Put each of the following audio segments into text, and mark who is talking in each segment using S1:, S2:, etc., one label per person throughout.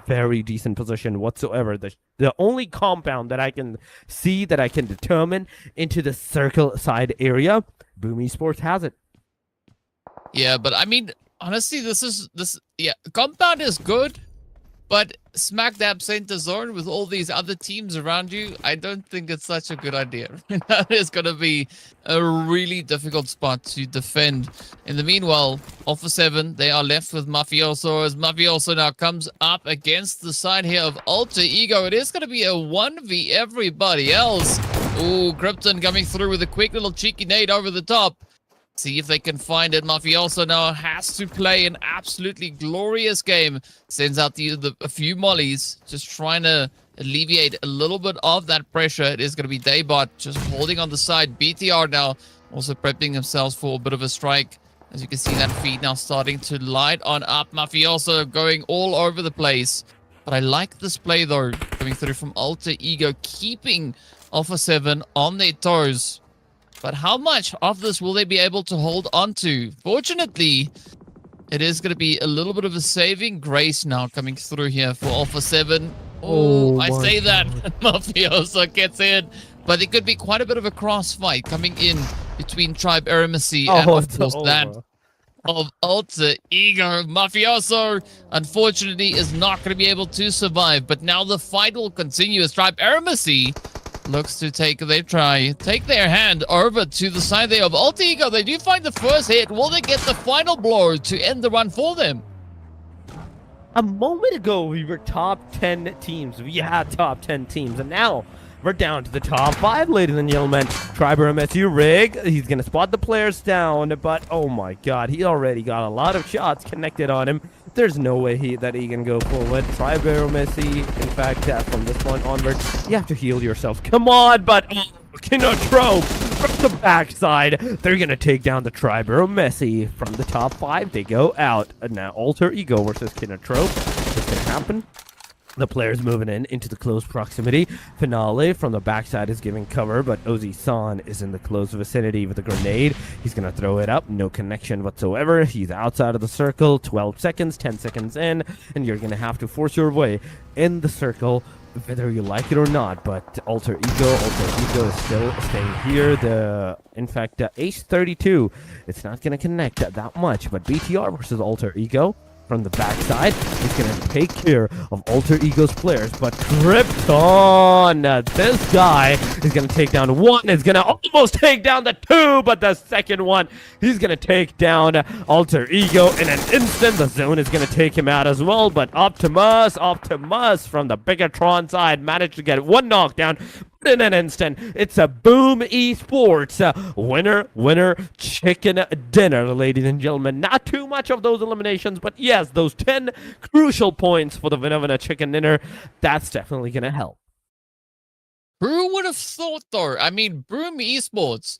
S1: very decent position whatsoever. The only compound that I can see that I can determine into the circle side area, Boom Esports has it.
S2: Yeah, but I mean, honestly, yeah, compound is good, but smack dab center zone with all these other teams around you, I don't think it's such a good idea. That is going to be a really difficult spot to defend. In the meanwhile, Alpha 7, they are left with Mafioso as Mafioso now comes up against the side here of Alter Ego. It is going to be a 1v everybody else. Ooh, Krypton coming through with a quick little cheeky nade over the top. See if they can find it. Mafioso now has to play an absolutely glorious game. Sends out a few mollies, just trying to alleviate a little bit of that pressure. It is going to be Daybot just holding on the side. BTR now also prepping themselves for a bit of a strike. As you can see, that feed now starting to light on up. Mafioso going all over the place. But I like this play, though, coming through from Alter Ego, keeping Alpha 7 on their toes. But how much of this will they be able to hold on to? Fortunately, it is going to be a little bit of a saving grace now coming through here for Alpha 7. Oh, I say that. Mafioso gets in. But it could be quite a bit of a crossfight coming in between Tribe Eremacy and, of course, that of Alter Ego. Mafioso, unfortunately, is not going to be able to survive. But now the fight will continue as Tribe Eremacy looks to take their hand over to the side there of Alter Ego. They do find the first hit. Will they get the final blow to end the run for them?
S1: A moment ago, we were top 10 teams. We had top 10 teams, and now we're down to the top 5, ladies and gentlemen. Triber MSU Rig, he's going to spot the players down, but oh my god, he already got a lot of shots connected on him. There's no way that he can go forward. Triber Messi, in fact, from this point onward, you have to heal yourself. Come on, but Kinotrope from the backside. They're going to take down the Triber Messi from the top 5. They go out. And now Alter Ego versus Kinotrope. What's going to happen? The players moving into the close proximity. Finale from the backside is giving cover, but Ozi-san is in the close vicinity with a grenade. He's going to throw it up. No connection whatsoever. He's outside of the circle. 12 seconds, 10 seconds in, and you're going to have to force your way in the circle, whether you like it or not. But Alter Ego is still staying here. In fact, Ace 32, it's not going to connect that much, but BTR versus Alter Ego. From the backside, he's going to take care of Alter Ego's players, but Krypton, this guy is going to take down one, is going to almost take down the two, but the second one, he's going to take down Alter Ego in an instant. The zone is going to take him out as well, but Optimus from the Bigatron side managed to get one knockdown in an instant. It's a Boom Esports winner chicken dinner, ladies and gentlemen. Not too much of those eliminations, but yes, those 10 crucial points for the winner chicken dinner, that's definitely gonna help.
S2: Who would have thought, though? I mean, Boom Esports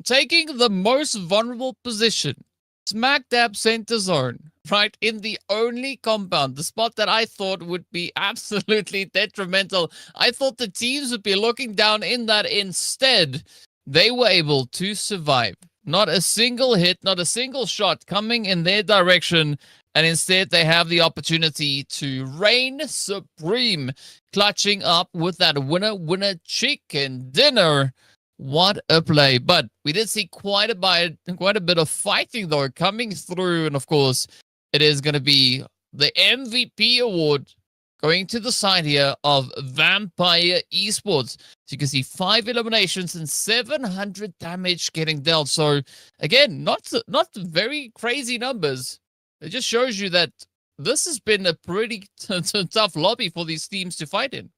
S2: taking the most vulnerable position, smack dab center zone, right in the only compound, the spot that I thought would be absolutely detrimental. I thought the teams would be looking down in that. Instead, they were able to survive. Not a single hit, not a single shot coming in their direction, and instead they have the opportunity to reign supreme, clutching up with that winner chicken dinner. What a play. But we did see quite a bit of fighting, though, coming through. And, of course, it is going to be the MVP award going to the side here of Vampire Esports. So you can see 5 eliminations and 700 damage getting dealt. So, again, not very crazy numbers. It just shows you that this has been a pretty tough lobby for these teams to fight in.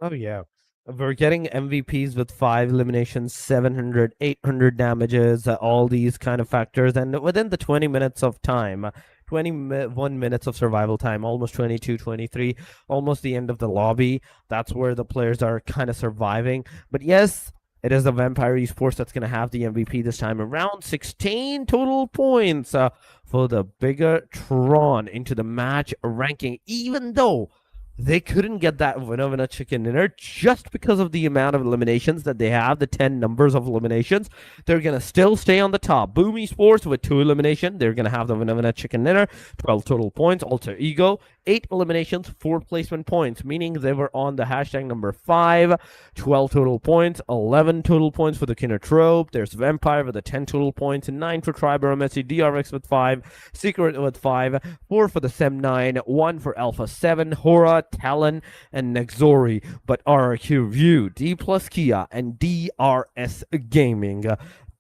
S1: Oh, yeah. We're getting MVPs with 5 eliminations, 700, 800 damages, all these kind of factors. And within the 20 minutes of time, 21 minutes of survival time, almost 22, 23, almost the end of the lobby. That's where the players are kind of surviving. But yes, it is the Vampire Esports that's going to have the MVP this time around. 16 total points for the Bigatron into the match ranking, even though they couldn't get that winner chicken dinner just because of the amount of eliminations that they have, the 10 numbers of eliminations. They're going to still stay on the top. Boom Esports with 2 eliminations. They're going to have the winner chicken dinner, 12 total points. Alter Ego, 8 eliminations, 4 placement points, meaning they were on the hashtag number 5, 12 total points, 11 total points for the Kinner Trope. There's Vampire with the 10 total points, and 9 for Triber MSC, DRX with 5, Secret with 5, 4 for the Sem9, 1 for Alpha 7, Hora, Talon, and Nexori. But RRQ View, D plus Kia, and DRS Gaming.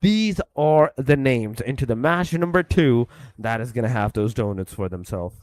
S1: These are the names into the match number 2 that is going to have those donuts for themselves.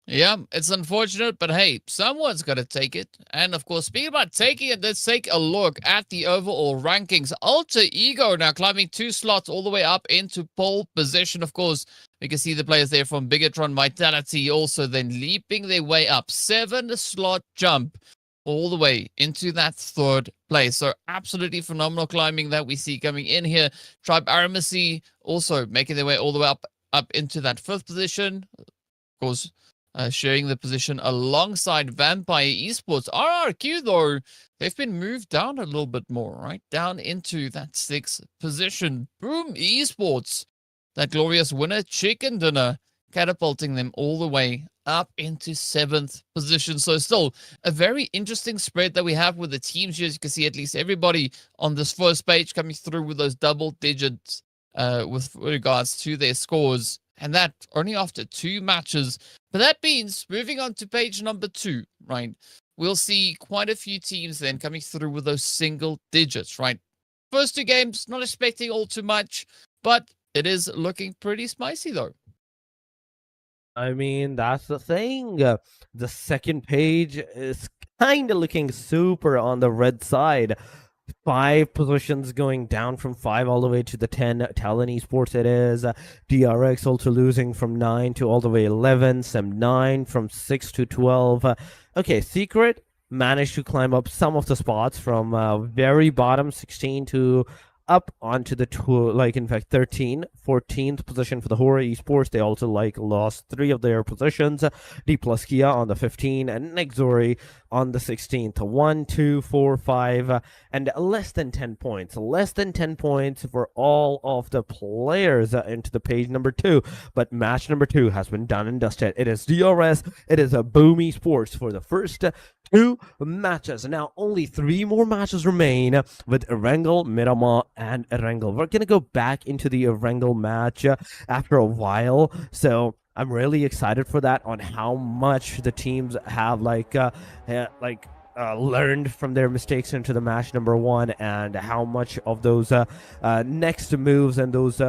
S2: Yeah, it's unfortunate, but hey, someone's got to take it. And of course, speaking about taking it, let's take a look at the overall rankings. Alter Ego now climbing 2 slots all the way up into pole position. Of course, you can see the players there from Bigatron Vitality also then leaping their way up. 7-slot jump all the way into that 3rd place. So absolutely phenomenal climbing that we see coming in here. Tribe Aramacy also making their way all the way up into that 5th position. Of course, sharing the position alongside Vampire Esports. RRQ, though, they've been moved down a little bit more, right? Down into that 6th position. Boom Esports, that glorious winner chicken dinner, catapulting them all the way up into 7th position. So still a very interesting spread that we have with the teams here. As you can see, at least everybody on this first page coming through with those double digits with regards to their scores. And that only after 2 matches. But that means moving on to page number 2, right? We'll see quite a few teams then coming through with those single digits, right? First 2 games, not expecting all too much, but it is looking pretty spicy though.
S1: I mean, that's the thing. The second page is kind of looking super on the red side. 5 positions going down from 5 all the way to the 10. Talon Esports it is. DRX also losing from 9 to all the way 11. Sem9 from 6 to 12. Okay, Secret managed to climb up some of the spots from very bottom 16 to up onto the in fact 14th position for the Hora Esports. They also lost 3 of their positions. D plus Kia on the 15 and Nexori on the 16th. 1, 2, 4, 5 and less than 10 points. Less than 10 points for all of the players into the page number 2. But match number 2 has been done and dusted. It is DRS. It is a Boom Esports for the first 2 matches. Now only 3 more matches remain with Erangel, Miramar, and Erangel. We're gonna go back into the Erangel match after a while, so I'm really excited for that, on how much the teams have learned from their mistakes into the match number 1, and how much of those next moves and those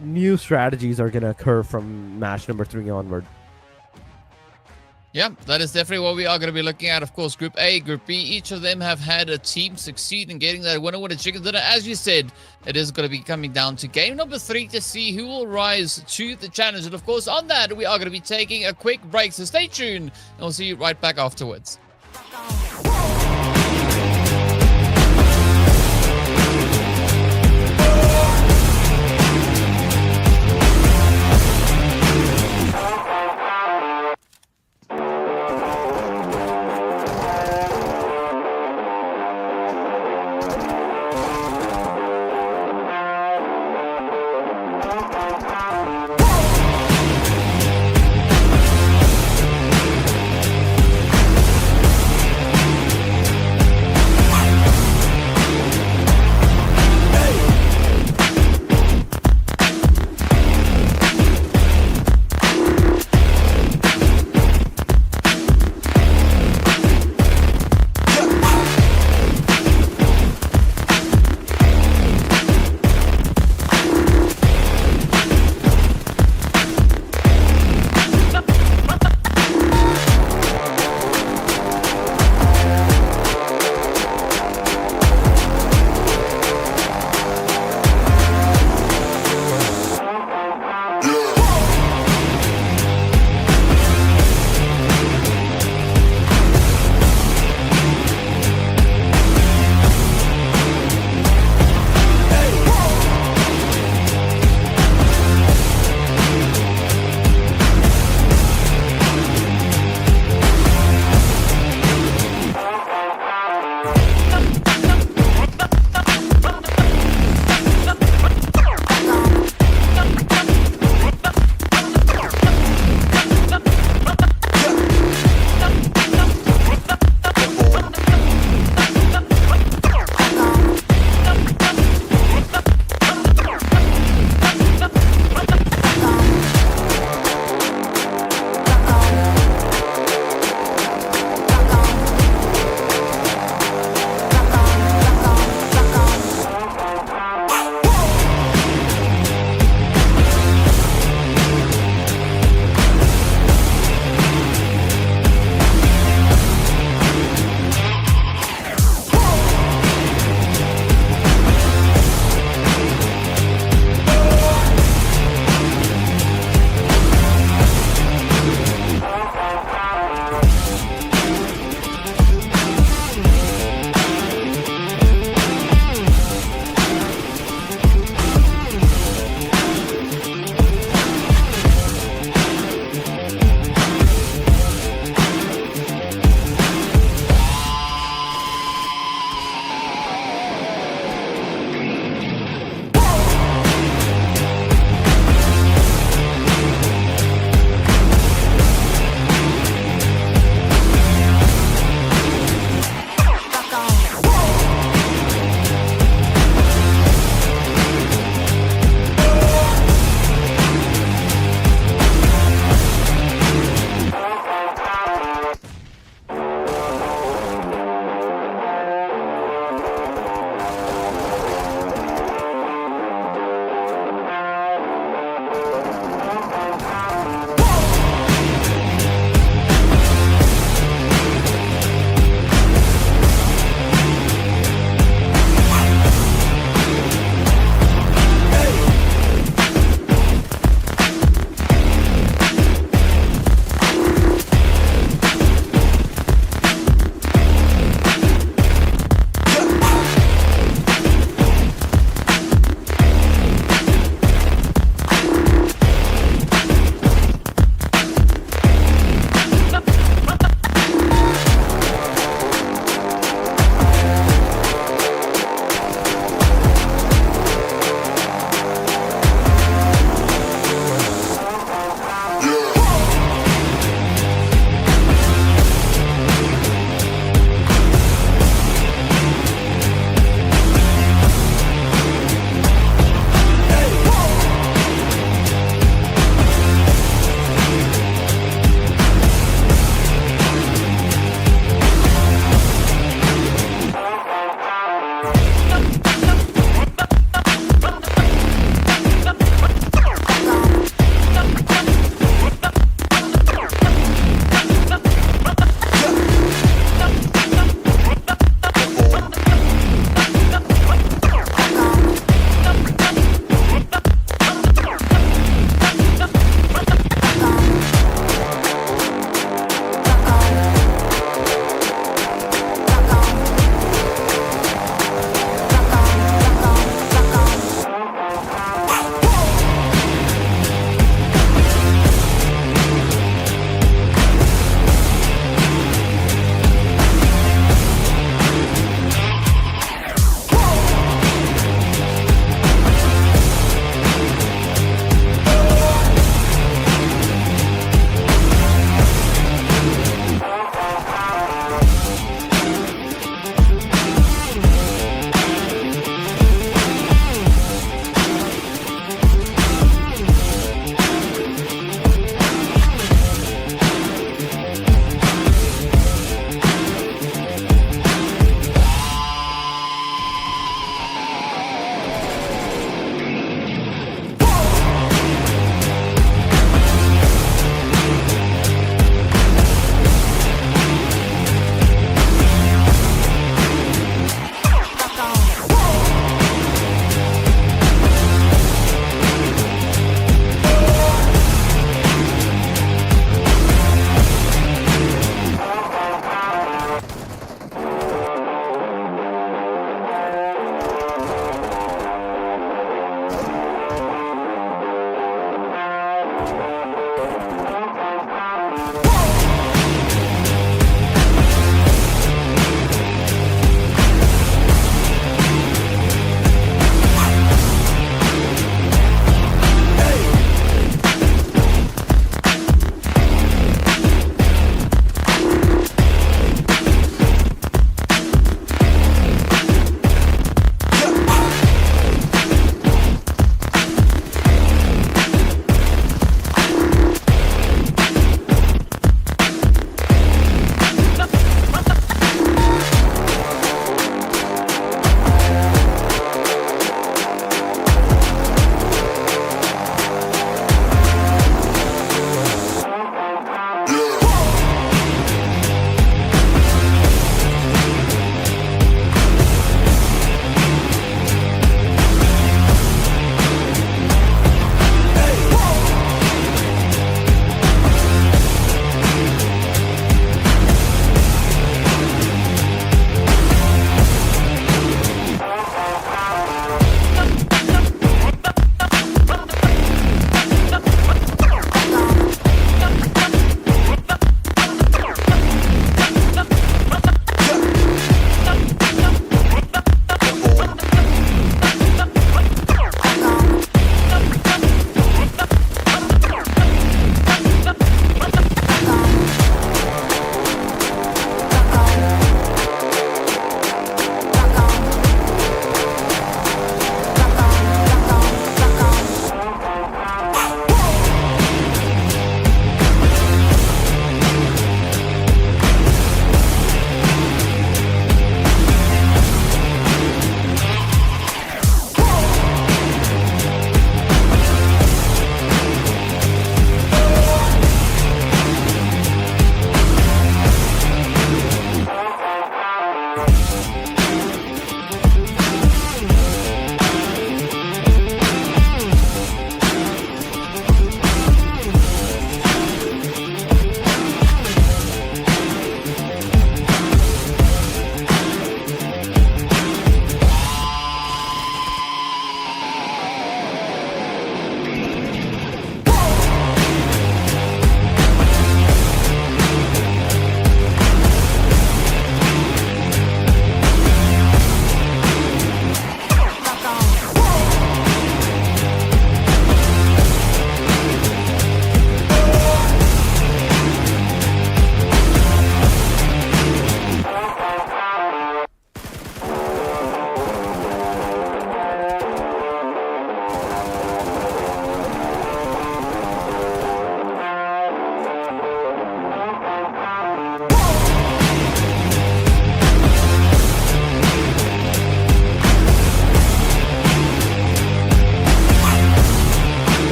S1: new strategies are gonna occur from match number 3 onward.
S2: Yeah, that is definitely what we are going to be looking at. Of course, Group A, Group B, each of them have had a team succeed in getting that winner chicken dinner. As you said, it is going to be coming down to game number 3 to see who will rise to the challenge. And of course, on that, we are going to be taking a quick break. So stay tuned, and we'll see you right back afterwards.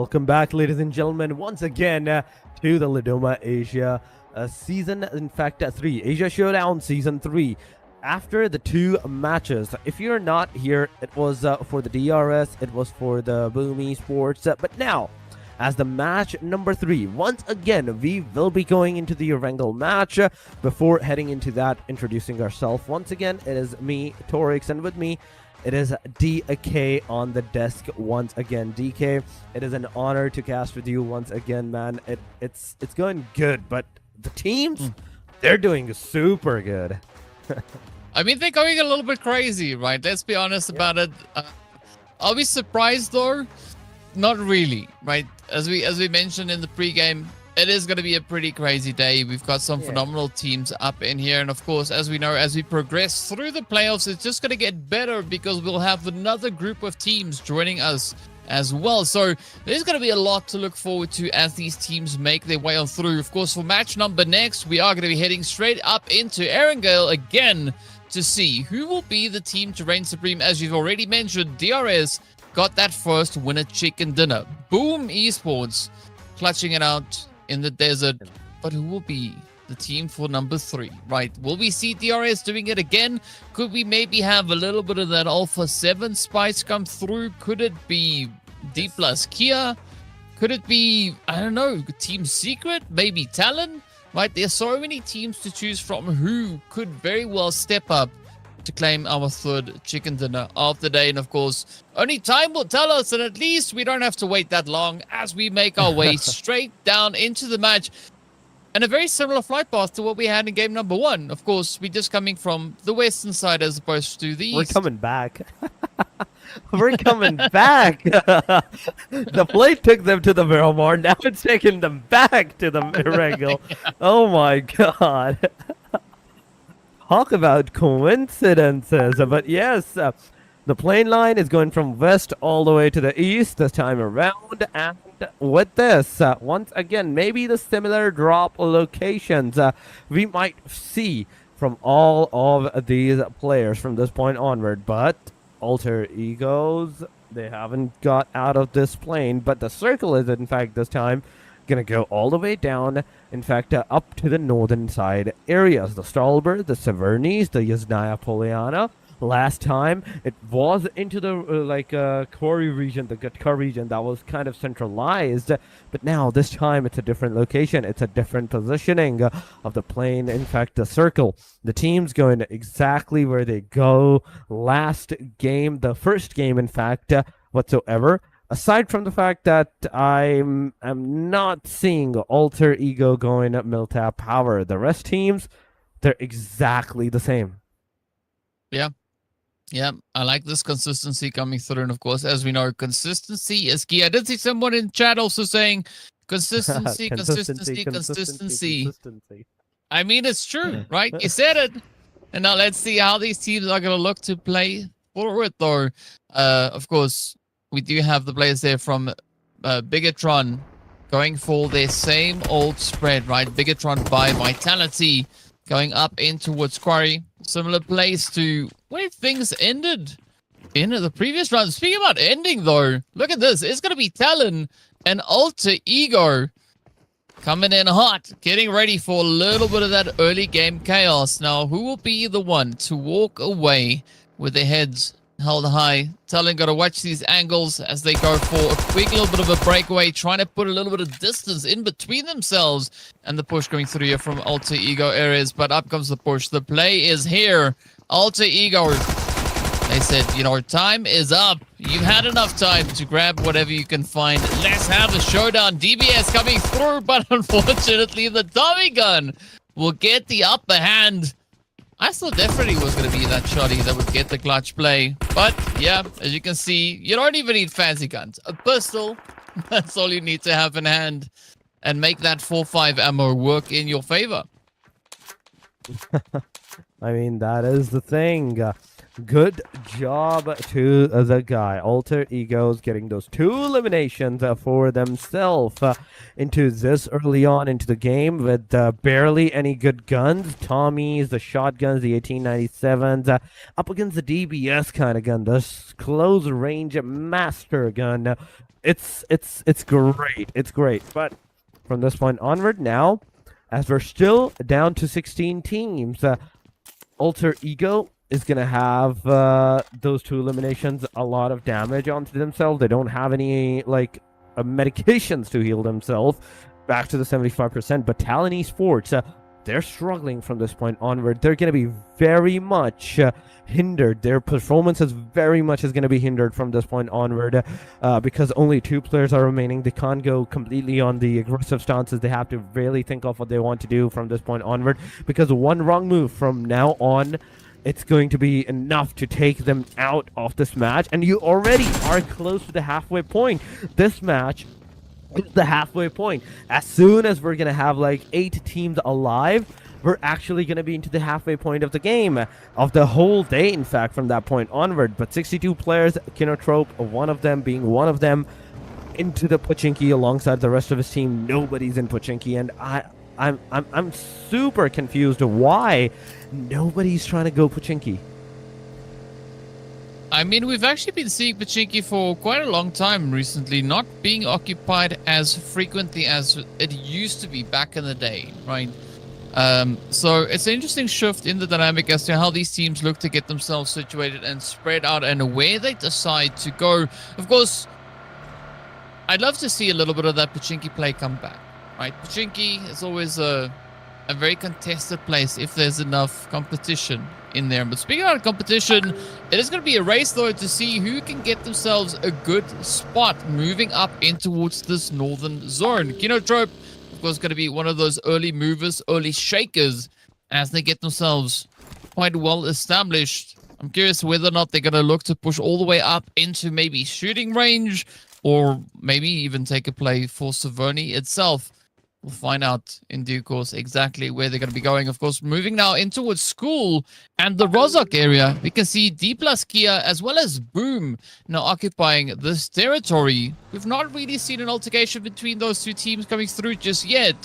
S1: Welcome back, ladies and gentlemen, once again to the Lidoma Asia season, in fact, 3, Asia Showdown Season 3. After the 2 matches, if you're not here, it was for the DRS, it was for the Boom Esports, but now, as the match number 3, once again, we will be going into the Erangel match. Before heading into that, introducing ourselves, once again, it is me, Torix, and with me, it is DK on the desk once again. DK, it is an honor to cast with you once again, man. It's going good, but the teams, they're doing super good.
S2: I mean, they're going a little bit crazy, right? Let's be honest about it. Are we surprised though? Not really, right? As we mentioned in the pregame, it is going to be a pretty crazy day. We've got some phenomenal teams up in here. And of course, as we know, as we progress through the playoffs, it's just going to get better because we'll have another group of teams joining us as well. So there's going to be a lot to look forward to as these teams make their way on through. Of course, for match number next, we are going to be heading straight up into Erangel again to see who will be the team to reign supreme. As you've already mentioned, DRS got that first winner chicken dinner. Boom Esports clutching it out in the desert, but who will be the team for number 3, right? Will we see DRS doing it again? Could we maybe have a little bit of that Alpha 7 spice come through? Could it be D plus Kia? Could it be, I don't know, Team Secret? Maybe Talon? Right? There's so many teams to choose from who could very well step up to claim our 3rd chicken dinner of the day. And of course, only time will tell us, and at least we don't have to wait that long as we make our way straight down into the match. And a very similar flight path to what we had in game number 1. Of course, we're just coming from the western side as opposed to the east.
S1: We're coming back. We're coming back. The plane took them to the Miramar. Now it's taking them back to the Erangel. Oh my god. Talk about coincidences. But yes, the plane line is going from west all the way to the east this time around. And with this, once again, maybe the similar drop locations we might see from all of these players from this point onward. But alter egos, they haven't got out of this plane. But the circle is, in fact, this time gonna go all the way down, in fact, up to the northern side areas. The Stalbert, the Severnes, the Yasnaya Poliana. Last time it was into the Kori region, the Gatkar region, that was kind of centralized, but now this time it's a different location, it's a different positioning of the plane. In fact, the circle, the team's going exactly where they go last game, the first game, in fact, whatsoever. Aside from the fact that I'm not seeing alter ego going at Miltap Power, the rest teams, they're exactly the same.
S2: Yeah, I like this consistency coming through. And of course, as we know, consistency is key. I did see someone in chat also saying consistency. I mean, it's true, right? You said it. And now let's see how these teams are going to look to play forward, though. Of course, we do have the players there from Bigatron going for their same old spread, right? Bigatron by Vitality going up in towards Quarry. Similar place to where things ended in the previous round. Speaking about ending, though, look at this. It's going to be Talon and Alter Ego coming in hot, getting ready for a little bit of that early game chaos. Now, who will be the one to walk away with their heads held high? Talon got to watch these angles as they go for a quick little bit of a breakaway, trying to put a little bit of distance in between themselves and the push going through here from Alter Ego areas. But up comes the push. The play is here. Alter Ego, they said, you know, time is up. You've had enough time to grab whatever you can find. Let's have a showdown. DBS coming through, but unfortunately the Tommy gun will get the upper hand. I thought definitely was going to be that shotty that would get the clutch play. But yeah, as you can see, you don't even need fancy guns. A pistol, that's all you need to have in hand. And make that 4.5 ammo work in your favor.
S1: I mean, that is the thing. Good job to the guy. Alter Egos getting those 2 eliminations for themselves into this early on into the game with barely any good guns. Tommies, the shotguns, the 1897s, up against the DBS kind of gun, the close range master gun. It's great. It's great. But from this point onward now, as we're still down to 16 teams, Alter Ego is going to have those 2 eliminations a lot of damage onto themselves. They don't have any, like, medications to heal themselves back to the 75%. But Talon Esports, they're struggling from this point onward. They're going to be very much hindered. Their performance is very much going to be hindered from this point onward because only 2 players are remaining. They can't go completely on the aggressive stances. They have to really think of what they want to do from this point onward, because one wrong move from now on, it's going to be enough to take them out of this match. And you already are close to the halfway point. This match is the halfway point. As soon as we're going to have like 8 teams alive, we're actually going to be into the halfway point of the game, of the whole day, in fact, from that point onward. But 62 players, Kinotrope, one of them being one of them, into the Pochinki alongside the rest of his team. Nobody's in Pochinki, and I'm super confused why nobody's trying to go Pochinki.
S2: I mean, we've actually been seeing Pachinki for quite a long time recently, not being occupied as frequently as it used to be back in the day, right? So it's an interesting shift in the dynamic as to how these teams look to get themselves situated and spread out and where they decide to go. Of course, I'd love to see a little bit of that Pachinki play come back, right? Pachinki is always a very contested place if there's enough competition in there. But speaking about competition, it is going to be a race though to see who can get themselves a good spot moving up in towards this northern zone. Kinotrope, of course, going to be one of those early movers, early shakers as they get themselves quite well established. I'm curious whether or not they're going to look to push all the way up into maybe shooting range, or maybe even take a play for Savoni itself. We'll find out in due course exactly where they're going to be going. Of course, moving now in towards school and the Rozhok area, we can see D plus Kia as well as Boom now occupying this territory. We've not really seen an altercation between those 2 teams coming through just yet,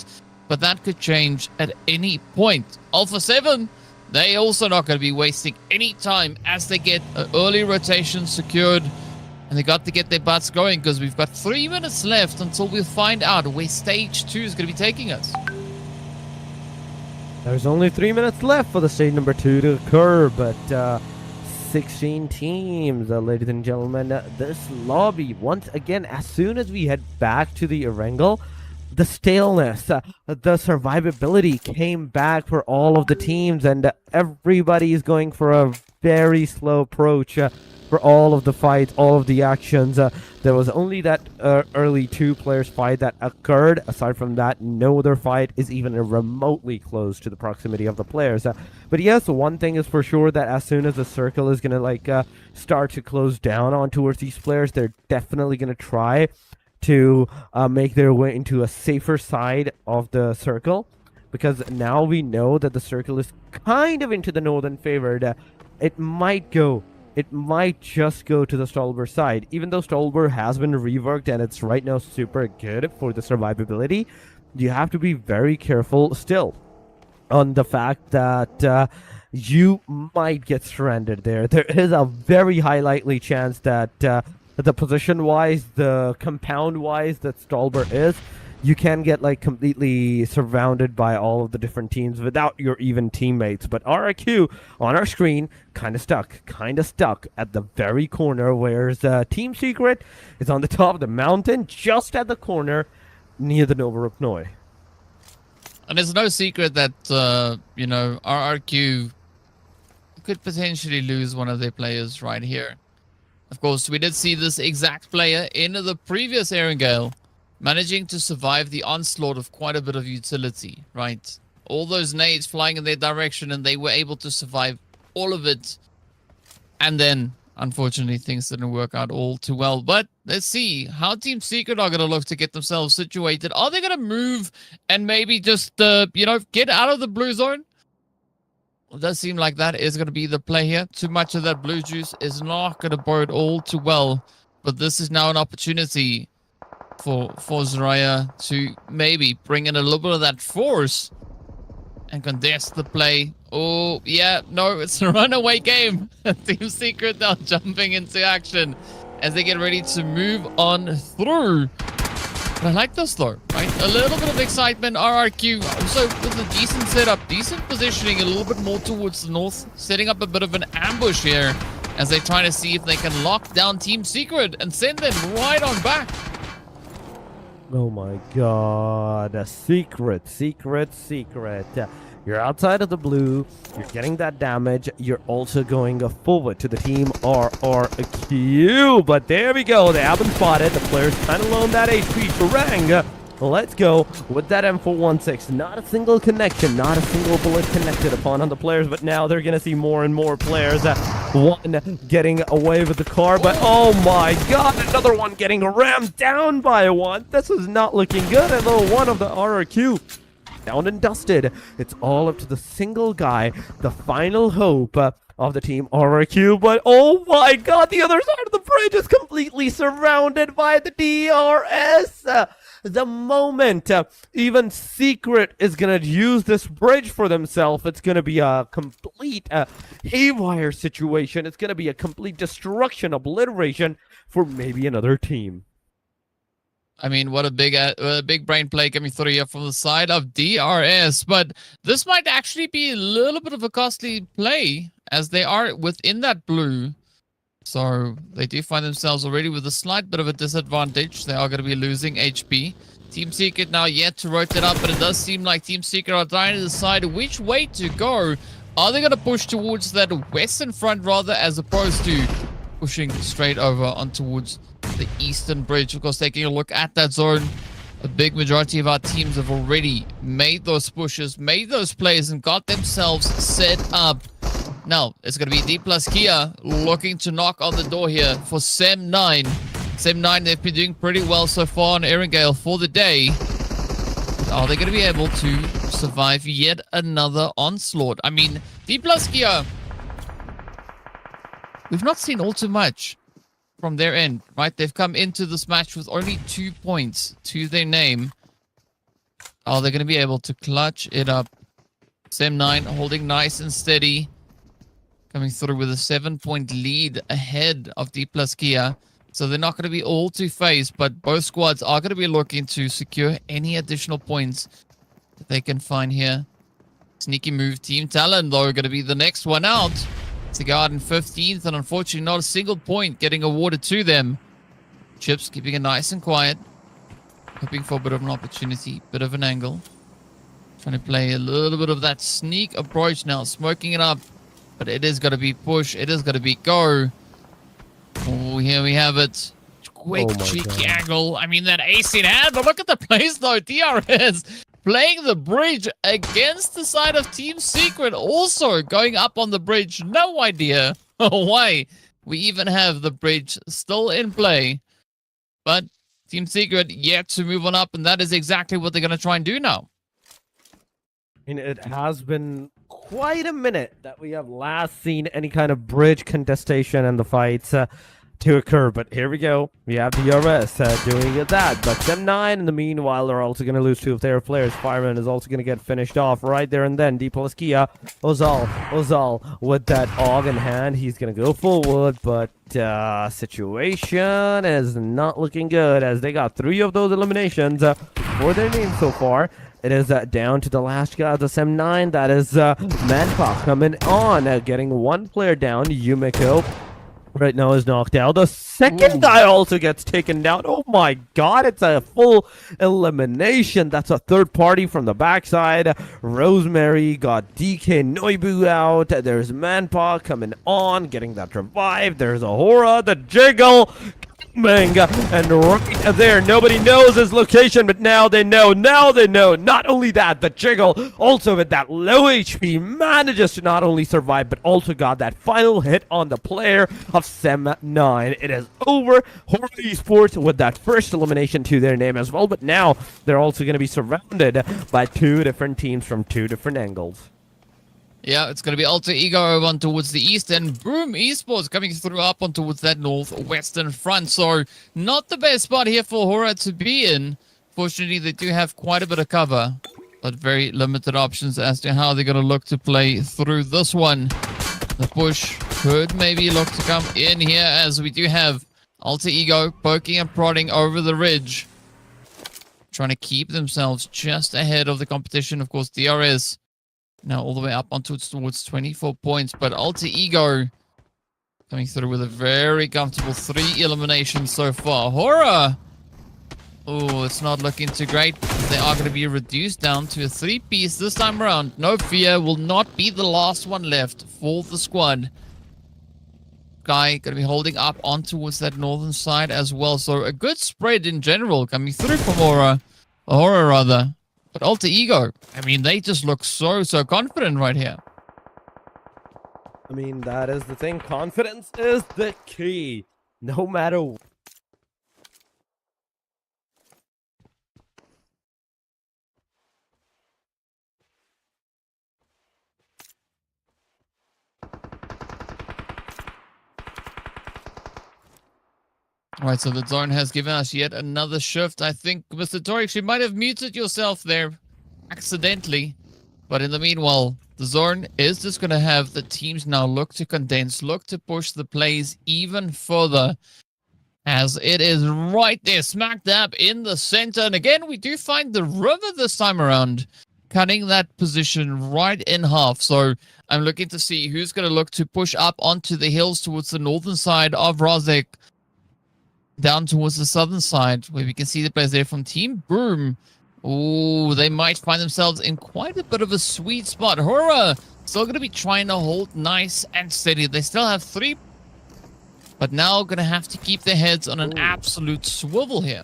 S2: but that could change at any point. Alpha 7, they also not going to be wasting any time as they get an early rotation secured. And they got to get their butts going because we've got 3 minutes left until we find out where stage 2 is going to be taking us.
S1: There's only 3 minutes left for the stage number 2 to occur, but 16 teams, ladies and gentlemen. This lobby, once again, as soon as we head back to the Erangel, the staleness, the survivability came back for all of the teams, and everybody is going for a very slow approach. For all of the fights, all of the actions. There was only that early 2 players fight that occurred. Aside from that, no other fight is even remotely close to the proximity of the players. But yes, one thing is for sure, that as soon as the circle is going to start to close down on towards these players, they're definitely going to try to make their way into a safer side of the circle. Because now we know that the circle is kind of into the northern favored. It might just go to the Stolber side. Even though Stolber has been reworked and it's right now super good for the survivability, you have to be very careful still on the fact that you might get stranded there. There is a very high likely chance that the position-wise, the compound-wise that Stolber is, you can get completely surrounded by all of the different teams without your even teammates. But RRQ on our screen kind of stuck at the very corner, whereas Team Secret is on the top of the mountain, just at the corner near the Novorupnoi.
S2: And it's no secret that RRQ could potentially lose one of their players right here. Of course, we did see this exact player in the previous Erangel managing to survive the onslaught of quite a bit of utility, right? All those nades flying in their direction, and they were able to survive all of it. And then, unfortunately, things didn't work out all too well. But let's see how Team Secret are going to look to get themselves situated. Are they going to move and maybe just, get out of the blue zone? It does seem like that is going to be the play here. Too much of that blue juice is not going to bode all too well. But this is now an opportunity for Zoraya to maybe bring in a little bit of that force and contest the play. Oh, yeah, no, it's a runaway game. Team Secret now jumping into action as they get ready to move on through. But I like this though, right? A little bit of excitement. RRQ also with a decent setup, decent positioning, a little bit more towards the north, setting up a bit of an ambush here as they try to see if they can lock down Team Secret and send them right on back.
S1: Oh my god. A secret. You're outside of the blue. You're getting that damage. You're also going forward to the team RRQ. But there we go. They haven't spotted. The player's kind of low on that HP. Farang. Let's go with that M416. Not a single connection. Not a single bullet connected upon on the players. But now they're going to see more and more players. One getting away with the car. But oh my god. Another one getting rammed down by one. This is not looking good. And little one of the RRQ. Down and dusted. It's all up to the single guy, the final hope of the team RRQ. But oh my god, the other side of the bridge is completely surrounded by the DRS. The moment even Secret is going to use this bridge for themselves, it's going to be a complete haywire situation. It's going to be a complete destruction, obliteration for maybe another team.
S2: I mean, what a big brain play coming through here from the side of DRS. But this might actually be a little bit of a costly play as they are within that blue. So they do find themselves already with a slight bit of a disadvantage. They are going to be losing HP. Team Secret now yet to rotate up, but it does seem like Team Secret are trying to decide which way to go. Are they going to push towards that western front rather as opposed to pushing straight over on towards the eastern bridge? Of course, taking a look at that zone, a big majority of our teams have already made those pushes, made those plays, and got themselves set up. Now, it's going to be D plus Kia looking to knock on the door here for Sem9. Sem9, they've been doing pretty well so far on Erangale for the day. Are they going to be able to survive yet another onslaught? I mean, D plus Kia, we've not seen all too much from their end, right? They've come into this match with only 2 points to their name. Are they going to be able to clutch it up? Sem9 holding nice and steady, coming through with a 7-point lead ahead of D plus Kia. So they're not going to be all too phased, but both squads are going to be looking to secure any additional points that they can find here. Sneaky move. Team Talon, though, going to be the next one out. Cigar in 15th, and unfortunately not a single point getting awarded to them. Chips keeping it nice and quiet. Hoping for a bit of an opportunity, bit of an angle. Trying to play a little bit of that sneak approach now, smoking it up. But it is going to be push. It is going to be go. Oh, here we have it. Quick, cheeky angle. I mean, that ace in hand. But look at the plays, though. DRS playing the bridge against the side of Team Secret. Also going up on the bridge. No idea why we even have the bridge still in play. But Team Secret yet to move on up. And that is exactly what they're going to try and do now.
S1: And it has been quite a minute that we have last seen any kind of bridge contestation and the fights to occur. But here we go. We have DRS doing that. But Sem9, in the meanwhile, are also going to lose 2 of their players. Fireman is also going to get finished off right there and then. D plus Kia. Ozal with that AUG in hand. He's going to go forward, but situation is not looking good as they got 3 of those eliminations for their name so far. It is down to the last guy of the Sem9. That is Manpop coming on, getting 1 player down. Yumiko right now is knocked out. The second guy also gets taken down. Oh my god, it's a full elimination. That's a third party from the backside. Rosemary got DK Noibu out. There's Manpop coming on, getting that revive. There's Ahura, the jiggle. And right there, nobody knows his location, but now they know. Not only that, the jiggle, also with that low HP, manages to not only survive, but also got that final hit on the player of Sem9. It is over. Horror Esports with that first elimination to their name as well, but now they're also going to be surrounded by 2 different teams from 2 different angles.
S2: Yeah, it's going to be Alter Ego over on towards the east, and Boom Esports coming through up on towards that northwestern front. So not the best spot here for Hora to be in. Fortunately, they do have quite a bit of cover, but very limited options as to how they're going to look to play through this one. The push could maybe look to come in here, as we do have Alter Ego poking and prodding over the ridge, trying to keep themselves just ahead of the competition. Of course, DRS now all the way up onto towards 24 points, but Alter Ego coming through with a very comfortable 3 eliminations so far. Hora, oh, it's not looking too great. They are going to be reduced down to a 3-piece this time around. No fear, will not be the last one left for the squad. Guy going to be holding up on towards that northern side as well. So a good spread in general coming through from Hora rather. But Alter Ego, I mean, they just look so confident right here.
S1: I mean, that is the thing. Confidence is the key. No matter what.
S2: All right, so the zone has given us yet another shift. I think, Mr. Torix, you might have muted yourself there accidentally. But in the meanwhile, the zone is just going to have the teams now look to condense, look to push the plays even further, as it is right there, smack dab in the center. And again, we do find the river this time around, cutting that position right in half. So I'm looking to see who's going to look to push up onto the hills towards the northern side of Rozek, down towards the southern side, where we can see the players there from Team Boom. Oh, they might find themselves in quite a bit of a sweet spot. Hora still going to be trying to hold nice and steady. They still have 3, but now going to have to keep their heads on an absolute swivel here.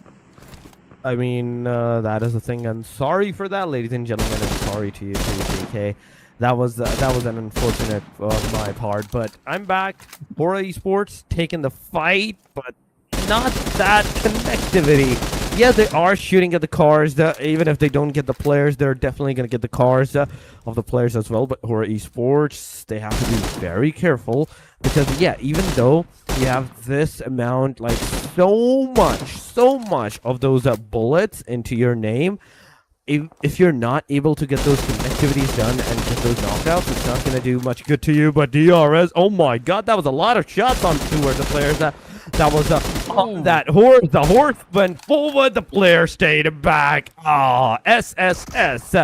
S1: I mean, that is the thing. I'm sorry for that, ladies and gentlemen. I'm sorry to you, JK. That was an unfortunate on my part, but I'm back. Hora Esports taking the fight, but not that connectivity. Yeah, they are shooting at the cars. Even if they don't get the players, they're definitely going to get the cars of the players as well. But Hora Esports, they have to be very careful because, yeah, even though you have this amount, like so much of those bullets into your name, if you're not able to get those connectivities done and get those knockouts, it's not going to do much good to you. But DRS, oh my god, that was a lot of shots on towards the players. That was the horse went forward, the player stayed back. SSS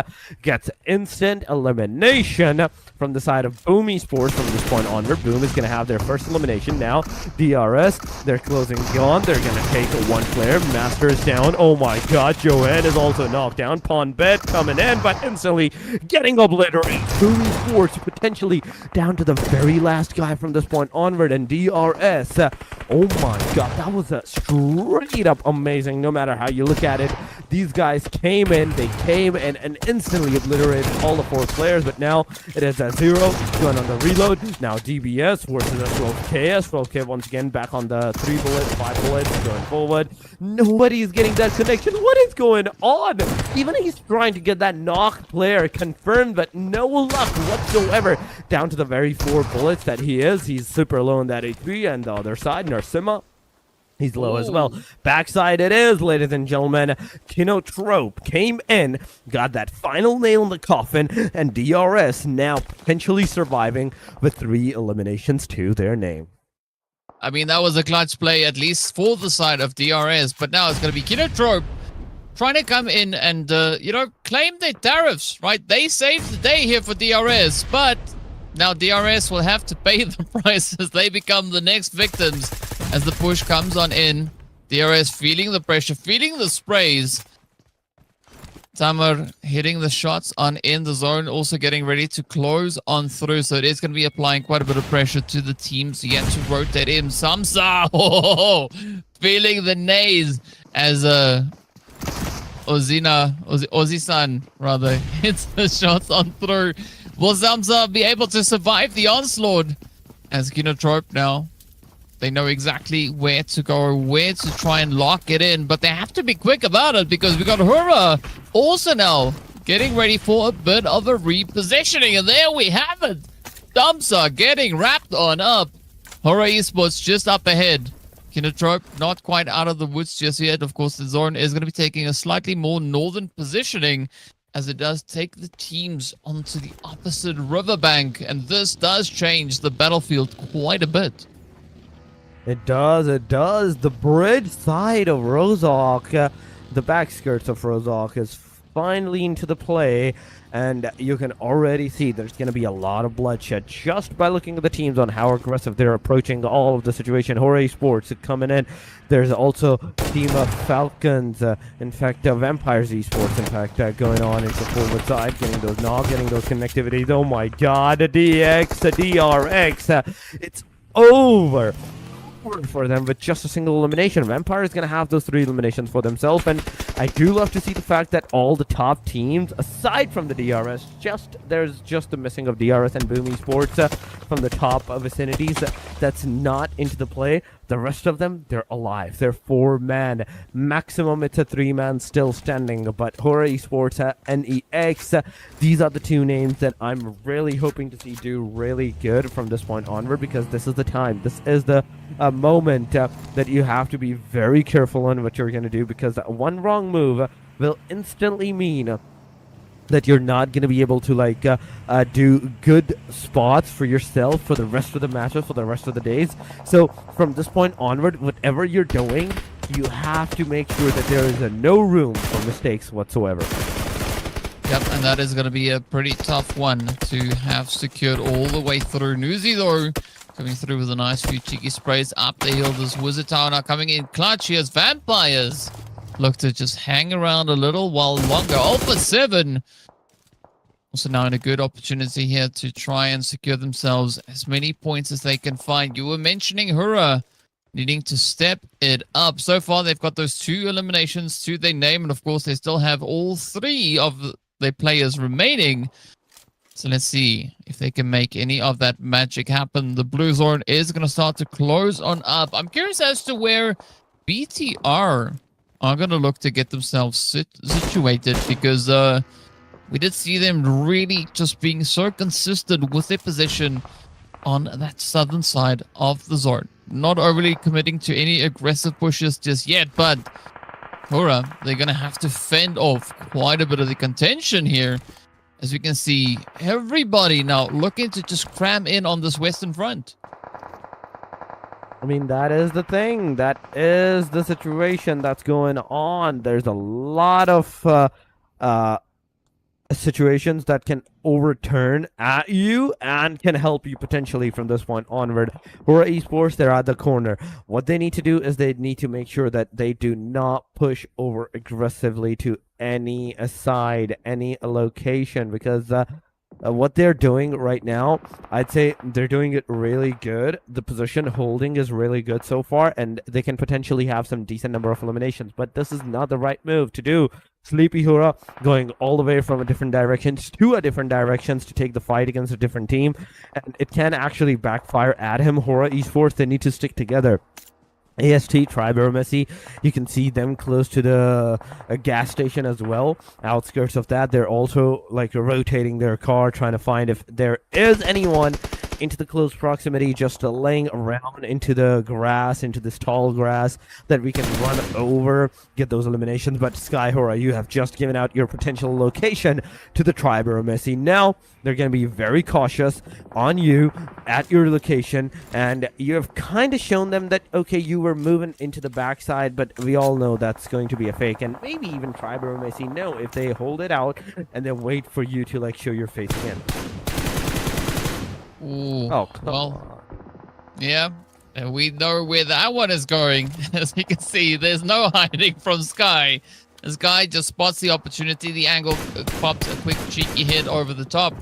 S1: gets instant elimination from the side of Boom Esports. From this point onward, Boom is going to have their first elimination now. DRS, they're closing on. They're going to take one player. Master is down. Oh my god, Joanne is also knocked down. Pawn Bet coming in, but instantly getting obliterated. Boom Esports potentially down to the very last guy from this point onward, and DRS. Oh my god, that was a straight up amazing. No matter how you look at it, these guys came in and instantly obliterated all the 4 players. But now it is at 0, going on the reload. Now DBS versus S12K. S12K once again back on the 3 bullets, 5 bullets, going forward. Nobody's getting that connection. What is going on? Even he's trying to get that knock player confirmed, but no luck whatsoever. Down to the very 4 bullets that he is. He's super low on that HP, and the other side, Narsima, he's low as well. Backside it is, ladies and gentlemen. Kinotrope came in, got that final nail in the coffin, and DRS now potentially surviving with 3 eliminations to their name.
S2: I mean, that was a clutch play, at least for the side of DRS, but now it's going to be Kinotrope trying to come in and, claim their tariffs, right? They saved the day here for DRS, but now DRS will have to pay the price as they become the next victims as the push comes on in. DRS feeling the pressure, feeling the sprays. Tamar hitting the shots on in the zone, also getting ready to close on through. So it is going to be applying quite a bit of pressure to the teams yet to rotate in. Samsa, feeling the nays as Ozzy-san rather hits the shots on through. Will Samsa be able to survive the onslaught? As Kinotrope now, they know exactly where to go, where to try and lock it in, but they have to be quick about it because we got Hura also now getting ready for a bit of a repositioning. And there we have it. Dumps are getting wrapped on up. Horror Esports just up ahead. Kinotrope not quite out of the woods just yet. Of course, the Zorn is going to be taking a slightly more northern positioning as it does take the teams onto the opposite riverbank. And this does change the battlefield quite a bit.
S1: It does. The bridge side of Rozhok, the back skirts of Rozhok is finally into the play. And you can already see there's going to be a lot of bloodshed just by looking at the teams on how aggressive they're approaching all of the situation. Horror Esports coming in. There's also Team of Falcons, in fact, Vampires Esports, in fact, going on into the forward side, getting those connectivities. Oh my god, a DX, a DRX, it's over for them with just a single elimination. Vampire is going to have those 3 eliminations for themselves, and I do love to see the fact that all the top teams, aside from the DRS, there's just the missing of DRS and Boom Esports from the top vicinities that's not into the play. The rest of them, they're alive. They're 4-man. Maximum, it's a 3-man still standing. But Horror Esports, NEX, these are the 2 names that I'm really hoping to see do really good from this point onward, because this is the time. This is the moment that you have to be very careful on what you're going to do, because one wrong move will instantly mean that you're not going to be able to do good spots for yourself for the rest of the matches, for the rest of the days. So from this point onward, whatever you're doing, you have to make sure that there is no room for mistakes whatsoever.
S2: Yep, and that is going to be a pretty tough one to have secured all the way through. Newsy, though, coming through with a nice few cheeky sprays up the hill. This Wizard Tower now coming in clutch. Here's Vampires. Look to just hang around a little while longer. Alpha 7 also now in a good opportunity here to try and secure themselves as many points as they can find. You were mentioning Hura needing to step it up. So far, they've got those 2 eliminations to their name, and of course, they still have all 3 of their players remaining. So let's see if they can make any of that magic happen. The Blue Zorn is going to start to close on up. I'm curious as to where BTR are going to look to get themselves situated, because we did see them really just being so consistent with their position on that southern side of the Zorn. Not overly committing to any aggressive pushes just yet, but Hura, they're going to have to fend off quite a bit of the contention here. As we can see, everybody now looking to just cram in on this western front.
S1: I mean, that is the thing. That is the situation that's going on. There's a lot of situations that can overturn at you and can help you potentially from this point onward. Horror Esports, they're at the corner. What they need to do is they need to make sure that they do not push over aggressively to any side, any location, because what they're doing right now, I'd say they're doing it really good. The position holding is really good so far, and they can potentially have some decent number of eliminations, but this is not the right move to do. Sleepy Hura going all the way from a different directions to a different directions to take the fight against a different team, and it can actually backfire at him. Horror Esports, they need to stick together. AST, Triber, Messi, you can see them close to the gas station as well. Outskirts of that, they're also rotating their car, trying to find if there is anyone into the close proximity, just laying around into the grass, into this tall grass that we can run over, get those eliminations. But Skyhora, you have just given out your potential location to the Triber Messi. Now they're going to be very cautious on you at your location, and you have kind of shown them that, okay, you were moving into the backside, but we all know that's going to be a fake, and maybe even Triber Messi know if they hold it out and then wait for you to show your face again.
S2: Ooh,
S1: oh, come
S2: well,
S1: on.
S2: Yeah, and we know where that one is going. As you can see, there's no hiding from Sky. This guy just spots the opportunity. The angle pops a quick cheeky hit over the top.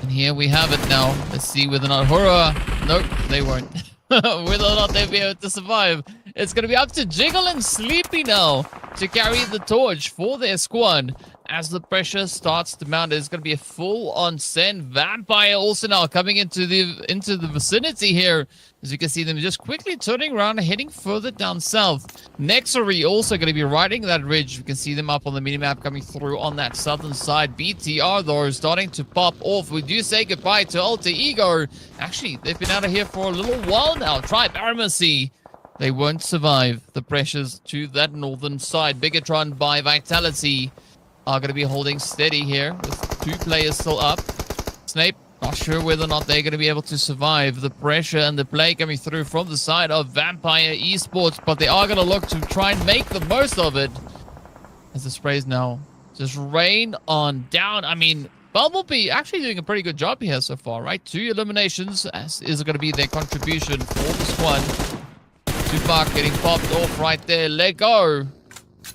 S2: And here we have it now. Let's see whether or not Horror... Nope, they won't. Whether or not they'll be able to survive. It's going to be up to Jiggle and Sleepy now to carry the torch for their squad. as the pressure starts to mount. It's going to be a full-on send. Vampire also now coming into the vicinity here. As you can see them just quickly turning around and heading further down south. Nexury also going to be riding that ridge. You can see them up on the minimap coming through on that southern side. BTR, though, starting to pop off. We do say goodbye to Alter Ego. Actually, they've been out of here for a little while now. Tribe Aramacy. They won't survive the pressures to that northern side. Bigatron by Vitality are going to be holding steady here with 2 players still up. Snape, not sure whether or not they're going to be able to survive the pressure and the play coming through from the side of Vampire Esports, but they are going to look to try and make the most of it as the sprays now just rain on down. I mean, Bumblebee actually doing a pretty good job here so far, right? 2 eliminations as is going to be their contribution for the squad. Tupac getting popped off right there. Let go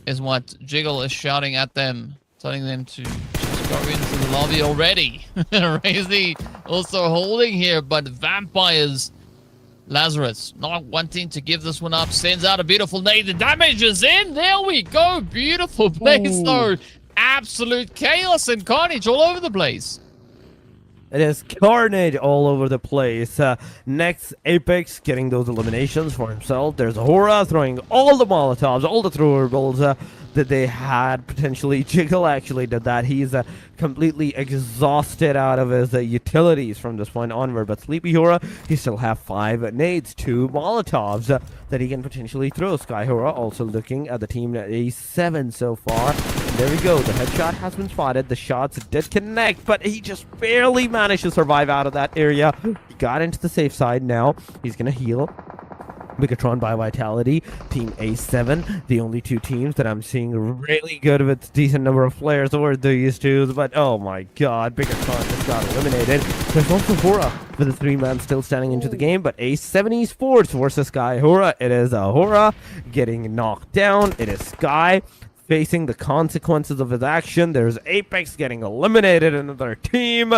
S2: is what Jiggle is shouting at them, telling them to just go into the lobby already. Razy also holding here, but Vampires. Lazarus not wanting to give this one up, sends out a beautiful nade. The damage is in. There we go. Beautiful place though. Absolute chaos and carnage all over the place.
S1: It is carnage all over the place. Next, Apex getting those eliminations for himself. There's Hora throwing all the Molotovs, all the throwables that they had potentially. Jiggle actually did that. He's completely exhausted out of his utilities from this point onward. But Sleepy Hora, he still have 5 nades, 2 Molotovs that he can potentially throw. Sky Hora also looking at the team at A7 so far. And there we go. The headshot has been spotted. The shots did connect, but he just barely managed to survive out of that area. He got into the safe side now. He's going to heal. Bigatron by Vitality, Team A7, the only 2 teams that I'm seeing really good with decent number of players over these 2, but oh my god, Bigatron just got eliminated. There's also Hora with the 3-man still standing into the game, but A7 Esports versus Sky Hora. It is Hora getting knocked down. It is Sky facing the consequences of his action. There's Apex getting eliminated, another team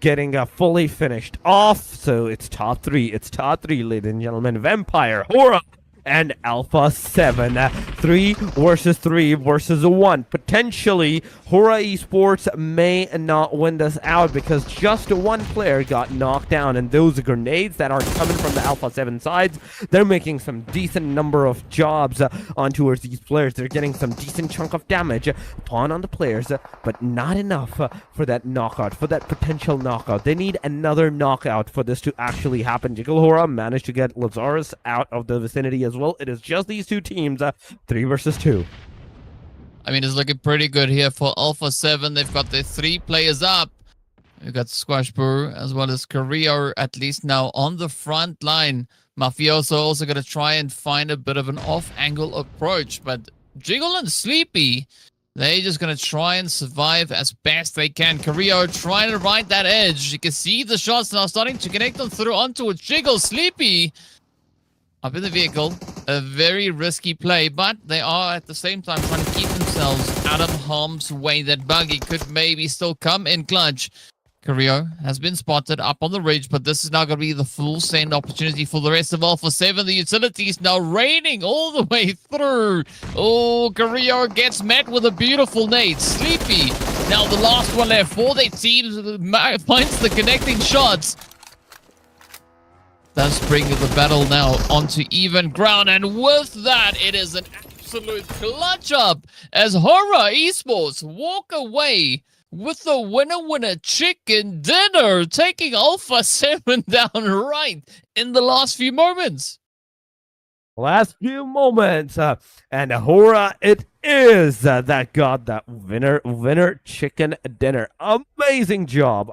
S1: getting fully finished off. So it's top 3. It's top 3, ladies and gentlemen. Vampire, Hora, and Alpha 7. 3 versus 3 versus 1. Potentially, Hora Esports may not win this out because just 1 player got knocked down, and those grenades that are coming from the Alpha 7 sides, they're making some decent number of jobs on towards these players. They're getting some decent chunk of damage upon on the players, but not enough for that knockout, for that potential knockout. They need another knockout for this to actually happen. Jiggle Hora managed to get Lazarus out of the vicinity as well. It is just these 2 teams, 3 versus 2.
S2: I mean, it's looking pretty good here for Alpha 7. They've got their 3 players up. We've got Squash Brew as well as Carrillo, at least now on the front line. Mafioso also going to try and find a bit of an off-angle approach, but Jiggle and Sleepy, they're just going to try and survive as best they can. Carrillo trying to ride that edge. You can see the shots now starting to connect them through onto a Jiggle. Sleepy up in the vehicle. A very risky play, but they are at the same time trying to keep themselves out of harm's way. That buggy could maybe still come in clutch. Carrillo has been spotted up on the ridge, but this is now going to be the full send opportunity for the rest of Alpha 7. The utilities now raining all the way through. Oh, Carrillo gets met with a beautiful nade. Sleepy, now the last one left for their team, finds the connecting shots. Does bring the battle now onto even ground, and with that, it is an absolute clutch up as Hora Esports walk away with the winner chicken dinner, taking Alpha 7 down right in the last few moments.
S1: Last few moments, and Hora it is that got that winner chicken dinner. Amazing job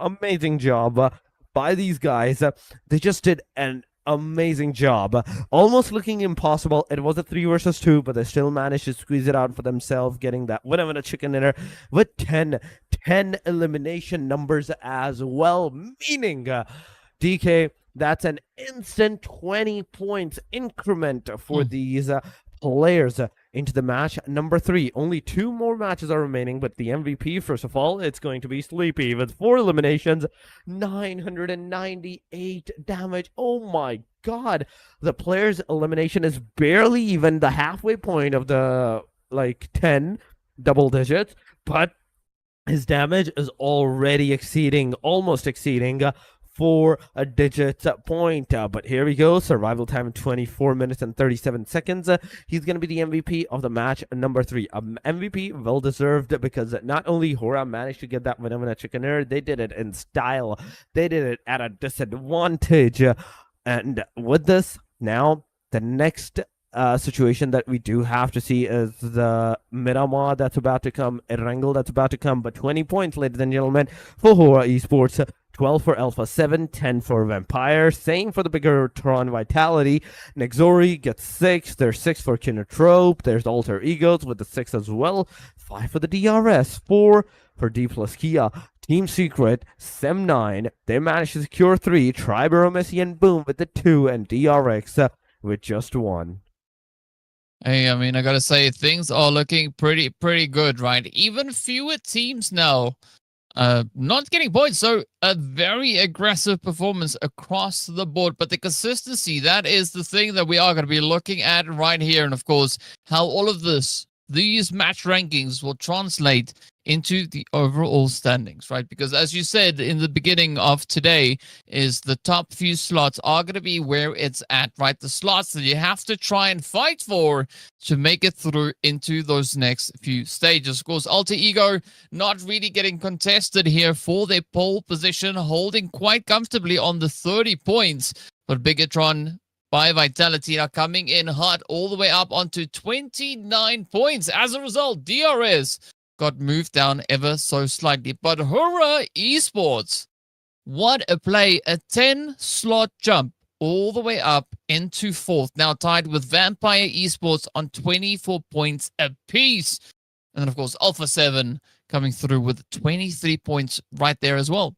S1: by these guys. They just did an amazing job. Almost looking impossible. It was a 3 versus 2, but they still managed to squeeze it out for themselves, getting that winner chicken dinner with 10 elimination numbers as well, meaning DK, that's an instant 20 points increment for these players into the match number 3. Only 2 more matches are remaining, but the MVP, first of all, it's going to be Sleepy with 4 eliminations, 998 damage. Oh my god, the player's elimination is barely even the halfway point of the 10 double digits, but His damage is already almost exceeding 4 digit point. But here we go. Survival time 24 minutes and 37 seconds. He's going to be the MVP of the match number 3. MVP well deserved, because not only Hora managed to get that winner chickener, they did it in style. They did it at a disadvantage. And with this, now the next situation that we do have to see is the Miramar that's about to come, Erangel that's about to come. But 20 points, ladies and gentlemen, for Hora Esports. 12 for Alpha 7, 10 for Vampire. Same for the bigger Tron Vitality. Nexori gets 6. There's 6 for Kinotrope. There's Alter Egos with the 6 as well. 5 for the DRS. 4 for D plus Kia. Team Secret, Sem9. They managed to secure 3. Triber, Messi, and Boom with the 2. And DRX with just 1.
S2: Hey, I mean, I gotta say, things are looking pretty good, right? Even fewer teams now not getting points, so a very aggressive performance across the board. But the consistency, that is the thing that we are going to be looking at right here. And of course, how all of these match rankings will translate into the overall standings, right? Because as you said in the beginning of today, is the top few slots are going to be where it's at, right? The slots that you have to try and fight for to make it through into those next few stages. Of course, Alter Ego not really getting contested here for their pole position, holding quite comfortably on the 30 points. But Bigatron by Vitality are coming in hot all the way up onto 29 points. As a result, DRS got moved down ever so slightly. But Hora Esports, what a play. A 10-slot jump all the way up into 4th. Now tied with Vampire Esports on 24 points apiece. And then, of course, Alpha 7 coming through with 23 points right there as well.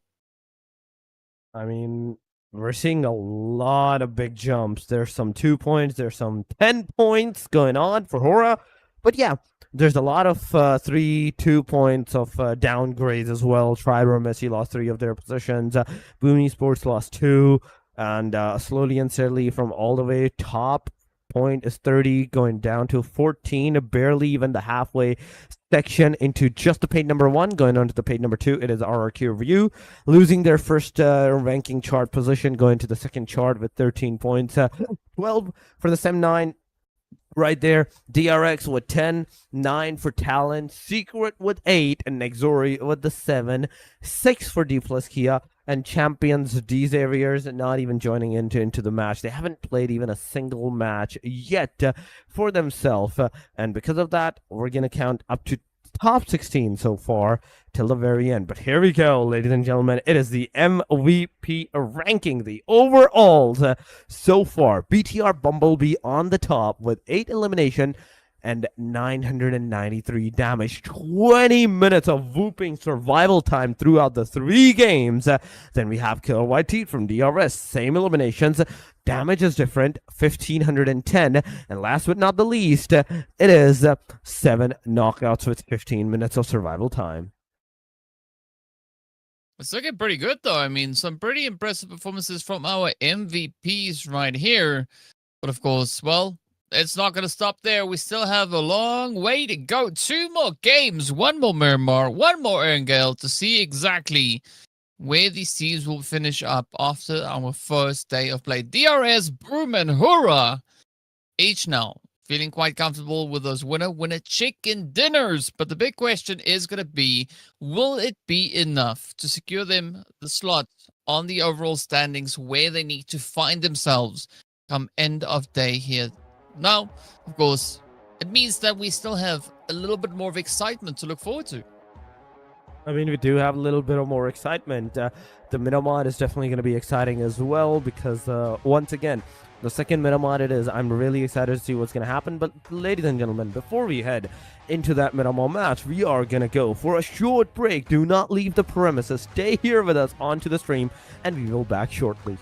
S1: I mean, we're seeing a lot of big jumps. There's some 2 points. There's some 10 points going on for Hora. But yeah, there's a lot of 2 points of downgrades as well. Triber Messi lost 3 of their positions. Boom Esports lost 2. And slowly and steadily from all the way top point is 30, going down to 14, barely even the halfway section into just the page number 1, going on to the page number 2. It is RRQ Review, losing their first ranking chart position, going to the second chart with 13 points. 12 for the Sem9. Right there, DRX with 10, 9 for Talon, Secret with 8, and Nexori with the 7, 6 for D plus Kia, and Champions D's areas not even joining into the match. They haven't played even a single match yet for themselves, and because of that, we're going to count up to top 16 so far till the very end. But here we go, ladies and gentlemen. It is the MVP ranking, the overalls so far. BTR Bumblebee on the top with 8 elimination and 993 damage. 20 minutes of whooping survival time throughout the 3 games. Then we have Killer White Teeth from DRS. Same eliminations. Damage is different, 1,510. And last but not the least, it is 7 knockouts with 15 minutes of survival time.
S2: It's looking pretty good, though. I mean, some pretty impressive performances from our MVPs right here. But of course, well, it's not going to stop there. We still have a long way to go. 2 more games, 1 more Miramar, 1 more Erangel to see exactly where these teams will finish up after our first day of play. DRS, Broom, and Hora each now feeling quite comfortable with those winner chicken dinners. But the big question is going to be, will it be enough to secure them the slot on the overall standings where they need to find themselves come end of day here? Now, of course, it means that we still have a little bit more of excitement to look forward to.
S1: I mean, we do have a little bit of more excitement. The Miramar is definitely going to be exciting as well because, once again, the second Miramar it is. I'm really excited to see what's going to happen. But, ladies and gentlemen, before we head into that Miramar match, we are going to go for a short break. Do not leave the premises. Stay here with us onto the stream, and we will be back shortly.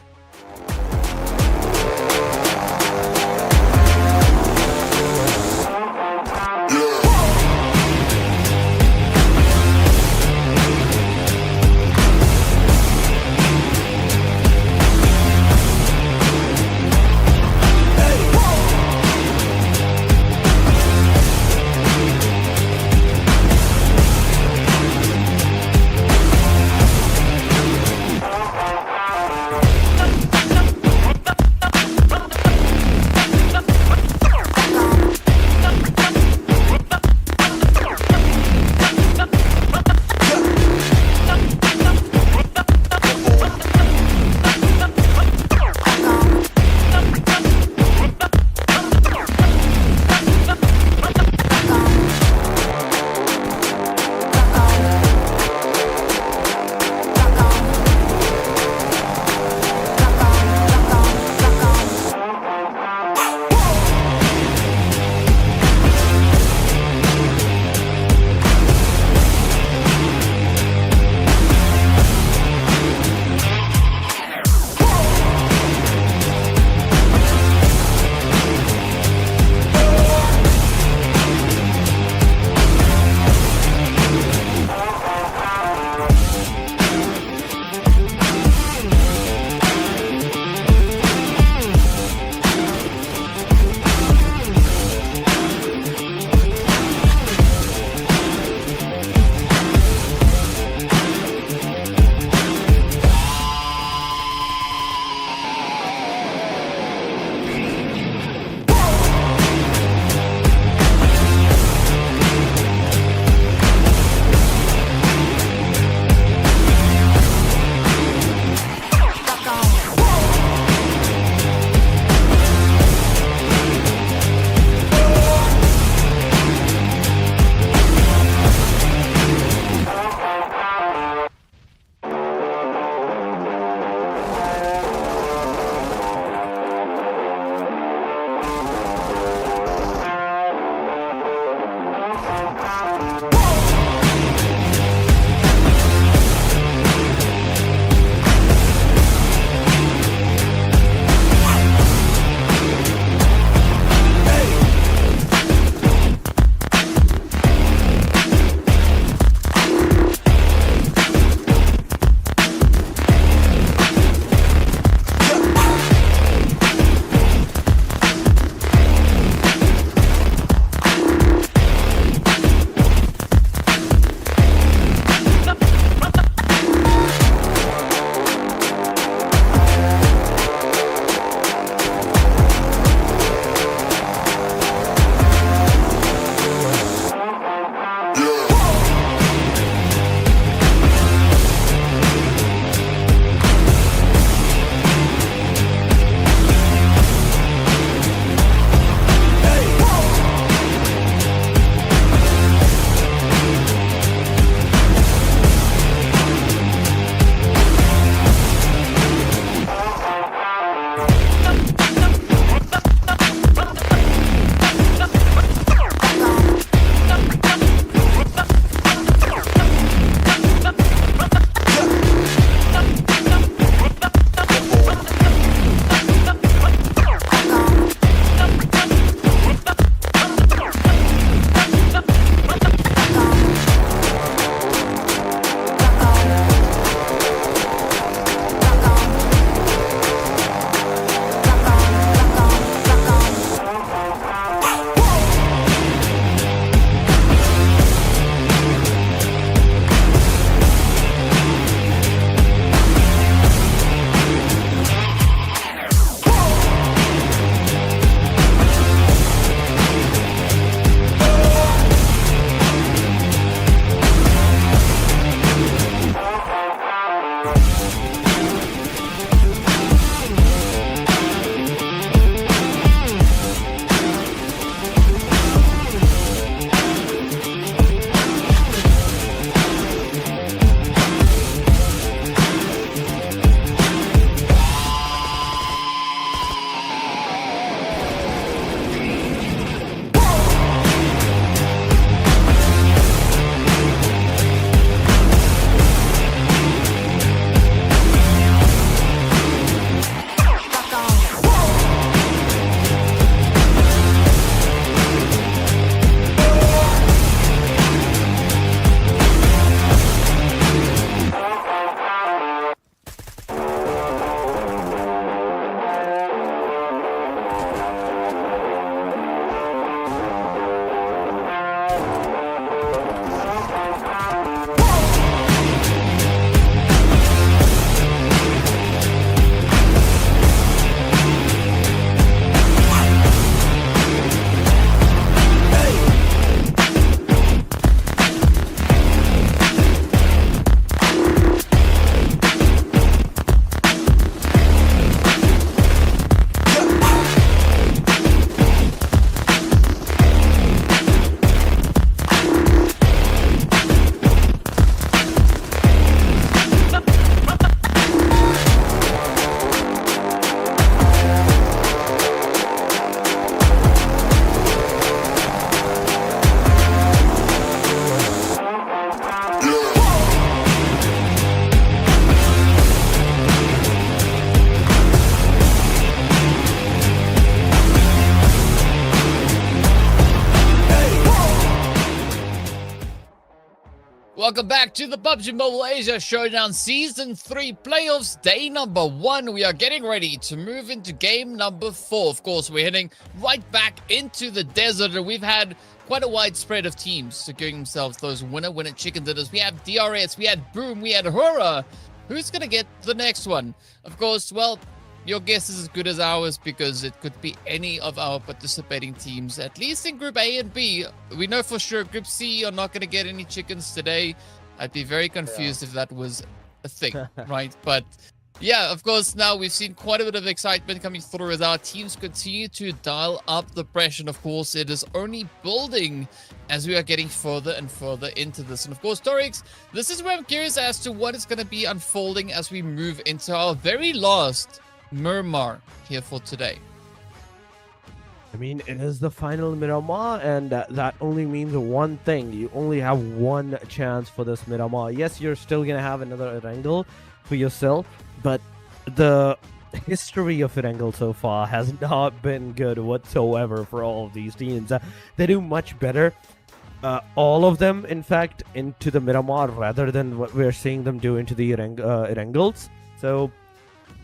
S2: Welcome back to the PUBG Mobile Asia Showdown Season 3 Playoffs, day number 1. We are getting ready to move into game number 4. Of course, we're heading right back into the desert, and we've had quite a wide spread of teams securing themselves those winner chicken dinners. We have DRS, we had Boom, we had Hura. Who's going to get the next one? Of course, well, your guess is as good as ours because it could be any of our participating teams, at least in Group A and B. We know for sure Group C are not going to get any chickens today. I'd be very confused if that was a thing, right? But yeah, of course, now we've seen quite a bit of excitement coming through as our teams continue to dial up the pressure. And of course, it is only building as we are getting further and further into this. And of course, Dorix, this is where I'm curious as to what is going to be unfolding as we move into our very last Miramar here for today.
S1: I mean, it is the final Miramar, and that only means one thing. You only have one chance for this Miramar. Yes, you're still going to have another Erangel for yourself, but the history of Erangel so far has not been good whatsoever for all of these teams. They do much better, all of them, in fact, into the Miramar rather than what we're seeing them do into the Erangels. So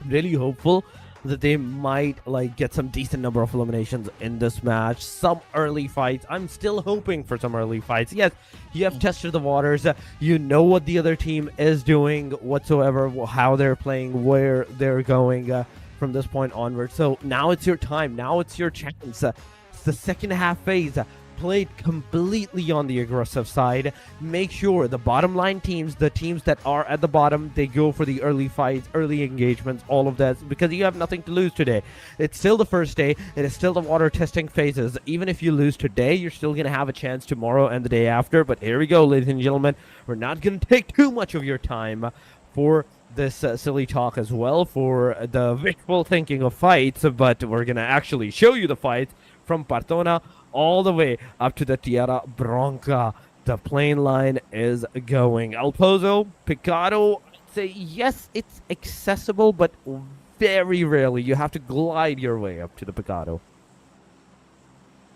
S1: really hopeful that they might get some decent number of eliminations in this match, some early fights. I'm still hoping for some early fights. Yes, you have tested the waters, you know what the other team is doing whatsoever, how they're playing, where they're going from this point onward. So now it's your time, now it's your chance. It's the second half phase. Played completely on the aggressive side. Make sure the bottom line teams, the teams that are at the bottom, they go for the early fights, early engagements, all of that, because you have nothing to lose today. It's still the first day. It is still the water testing phases. Even if you lose today, you're still going to have a chance tomorrow and the day after. But here we go, ladies and gentlemen. We're not going to take too much of your time for this silly talk as well, for the visual thinking of fights, but we're going to actually show you the fights from Partona all the way up to the Tierra Bronca. The plane line is going. El Pozo, Picado, I'd say yes, it's accessible, but very rarely. You have to glide your way up to the Picado.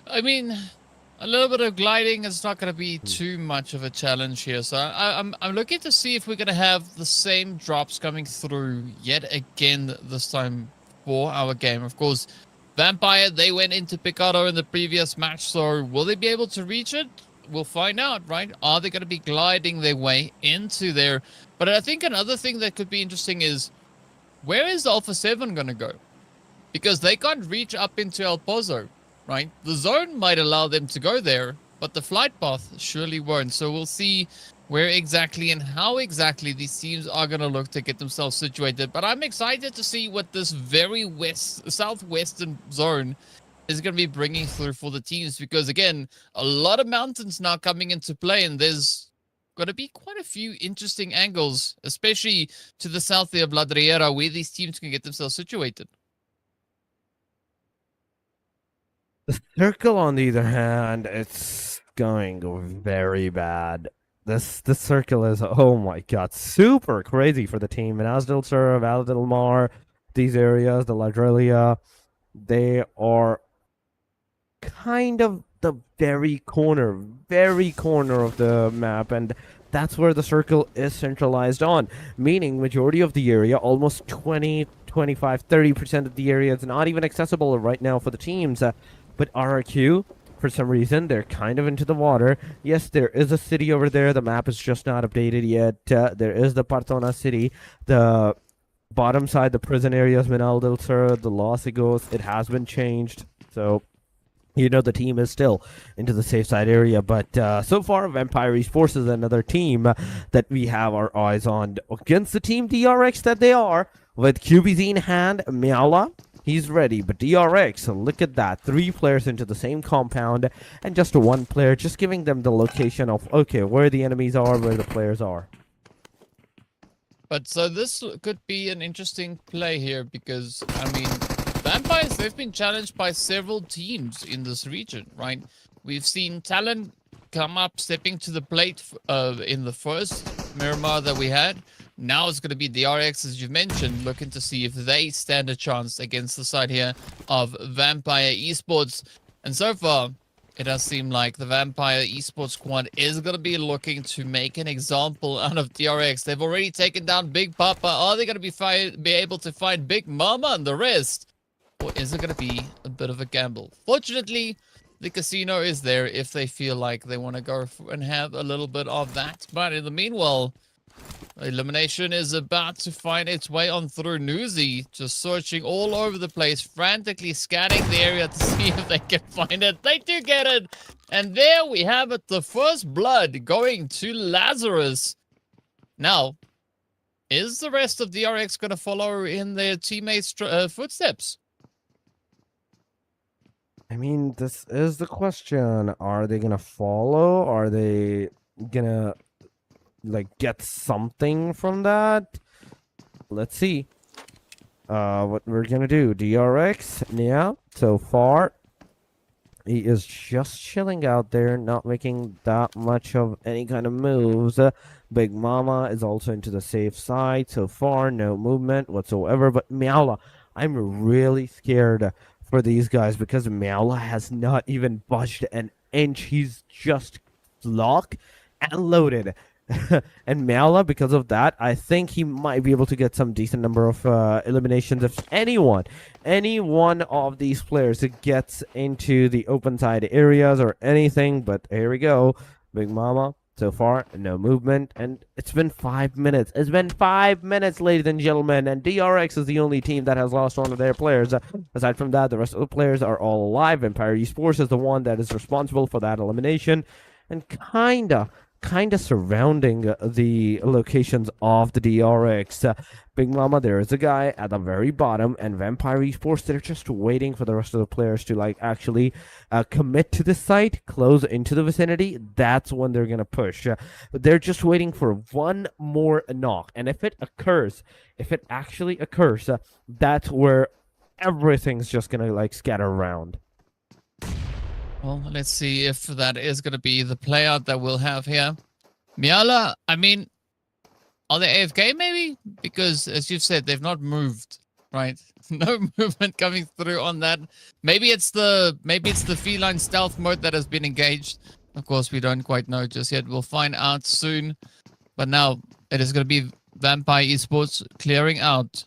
S2: I mean, a little bit of gliding is not going to be too much of a challenge here. So I'm looking to see if we're going to have the same drops coming through yet again this time for our game. Of course, Vampire, they went into Picado in the previous match, so will they be able to reach it? We'll find out, right? Are they going to be gliding their way into there? But I think another thing that could be interesting is, where is Alpha 7 going to go? Because they can't reach up into El Pozo, right? The zone might allow them to go there, but the flight path surely won't. So we'll see where exactly and how exactly these teams are going to look to get themselves situated. But I'm excited to see what this very southwestern zone is going to be bringing through for the teams, because again, a lot of mountains now coming into play, and there's going to be quite a few interesting angles, especially to the south there of Ladriera, where these teams can get themselves situated.
S1: The circle, on the other hand, it's going very bad. This circle is, oh my god, super crazy for the team. And Asdel Sur, Val del Mar, these areas, the Ladrelia, they are kind of the very corner of the map, and that's where the circle is centralized on, meaning majority of the area, almost 20, 25, 30% of the area is not even accessible right now for the teams. But RRQ, for some reason, they're kind of into the water. Yes, there is a city over there. The map is just not updated yet. There is the Partona city. The bottom side, the prison areas, Minal del Sur, the Los Igos, it has been changed. So, you know, the team is still into the safe side area. But so far, Vampire Esports is another team that we have our eyes on against the team DRX that they are. With QBZ in hand, Miala, he's ready, but DRX, look at that. 3 players into the same compound, and just 1 player, just giving them the location of, okay, where the enemies are, where the players are.
S2: But so this could be an interesting play here, because, I mean, Vampires, they've been challenged by several teams in this region, right? We've seen Talon come up, stepping to the plate in the first Miramar that we had. Now it's going to be the RX, as you mentioned, looking to see if they stand a chance against the side here of Vampire Esports. And so far, it does seem like the Vampire Esports squad is going to be looking to make an example out of DRX. They've already taken down Big Papa. Are they going to be able to find Big Mama and the rest? Or is it going to be a bit of a gamble? Fortunately, the casino is there if they feel like they want to go and have a little bit of that. But in the meanwhile, elimination is about to find its way on through. Newsy just searching all over the place, frantically scanning the area to see if they can find it. They do get it. And there we have it. The first blood going to Lazarus. Now, is the rest of DRX going to follow in their teammates' footsteps?
S1: I mean, this is the question. Are they gonna follow? Are they gonna like get something from that? Let's see. What we're gonna do. DRX, yeah, so far he is just chilling out there, not making that much of any kind of moves. Big Mama is also into the safe side. So far, no movement whatsoever. But Meowla, I'm really scared for these guys because Meowla has not even budged an inch. He's just locked and loaded. And Meowla, because of that, I think he might be able to get some decent number of eliminations. If any one of these players gets into the open side areas or anything. But here we go. Big Mama, so far, no movement. And it's been 5 minutes. It's been 5 minutes, ladies and gentlemen. And DRX is the only team that has lost one of their players. Aside from that, the rest of the players are all alive. Empire Esports is the one that is responsible for that elimination. And kinda surrounding the locations of the DRX. Big Mama, there is a guy at the very bottom, and Vampire Esports, they're just waiting for the rest of the players to like actually commit to the site, close into the vicinity. That's when they're gonna push. But they're just waiting for one more knock, and if it actually occurs, that's where everything's just gonna like scatter around.
S2: Well, let's see if that is going to be the play out that we'll have here. Meowla, I mean, are they AFK maybe? Because as you've said, they've not moved, right? No movement coming through on that. Maybe it's the feline stealth mode that has been engaged. Of course, we don't quite know just yet. We'll find out soon. But now it is going to be Vampire Esports clearing out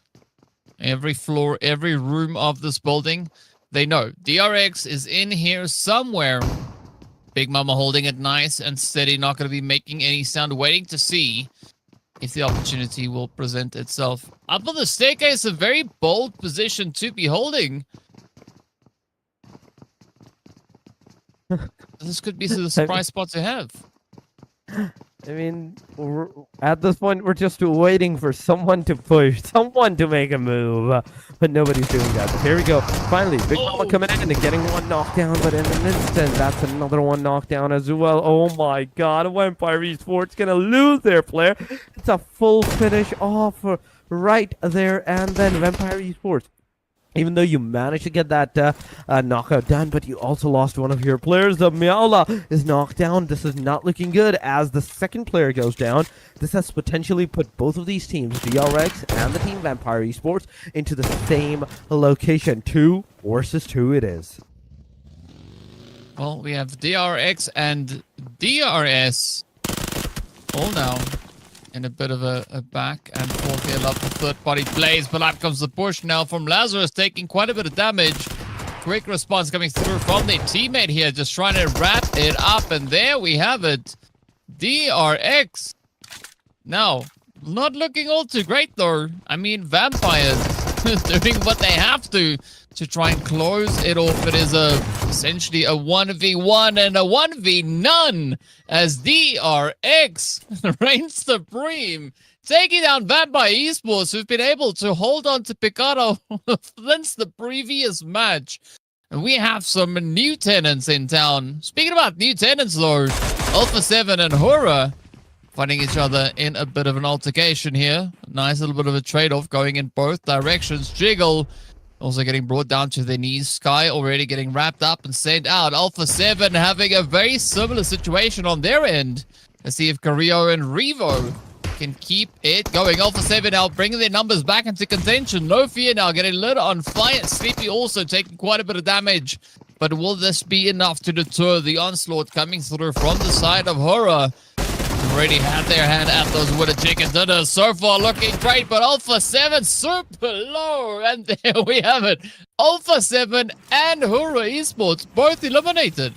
S2: every floor, every room of this building. They know DRX is in here somewhere. Big Mama holding it nice and steady, not going to be making any sound, waiting to see if the opportunity will present itself. Up on the staircase, a very bold position to be holding. This could be the surprise spot to have.
S1: I mean, at this point, we're just waiting for someone to push, someone to make a move, but nobody's doing that. But here we go. Finally, Big Mama coming in and getting one knockdown, but in an instant, that's another one knockdown as well. Oh my god, Vampire Esports gonna lose their player. It's a full finish off right there, and then Vampire Esports, even though you managed to get that knockout done, but you also lost one of your players. The Meowla is knocked down. This is not looking good as the second player goes down. This has potentially put both of these teams, DRX and the team Vampire Esports, into the same location. 2 versus 2 it is.
S2: Well, we have DRX and DRS all now in a bit of a back and forth here. Love the third party plays, but up comes the push now from Lazarus, taking quite a bit of damage. Quick response coming through from their teammate here, just trying to wrap it up, and there we have it. DRX. Now, not looking all too great though. I mean, Vampires doing what they have to try and close it off. It is essentially a 1v1 and a 1v none as DRX reigns supreme, taking down Vampire Esports, who've been able to hold on to Picado since the previous match. And we have some new tenants in town. Speaking about new tenants though, Alpha 7 and Hura fighting each other in a bit of an altercation here. Nice little bit of a trade-off going in both directions. Jiggle also getting brought down to their knees. Sky already getting wrapped up and sent out. Alpha 7 having a very similar situation on their end. Let's see if Carrillo and Revo can keep it going. Alpha 7 now bringing their numbers back into contention. No Fear now getting lit on fire. Sleepy also taking quite a bit of damage. But will this be enough to deter the onslaught coming through from the side of Horror? Already had their hand at those wooden chicken dinners. So far looking great, but Alpha 7 super low. And there we have it. Alpha 7 and Horror Esports both eliminated.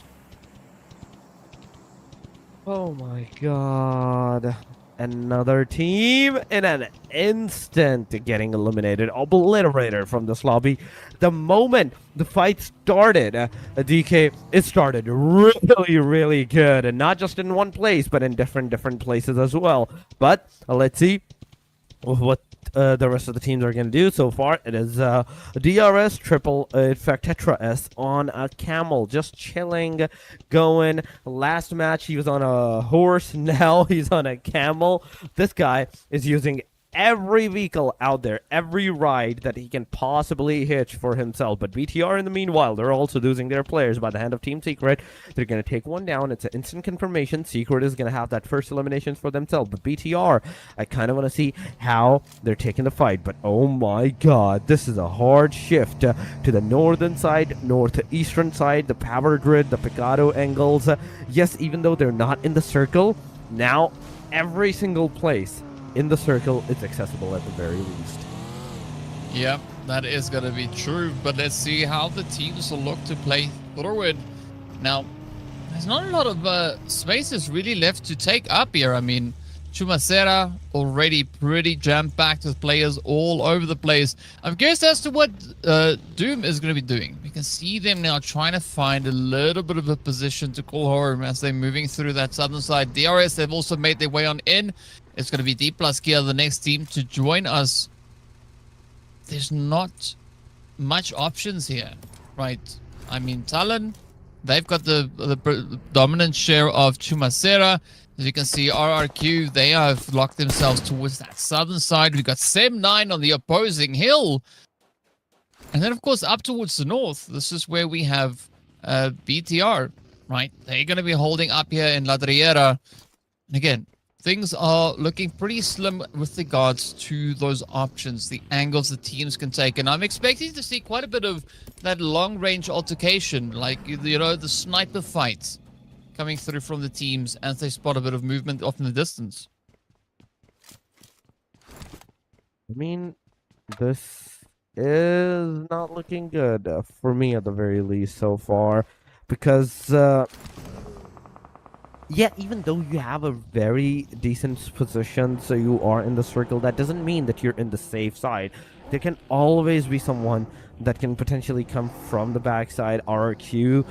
S1: Oh my god. Another team in an instant getting eliminated, obliterated from this lobby. The moment the fight started, DK, it started really, really good. And not just in one place, but in different places as well. But let's see what the rest of the teams are going to do. So far, it is DRS, triple, in fact, Tetra S on a camel, just chilling, going. Last match, he was on a horse. Now he's on a camel. This guy is using every vehicle out there, every ride that he can possibly hitch for himself. But BTR, in the meanwhile, they're also losing their players by the hand of Team Secret. They're going to take one down. It's an instant confirmation. Secret is going to have that first elimination for themselves. But BTR, I kind of want to see how they're taking the fight. But oh my god, this is a hard shift to the northern side, northeastern side, the power grid, the Picado angles. Yes, even though they're not in the circle, now every single place in the circle is accessible at the very least.
S2: Yeah, that is going to be true, but let's see how the teams will look to play forward. Now, there's not a lot of spaces really left to take up here. I mean, Chumacera already pretty jam-packed with players all over the place. I'm curious as to what Doom is going to be doing. We can see them now trying to find a little bit of a position to call home as they're moving through that southern side. DRS, they've also made their way on in. It's going to be D plus Kia, the next team to join us. There's not much options here, right? I mean, Talon, they've got the dominant share of Chumacera. As you can see, RRQ, they have locked themselves towards that southern side. We've got Sem9 on the opposing hill. And then, of course, up towards the north, this is where we have BTR, right? They're going to be holding up here in La Driera. And again, things are looking pretty slim with regards to those options, the angles the teams can take. And I'm expecting to see quite a bit of that long-range altercation, like, you know, the sniper fights coming through from the teams as they spot a bit of movement off in the distance.
S1: I mean, this is not looking good for me at the very least so far. Because, yeah, even though you have a very decent position, so you are in the circle, that doesn't mean that you're in the safe side. There can always be someone that can potentially come from the backside. RRQ,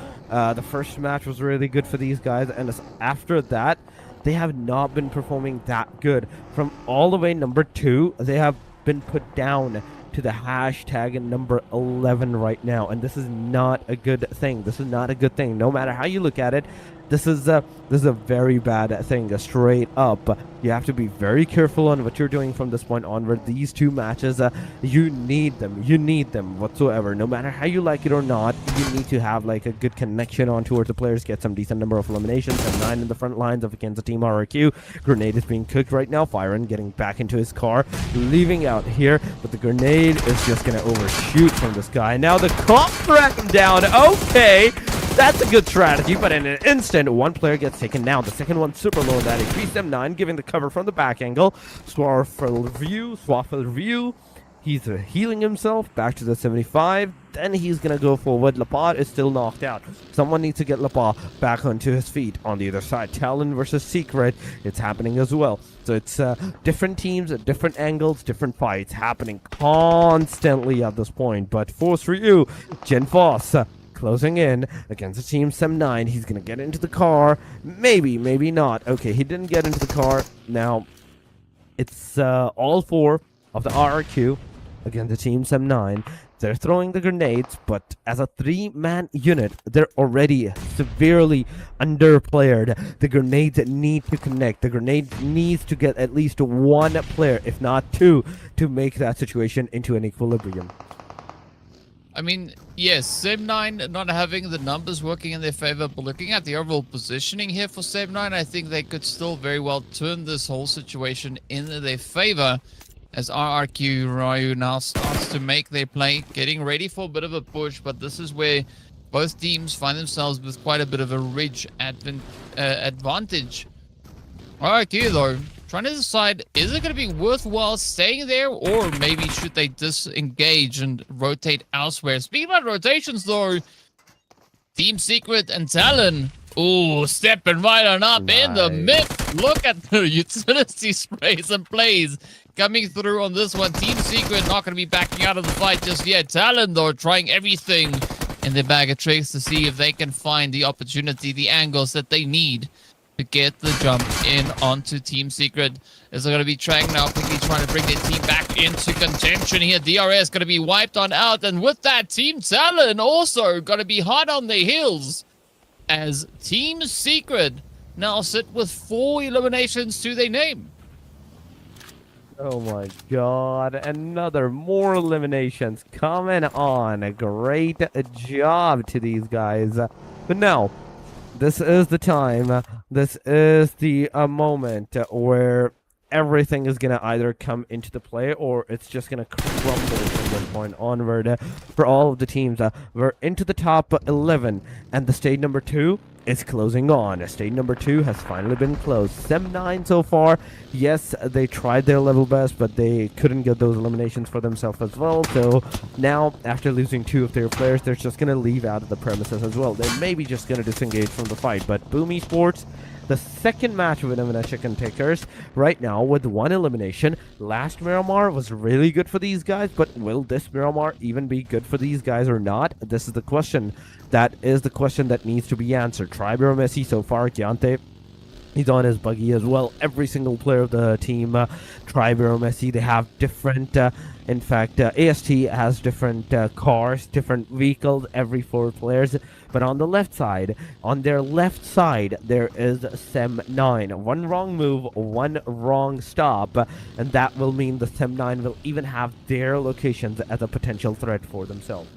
S1: the first match was really good for these guys, and after that, they have not been performing that good. From all the way number 2, they have been put down to the hashtag number 11 right now, and this is not a good thing. This is not a good thing. No matter how you look at it, this is a very bad thing, straight up. You have to be very careful on what you're doing from this point onward. These two matches, you need them whatsoever. No matter how you like it or not, you need to have like a good connection on towards the players, get some decent number of eliminations. And 9 in the front lines of against the team RRQ. Grenade is being cooked right now. Firen getting back into his car, leaving out here, but the grenade is just gonna overshoot from this guy. Now the comp track him down. Okay, that's a good strategy, but in an instant, one player gets taken down. The second one super low in that HP. Sem9 giving the cover from the back angle. Swaffle view. He's healing himself back to the 75. Then he's going to go forward. Lapar is still knocked out. Someone needs to get Lapar back onto his feet on the other side. Talon versus Secret. It's happening as well. So it's different teams at different angles, different fights happening constantly at this point. But Force for you, Gen Foss. Closing in against the team Sem9. He's going to get into the car. Maybe not. Okay, he didn't get into the car. Now, it's all 4 of the RRQ against the team Sem9. They're throwing the grenades, but as a 3-man unit, they're already severely underplayed. The grenades need to connect. The grenade needs to get at least 1 player, if not 2, to make that situation into an equilibrium.
S2: I mean, yes, Sem9 not having the numbers working in their favor, but looking at the overall positioning here for Sem9, I think they could still very well turn this whole situation in their favor as RRQ Ryu now starts to make their play, getting ready for a bit of a push, but this is where both teams find themselves with quite a bit of a ridge advantage. RRQ though, trying to decide, is it going to be worthwhile staying there, or maybe should they disengage and rotate elsewhere? Speaking about rotations though, Team Secret and Talon, ooh, stepping right on up in the mid. Look at the utility sprays and plays coming through on this one. Team Secret not going to be backing out of the fight just yet. Talon though, trying everything in their bag of tricks to see if they can find the opportunity, the angles that they need to get the jump in onto Team Secret. Is going to be trying now, quickly trying to bring their team back into contention here. DRS going to be wiped on out, and with that, Team Talon also going to be hot on their heels, as Team Secret now sit with 4 eliminations to their name.
S1: Oh my god, more eliminations coming on. A great job to these guys. But now, this is the time, this is the moment where everything is going to either come into the play or it's just going to crumble from this point onward for all of the teams. We're into the top 11, and the stage number 2 is closing on. Stage number 2 has finally been closed. Sem 9 so far, yes, they tried their level best, but they couldn't get those eliminations for themselves as well. So now, after losing 2 of their players, they're just going to leave out of the premises as well. They may be just going to disengage from the fight, but Boom Esports, the second match with them in a Chicken Takers right now with 1 elimination. Last Miramar was really good for these guys, but will this Miramar even be good for these guys or not? This is the question. That is the question that needs to be answered. Triber Messi so far, Giante, he's on his buggy as well. Every single player of the team, Triber Messi, they have different, in fact, AST has different cars, different vehicles, every 4 players. But on the left side, on their left side, there is Sem 9. 1 wrong move, 1 wrong stop, and that will mean the Sem 9 will even have their locations as a potential threat for themselves.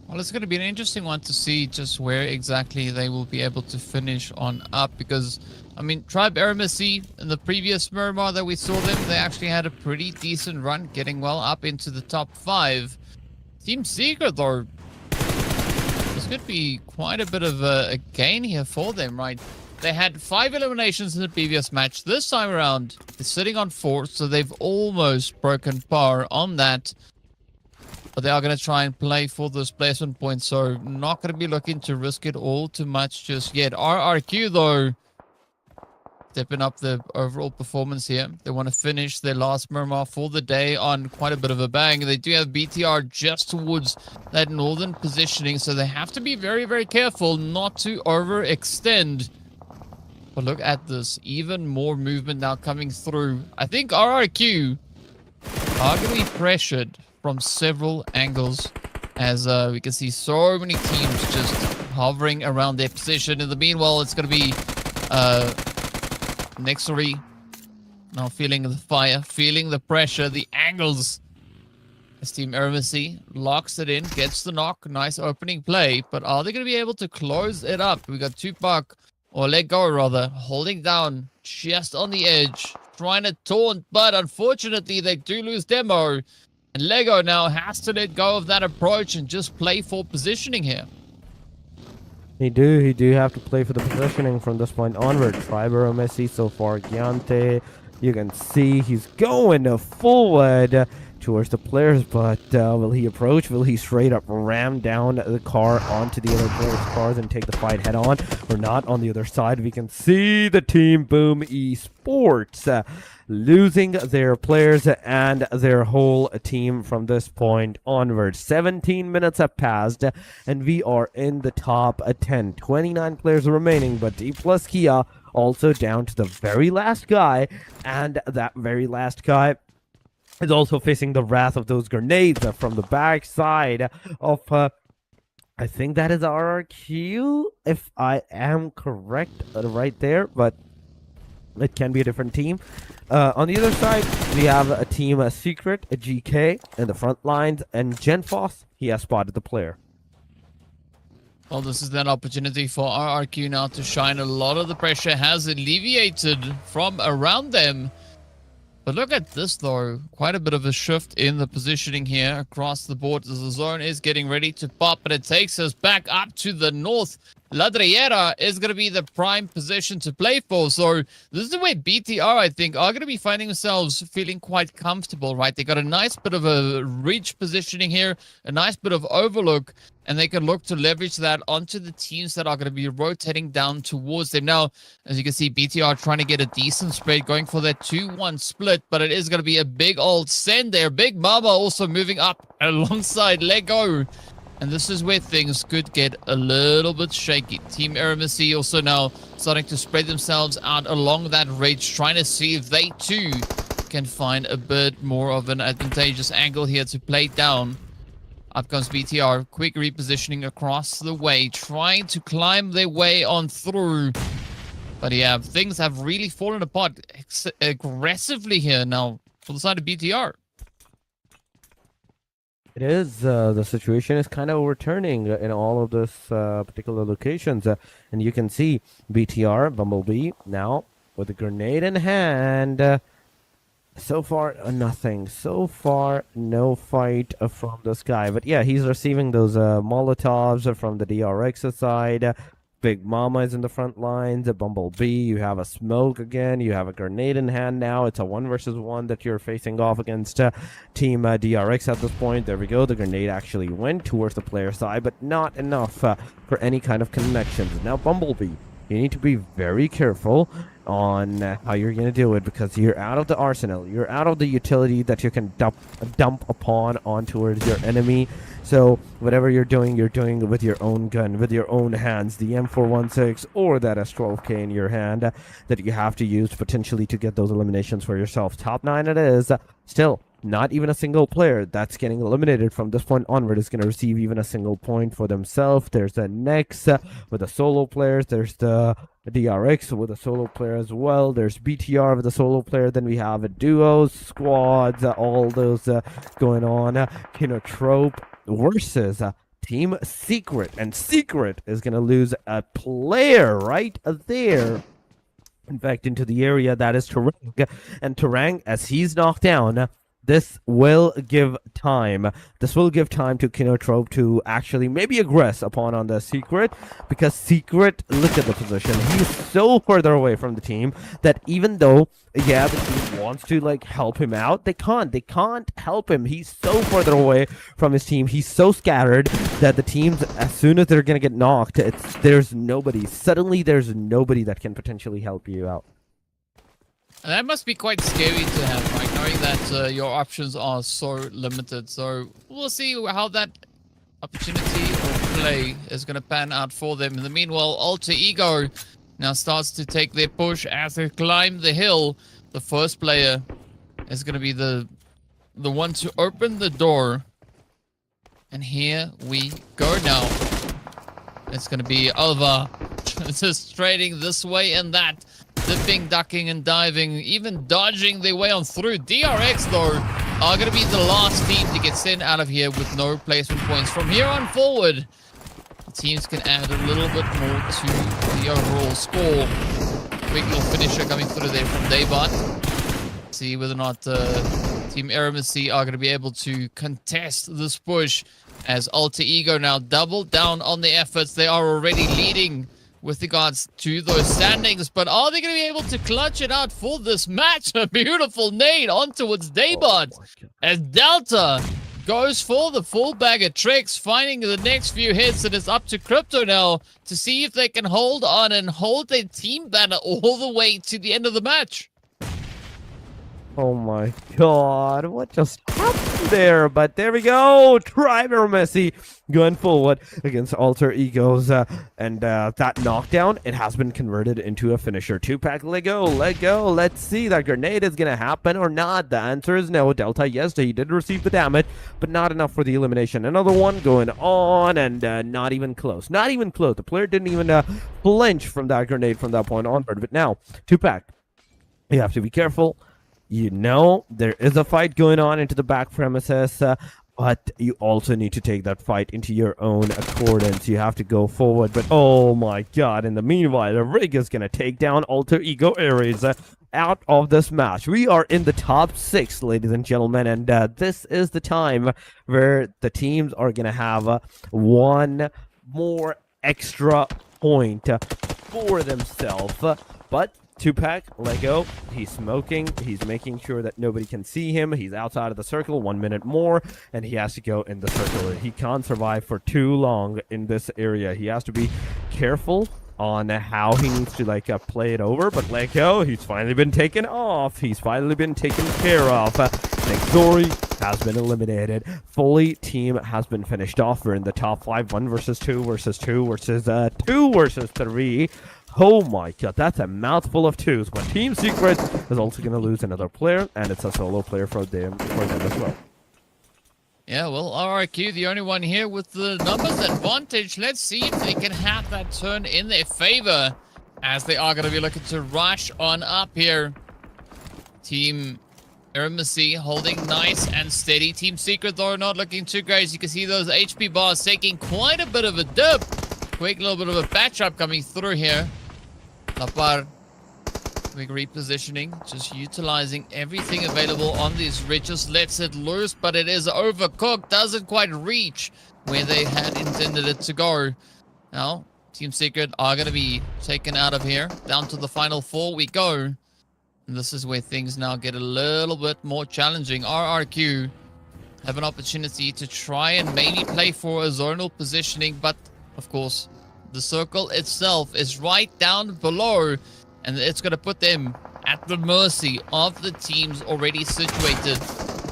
S2: Well, it's going to be an interesting one to see just where exactly they will be able to finish on up, because, I mean, Tribe Eremisi in the previous Miramar that we saw them, they actually had a pretty decent run, getting well up into the top 5. Team Secret, though, this could be quite a bit of a gain here for them, right? They had 5 eliminations in the previous match. This time around, they're sitting on 4, so they've almost broken par on that. But they are going to try and play for this placement point, so not going to be looking to risk it all too much just yet. RRQ, though, stepping up the overall performance here. They want to finish their last Miramar for the day on quite a bit of a bang. They do have BTR just towards that northern positioning, so they have to be very, very careful not to overextend. But look at this. Even more movement now coming through. I think RRQ are going to be pressured from several angles, as we can see so many teams just hovering around their position. In the meanwhile, it's going to be Nexory now feeling the fire, feeling the pressure, the angles. As Team Eremisi locks it in, gets the knock. Nice opening play, but are they going to be able to close it up? We got Tupac, or let go rather, holding down just on the edge, trying to taunt, but unfortunately they do lose Demo. And Lego now has to let go of that approach and just play for positioning here.
S1: He do have to play for the positioning from this point onward. Triber Messi so far, Giante, you can see he's going forward towards the players, but will he approach? Will he straight up ram down the car onto the other players' cars and take the fight head on, or not? On the other side, we can see the team Boom Esports losing their players and their whole team from this point onward. 17 minutes have passed, and we are in the top 10. 29 players remaining, but D plus Kia also down to the very last guy, and that very last guy is also facing the wrath of those grenades from the back side of, I think that is RRQ, if I am correct right there, but it can be a different team. On the other side, we have a team Secret, a GK in the front lines, and Genfoss, he has spotted the player.
S2: Well, this is that opportunity for RRQ now to shine. A lot of the pressure has alleviated from around them. But look at this, though. Quite a bit of a shift in the positioning here across the board as the zone is getting ready to pop, but it takes us back up to the north. Ladriera is going to be the prime position to play for. So this is where BTR, I think, are going to be finding themselves feeling quite comfortable, right? They got a nice bit of a reach positioning here, a nice bit of overlook, and they can look to leverage that onto the teams that are going to be rotating down towards them. Now, as you can see, BTR trying to get a decent spread, going for that 2-1 split, but it is going to be a big old send there. Big Mama also moving up alongside Lego. And this is where things could get a little bit shaky. Team Eremisi also now starting to spread themselves out along that ridge, trying to see if they too can find a bit more of an advantageous angle here to play down. Up comes BTR, quick repositioning across the way, trying to climb their way on through. But yeah, things have really fallen apart aggressively here now for the side of BTR.
S1: It is. The situation is kind of returning in all of those particular locations. And you can see BTR, Bumblebee, now with a grenade in hand. So far, nothing. So far, no fight from this guy. But yeah, he's receiving those Molotovs from the DRX side. Big Mama is in the front lines. A Bumblebee, you have a smoke again. You have a grenade in hand now. It's a 1 versus 1 that you're facing off against Team DRX at this point. There we go. The grenade actually went towards the player side, but not enough for any kind of connections. Now, Bumblebee, you need to be very careful on how you're going to do it, because you're out of the arsenal. You're out of the utility that you can dump upon on towards your enemy. So whatever you're doing with your own gun, with your own hands, the M416 or that S12K in your hand that you have to use potentially to get those eliminations for yourself. Top 9 it is. Still, not even a single player that's getting eliminated from this point onward is going to receive even a single point for themselves. There's the next with the solo players. There's the DRX with a solo player as well. There's BTR with a solo player. Then we have duos, squads, all those going on. Kinotrope versus Team Secret. And Secret is going to lose a player right there. In fact, into the area that is Terang. And Terang, as he's knocked down, this will give time. This will give time to Kinotrope to actually maybe aggress upon on the Secret, because Secret, look at the position. He's so further away from the team that even though, yeah, the team wants to like help him out, they can't. They can't help him. He's so further away from his team. He's so scattered that the teams, as soon as they're gonna get knocked, there's nobody. Suddenly, there's nobody that can potentially help you out.
S2: And that must be quite scary to have, right? Knowing that your options are so limited. So we'll see how that opportunity or play is going to pan out for them. In the meanwhile, Alter Ego now starts to take their push as they climb the hill. The first player is going to be the one to open the door. And here we go now. It's going to be over. Just trading this way and that. Dipping, ducking, and diving, even dodging their way on through. DRX, though, are going to be the last team to get sent out of here with no placement points. From here on forward, the teams can add a little bit more to the overall score. Quick little finisher coming through there from Daybot. See whether or not Team Eremisi are going to be able to contest this push, as Alter Ego now double down on the efforts. They are already leading with regards to those standings, but are they going to be able to clutch it out for this match? A beautiful nade on towards Daybot, as Delta goes for the full bag of tricks, finding the next few hits, and it's up to Crypto now to see if they can hold on and hold their team banner all the way to the end of the match.
S1: Oh my god, what just happened there? But there we go, Driver Messi going forward against Alter Egos, and that knockdown, it has been converted into a finisher. 2-pack, let go. Let's see, that grenade is gonna happen or not. The answer is no. Delta, yes, he did receive the damage, but not enough for the elimination. Another one going on, and not even close. The player didn't even flinch from that grenade from that point onward. But now, 2-pack, you have to be careful. You know, there is a fight going on into the back premises, but you also need to take that fight into your own accordance. You have to go forward, but oh my god, in the meanwhile, the Rig is going to take down Alter Ego Ares. out of this match. We are in the top 6, ladies and gentlemen, and this is the time where the teams are going to have one more extra point for themselves. But Tupac, Lego, he's smoking. He's making sure that nobody can see him. He's outside of the circle. 1 minute more, and he has to go in the circle. He can't survive for too long in this area. He has to be careful on how he needs to play it over. But Lego, he's finally been taken off. He's finally been taken care of. Zori has been eliminated. Fully team has been finished off. We're in the top 5. 1 versus 2 versus 2 versus 2 versus 3. Oh my god, that's a mouthful of 2s. But Team Secret is also going to lose another player, and it's a solo player for them as well.
S2: Yeah, well, RRQ, the only one here with the numbers advantage. Let's see if they can have that turn in their favor, as they are going to be looking to rush on up here. Team Ermacy holding nice and steady. Team Secret, though, not looking too great. As you can see, those HP bars taking quite a bit of a dip. Quick little bit of a patch up coming through here. Lapar, quick repositioning, just utilizing everything available on these ridges. Lets it loose, but it is overcooked. Doesn't quite reach where they had intended it to go. Now, Team Secret are going to be taken out of here. Down to the final 4 we go. And this is where things now get a little bit more challenging. RRQ have an opportunity to try and maybe play for a zonal positioning, but of course, the circle itself is right down below, and it's going to put them at the mercy of the teams already situated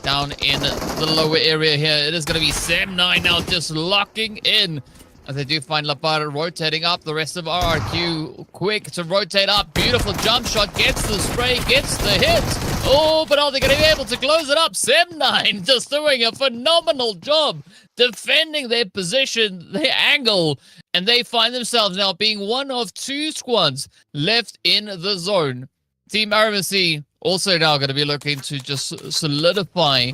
S2: down in the lower area here. It is going to be Sam9 now just locking in, as they do find Lapar rotating up. The rest of RRQ quick to rotate up. Beautiful jump shot, gets the spray, gets the hit. Oh, but are they going to be able to close it up? Sam9 just doing a phenomenal job defending their position, their angle, and they find themselves now being one of 2 squads left in the zone. Team Aramacy also now going to be looking to just solidify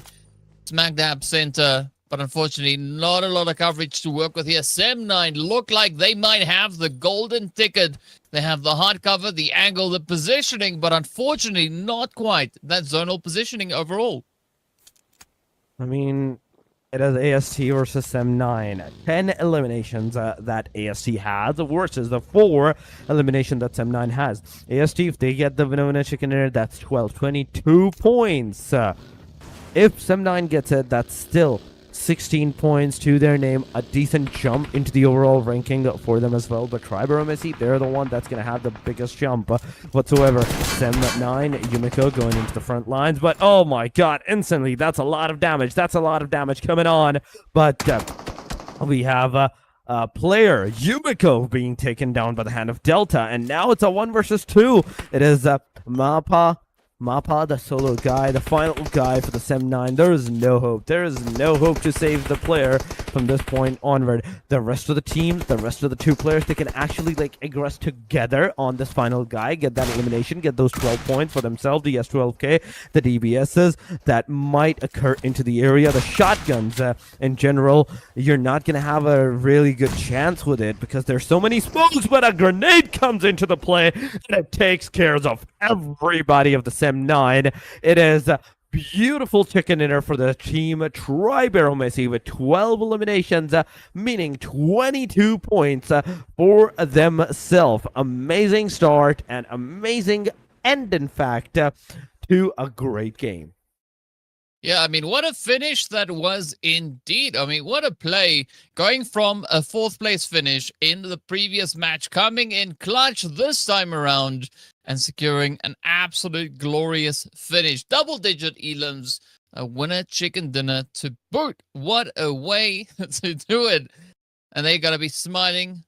S2: Smackdab Center, but unfortunately not a lot of coverage to work with here. Sam9 look like they might have the golden ticket. They have the hard cover, the angle, the positioning, but unfortunately not quite that zonal positioning overall.
S1: I mean, it is AST versus Sem9. 10 eliminations that AST has versus the 4 elimination that Sem9 has. AST, if they get the winner chicken dinner, that's 12, 22 points. If Sem9 gets it, that's still 16 points to their name, a decent jump into the overall ranking for them as well. But Triber they're the one that's going to have the biggest jump whatsoever. Sem9, Yumiko going into the front lines, but oh my god, instantly, that's a lot of damage. That's a lot of damage coming on. But we have a player, Yumiko, being taken down by the hand of Delta, and now it's a 1 versus 2. It is Mappa, the solo guy, the final guy for the Sem9. There is no hope. There is no hope to save the player from this point onward. The rest of the team, the rest of the 2 players, they can actually aggress together on this final guy, get that elimination, get those 12 points for themselves, the S12K, the DBSs that might occur into the area. The shotguns, in general, you're not going to have a really good chance with it because there's so many smokes, but a grenade comes into the play and it takes care of everybody of the Sem9. It is a beautiful chicken dinner for the team Tri-Barrel Messi with 12 eliminations, meaning 22 points for themselves. Amazing start and amazing end, in fact, to a great game.
S2: Yeah, I mean, what a finish that was indeed. I mean, what a play. Going from a 4th place finish in the previous match, coming in clutch this time around and securing an absolute glorious finish. Double-digit elims, a winner chicken dinner to boot. What a way to do it. And they're going to be smiling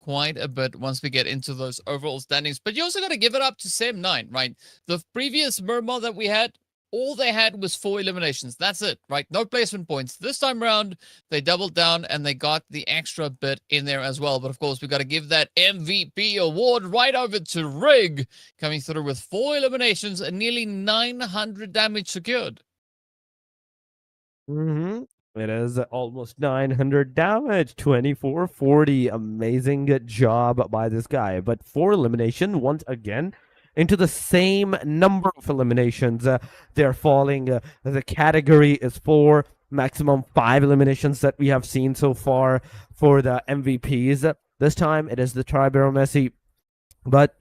S2: quite a bit once we get into those overall standings. But you also got to give it up to Sem9, right? The previous Murmur that we had, all they had was 4 eliminations. That's it, right? No placement points. This time around, they doubled down and they got the extra bit in there as well. But of course, we got to give that MVP award right over to Rig, coming through with 4 eliminations and nearly 900 damage secured.
S1: It is almost 900 damage, 2440. Amazing job by this guy. But 4 elimination, once again, into the same number of eliminations. They're falling. The category is 4, maximum 5 eliminations that we have seen so far for the MVPs. This time it is the Tribero Messi. But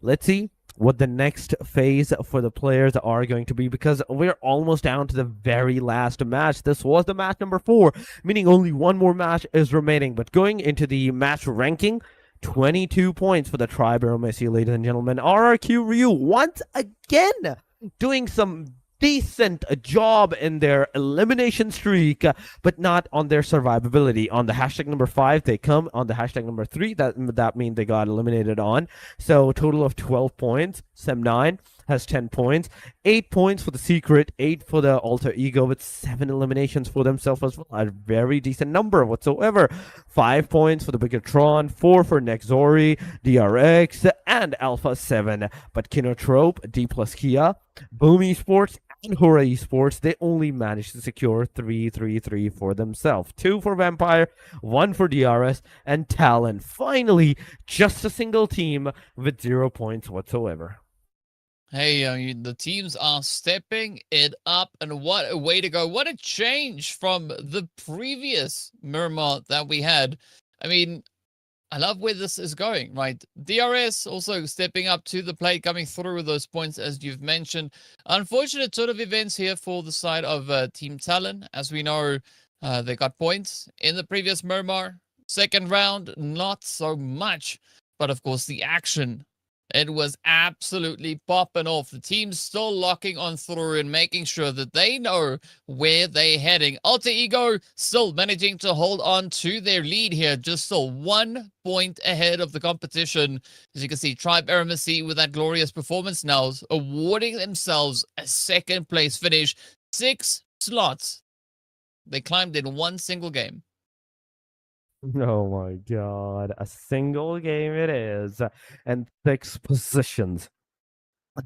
S1: let's see what the next phase for the players are going to be, because we're almost down to the very last match. This was the match number 4, meaning only one more match is remaining. But going into the match ranking, 22 points for the Tribero Messi, ladies and gentlemen. RRQ Ryu once again doing some decent job in their elimination streak, but not on their survivability. On the hashtag number 5, they come. On the hashtag number 3, that means they got eliminated on. So total of 12 points. Sem9 has 10 points, 8 points for the Secret, 8 for the Alter Ego, with 7 eliminations for themselves as well. A very decent number whatsoever. 5 points for the Bigatron, 4 for Nexori, DRX, and Alpha 7. But Kinotrope, D plus Kia, Boom Esports, and Hora Esports, they only managed to secure 3 for themselves. 2 for Vampire, 1 for DRS, and Talon. Finally, just a single team with 0 points whatsoever.
S2: Hey, the teams are stepping it up, and what a way to go. What a change from the previous Miramar that we had. I mean, I love where this is going, right? DRS also stepping up to the plate, coming through with those points, as you've mentioned. Unfortunate sort of events here for the side of Team Talon. As we know, they got points in the previous Miramar. Second round, not so much. But of course, the action, it was absolutely popping off. The team's still locking on through and making sure that they know where they're heading. Alter Ego still managing to hold on to their lead here, just still 1 point ahead of the competition. As you can see, Tribero Messi with that glorious performance now awarding themselves a second place finish. 6 slots they climbed in one single game.
S1: Oh my god, a single game it is, and 6 positions.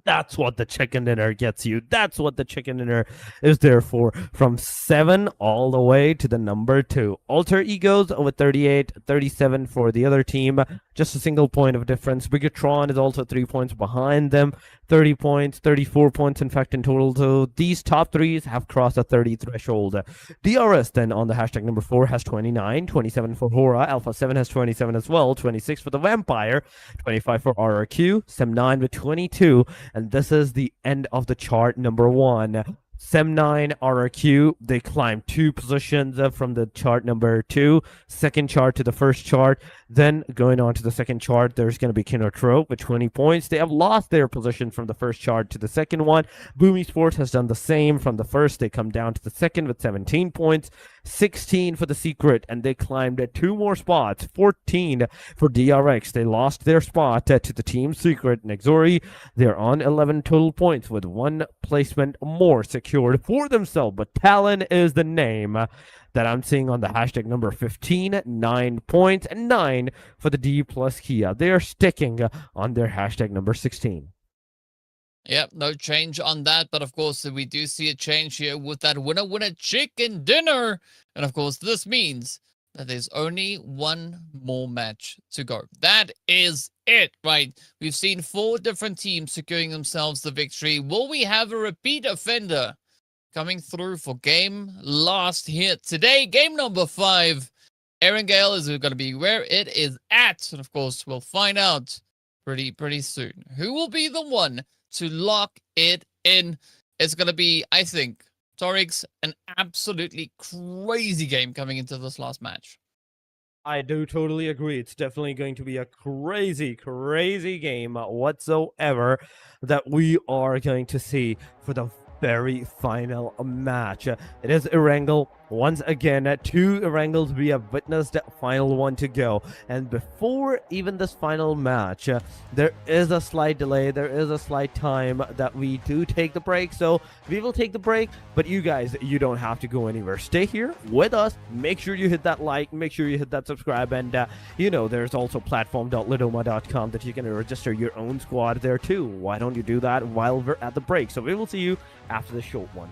S1: That's what the chicken dinner gets you. That's what the chicken dinner is there for. From 7 all the way to the number 2. Alter Egos with 38, 37 for the other team. Just a single point of difference. Bigatron is also 3 points behind them. 30 points, 34 points in fact in total. So these top 3s have crossed a 30 threshold. DRS then on the hashtag number 4 has 29, 27 for Hora. Alpha 7 has 27 as well, 26 for the Vampire, 25 for RRQ, Sem9 with 22. And this is the end of the chart number 1. Sem9, RRQ, they climbed 2 positions from the chart number 2, second chart to the first chart. Then going on to the second chart, there's going to be Kinotrope with 20 points. They have lost their position from the first chart to the second one. Boom Esports has done the same. From the first, they come down to the second with 17 points. 16 for the Secret, and they climbed 2 more spots. 14 for DRX. They lost their spot to the Team Secret. Nexori, they're on 11 total points with 1 placement more secured for themselves. But Talon is the name that I'm seeing on the hashtag number 15. 9 points and 9 for the D plus Kia. They are sticking on their hashtag number 16.
S2: Yep, no change on that. But of course, we do see a change here with that winner chicken dinner. And of course, this means that there's only 1 more match to go. That is it, right? We've seen 4 different teams securing themselves the victory. Will we have a repeat offender coming through for game last here today? Game number 5. Erangel is going to be where it is at. And of course, we'll find out pretty soon who will be the one to lock it in. It's going to be, I think, Torix, an absolutely crazy game coming into this last match.
S1: I do totally agree. It's definitely going to be a crazy game whatsoever that we are going to see for the very final match. It is Erangel. Once again, 2 Erangels we have witnessed, final one to go. And before even this final match, there is a slight delay, there is a slight time that we do take the break. So we will take the break, but you guys, you don't have to go anywhere. Stay here with us. Make sure you hit that like, make sure you hit that subscribe, and you know, there's also platform.lidoma.com that you can register your own squad there too. Why don't you do that while we're at the break? So we will see you after the short one.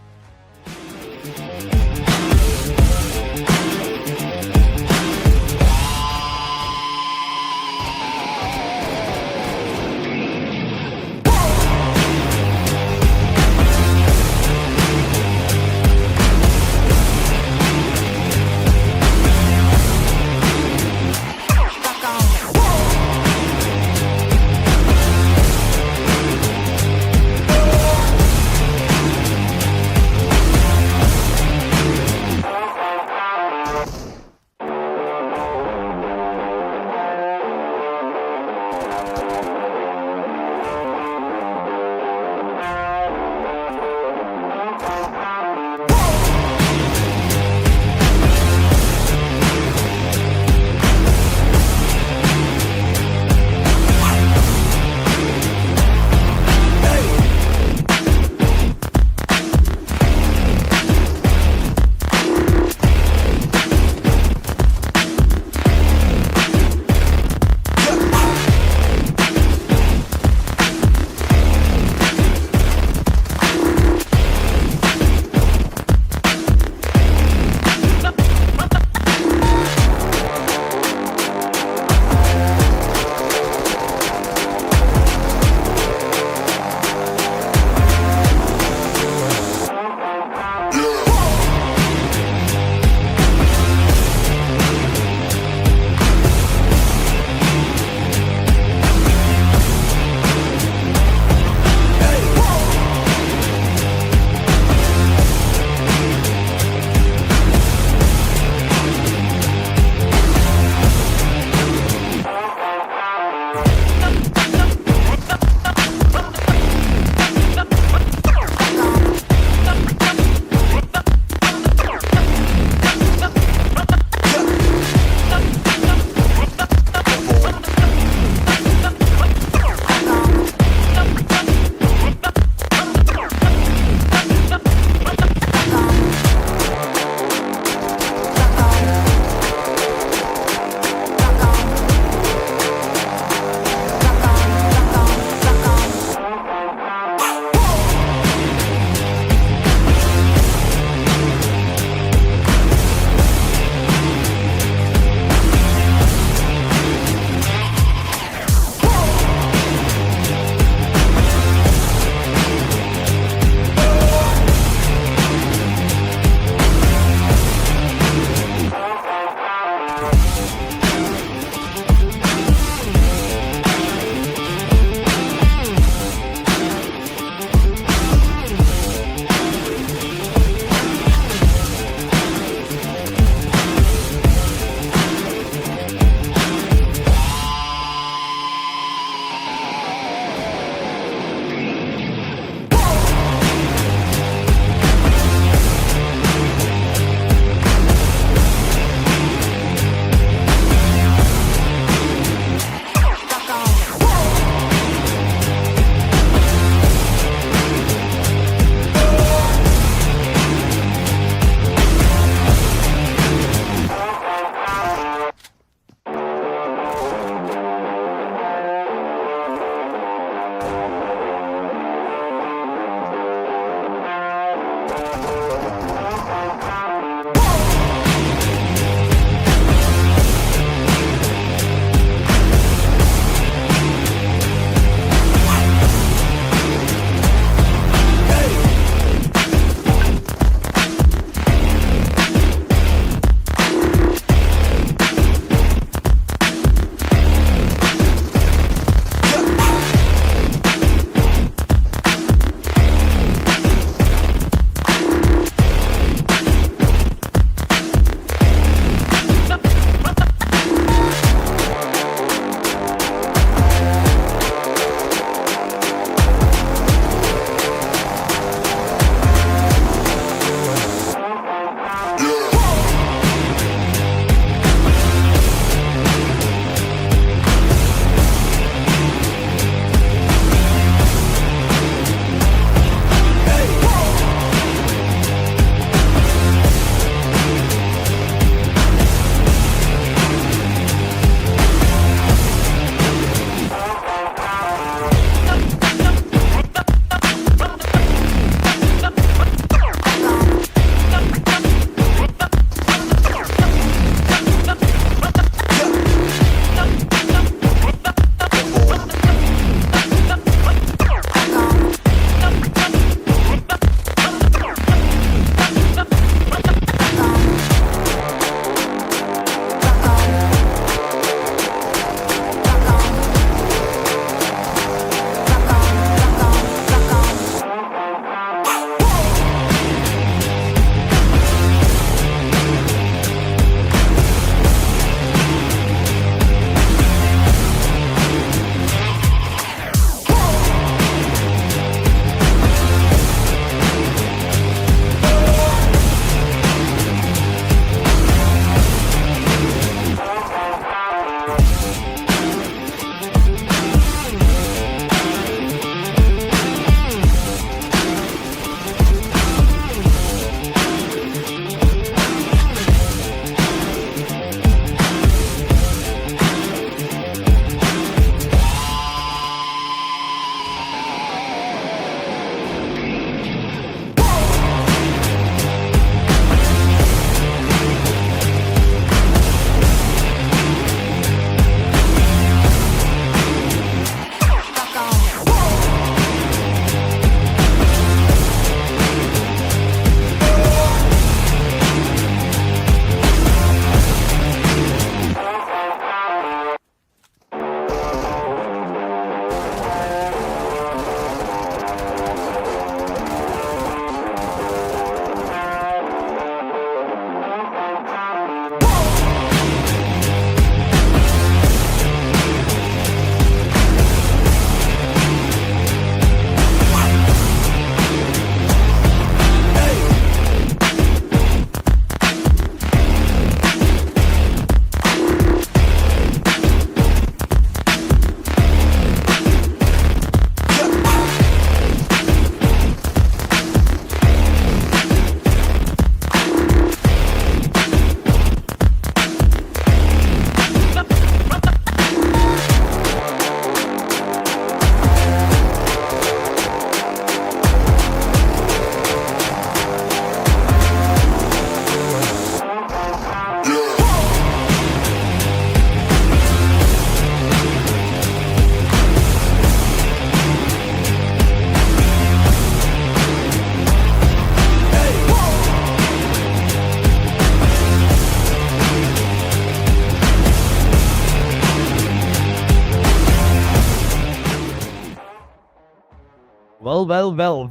S1: Well,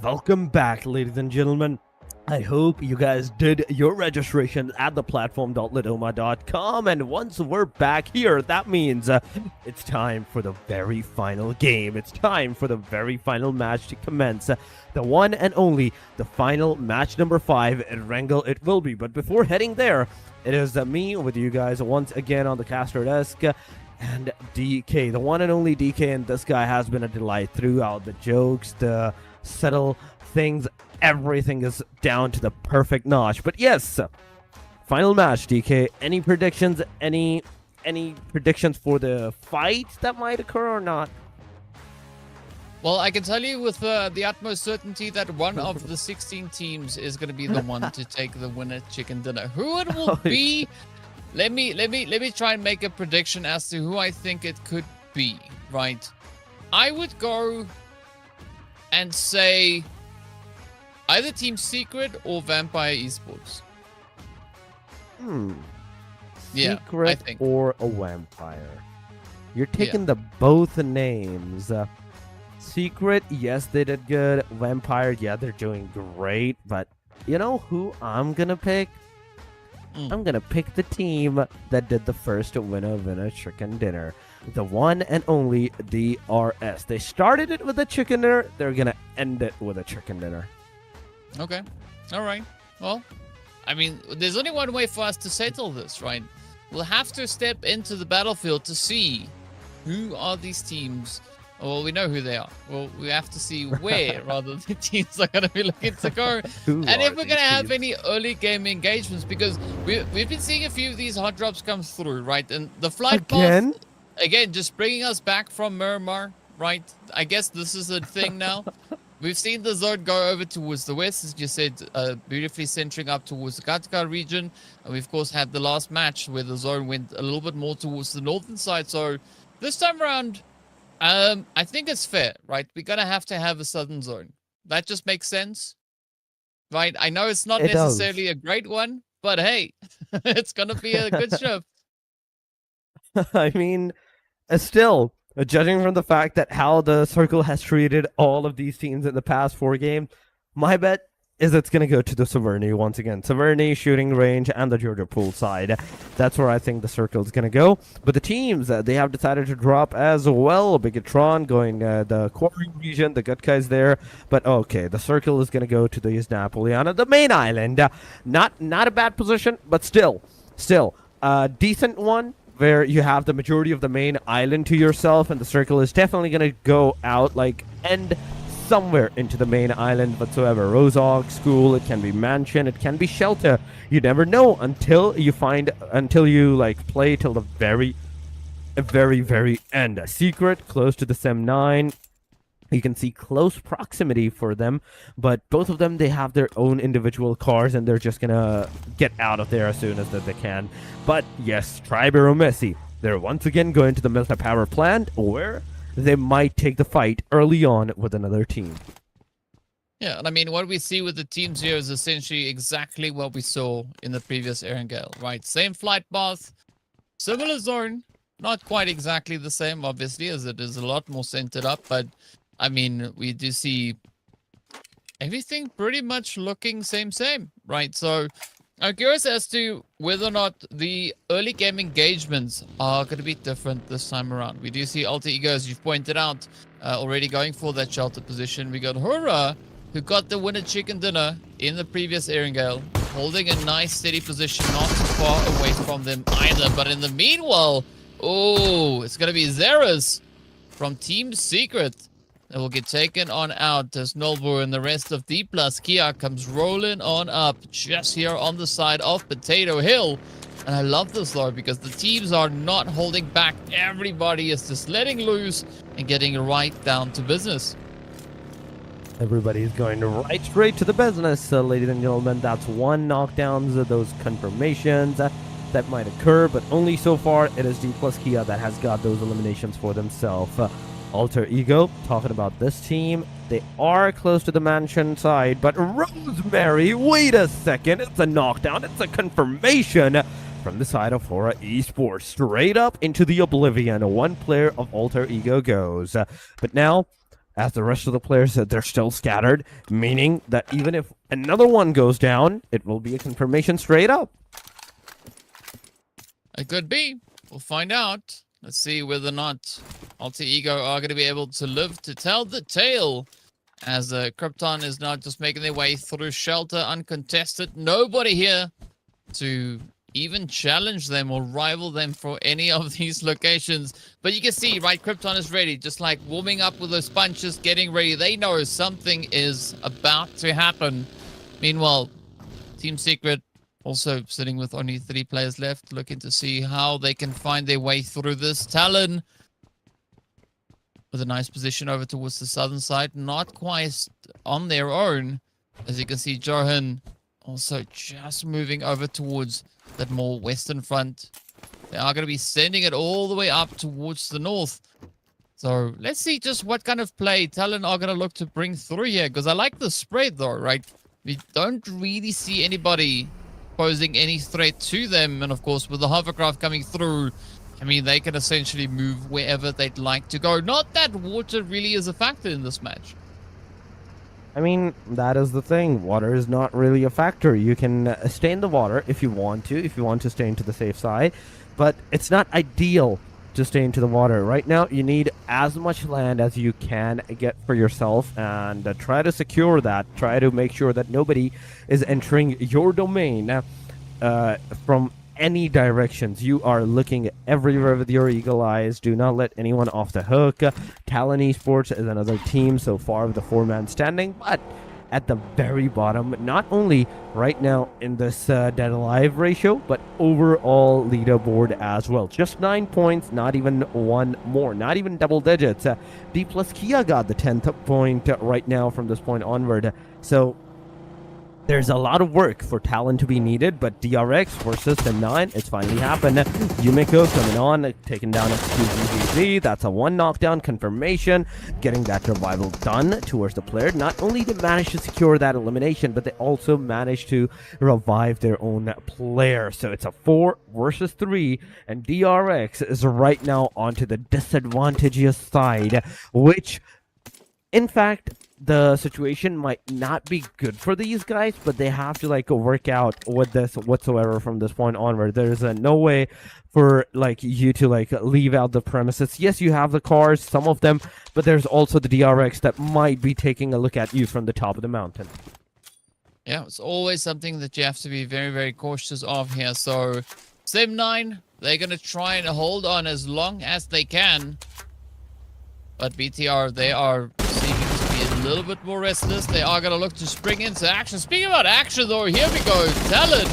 S1: welcome back, ladies and gentlemen. I hope you guys did your registration at the platform.litoma.com, and once we're back here, that means it's time for the very final game. It's time for the very final match to commence. The one and only, the final match number 5 at Wrangle it will be. But before heading there, it is me with you guys once again on the caster desk. And DK, the one and only DK, and this guy has been a delight throughout. The jokes, the subtle things, everything is down to the perfect notch. But yes, final match, DK. Any predictions? Any predictions for the fight that might occur or not?
S2: Well, I can tell you with the utmost certainty that one of the 16 teams is going to be the one to take the winner chicken dinner. Who it will be? Let me try and make a prediction as to who I think it could be, right? I would go and say either Team Secret or Vampire Esports. Yeah,
S1: Secret
S2: I think.
S1: or a Vampire. You're taking the both names. Secret, yes, they did good. Vampire, yeah, they're doing great. But you know who I'm gonna pick? I'm gonna pick the team that did the first winner chicken dinner. The one and only DRS. They started it with a chicken dinner. They're gonna end it with a chicken dinner.
S2: Okay. All right. Well, I mean, there's only one way for us to settle this, right? We'll have to step into the battlefield to see who are these teams. Well, we know who they are. Well, we have to see where rather the teams are going to be looking to go. And if we're going to have any early game engagements, because we've been seeing a few of these hot drops come through, right? And the flight path, again, just bringing us back from Miramar, right? I guess this is a thing now. We've seen the zone go over towards the west, as you said, beautifully centering up towards the Gatka region. And we, of course, had the last match where the zone went a little bit more towards the northern side. So this time around, I think it's fair, right? We're going to have a southern zone. That just makes sense, right? I know it's not necessarily a great one, but hey, it's going to be a good shift.
S1: I mean, still, judging from the fact that how the Circle has treated all of these teams in the past 4 games, my bet is it's going to go to the Severny once again. Severny, shooting range, and the Georgia pool side. That's where I think the Circle is going to go. But the teams, they have decided to drop as well. Bigatron going the quartering region. The Gutka is there. But okay, the Circle is going to go to the East Napoleon, the main island. Not a bad position, but still, a decent one, where you have the majority of the main island to yourself, and the Circle is definitely going to go out, like, end somewhere into the main island whatsoever. Rozog, school, it can be mansion, it can be shelter. You never know until you like play till the very end. A secret close to the Sem 9. You can see close proximity for them, but both of them, they have their own individual cars, and they're just gonna get out of there as soon as they can. But yes, Triber or Messi, they're once again going to the Milta power plant, where they might take the fight early on with another team.
S2: Yeah, and I mean, what we see with the teams here is essentially exactly what we saw in the previous Erangel, right? Same flight path, similar zone, not quite exactly the same, obviously, as it is a lot more centered up, but I mean, we do see everything pretty much looking same, right? So I'm curious as to whether or not the early game engagements are going to be different this time around. We do see Alter Ego, as you've pointed out, already going for that shelter position. We got Hura, who got the winner chicken dinner in the previous Erangel, holding a nice steady position, not too far away from them either. But in the meanwhile, oh, it's going to be Zeras from Team Secret that will get taken on out as Nolbur and the rest of D Plus Kia comes rolling on up just here on the side of Potato Hill. And I love this though, because the teams are not holding back. Everybody is just letting loose and getting right down to business.
S1: Everybody's going right straight to the business, ladies and gentlemen. That's one knockdowns of those confirmations that might occur, but only so far it is D Plus Kia that has got those eliminations for themselves. Alter Ego, talking about this team, they are close to the mansion side, but Rosemary, wait a second, it's a knockdown, it's a confirmation from the side of Hora Esports, straight up into the oblivion. One player of Alter Ego goes. But now, as the rest of the players, they're still scattered, meaning that even if another one goes down, it will be a confirmation straight up.
S2: It could be. We'll find out. Let's see whether or not Alter Ego are going to be able to live to tell the tale. As Krypton is now just making their way through shelter uncontested. Nobody here to even challenge them or rival them for any of these locations. But you can see, right, Krypton is ready, just like warming up with those punches, getting ready. They know something is about to happen. Meanwhile, Team Secret also sitting with only 3 players left, looking to see how they can find their way through this. Talon with a nice position over towards the southern side, not quite on their own. As you can see, Johan also just moving over towards that more western front. They are going to be sending it all the way up towards the north. So let's see just what kind of play Talon are going to look to bring through here, because I like the spread though, right? We don't really see anybody posing any threat to them, and of course with the hovercraft coming through, I mean, they can essentially move wherever they'd like to go. Not that water really is a factor in this match.
S1: I mean, that is the thing. Water is not really a factor. You can stay in the water if you want to stay into the safe side, but it's not ideal to stay into the water. Right now, you need as much land as you can get for yourself, and try to secure that. Try to make sure that nobody is entering your domain from any directions. You are looking everywhere with your eagle eyes. Do not let anyone off the hook. Talon Esports is another team so far with the 4-man standing, but at the very bottom, not only right now in this dead alive ratio, but overall leaderboard as well. Just 9 points, not even one more, not even double digits. D plus Kia got the 10th point right now from this point onward. So there's a lot of work for Talon to be needed, but DRX versus the 9, it's finally happened. Yumiko coming on, taking down XQZZ. That's a 1 knockdown confirmation, getting that revival done towards the player. Not only did they manage to secure that elimination, but they also managed to revive their own player. So it's a 4 versus 3, and DRX is right now onto the disadvantageous side, which, in fact, the situation might not be good for these guys, but they have to like work out with this whatsoever from this point onward. There's no way for like you to like leave out the premises. Yes, you have the cars, some of them, but there's also the DRX that might be taking a look at you from the top of the mountain.
S2: Yeah, it's always something that you have to be very, very cautious of here. So Sim 9, they're going to try and hold on as long as they can. But BTR, they are seeming to be a little bit more restless. They are going to look to spring into action. Speaking about action, though, here we go. Talon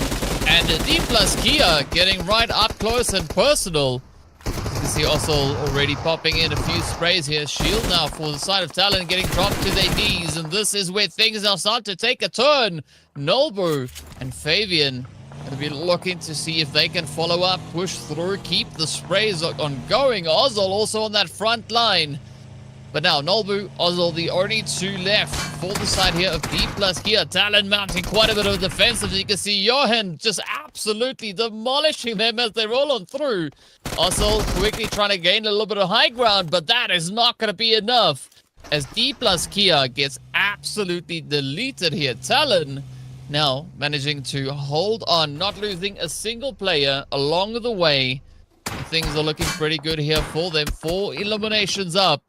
S2: and D plus Kia getting right up close and personal. You can see also already popping in a few sprays here. Shield now for the side of Talon getting dropped to their knees. And this is where things are starting to take a turn. Nolbu and Fabian going to be looking to see if they can follow up, push through, keep the sprays on going. Ozol also on that front line. But now, Nolbu, Ozol, the only 2 left for the side here of D plus Kia. Talon mounting quite a bit of defensive. You can see Johan just absolutely demolishing them as they roll on through. Ozol quickly trying to gain a little bit of high ground, but that is not going to be enough as D plus Kia gets absolutely deleted here. Talon now managing to hold on, not losing a single player along the way. Things are looking pretty good here for them. 4 eliminations up.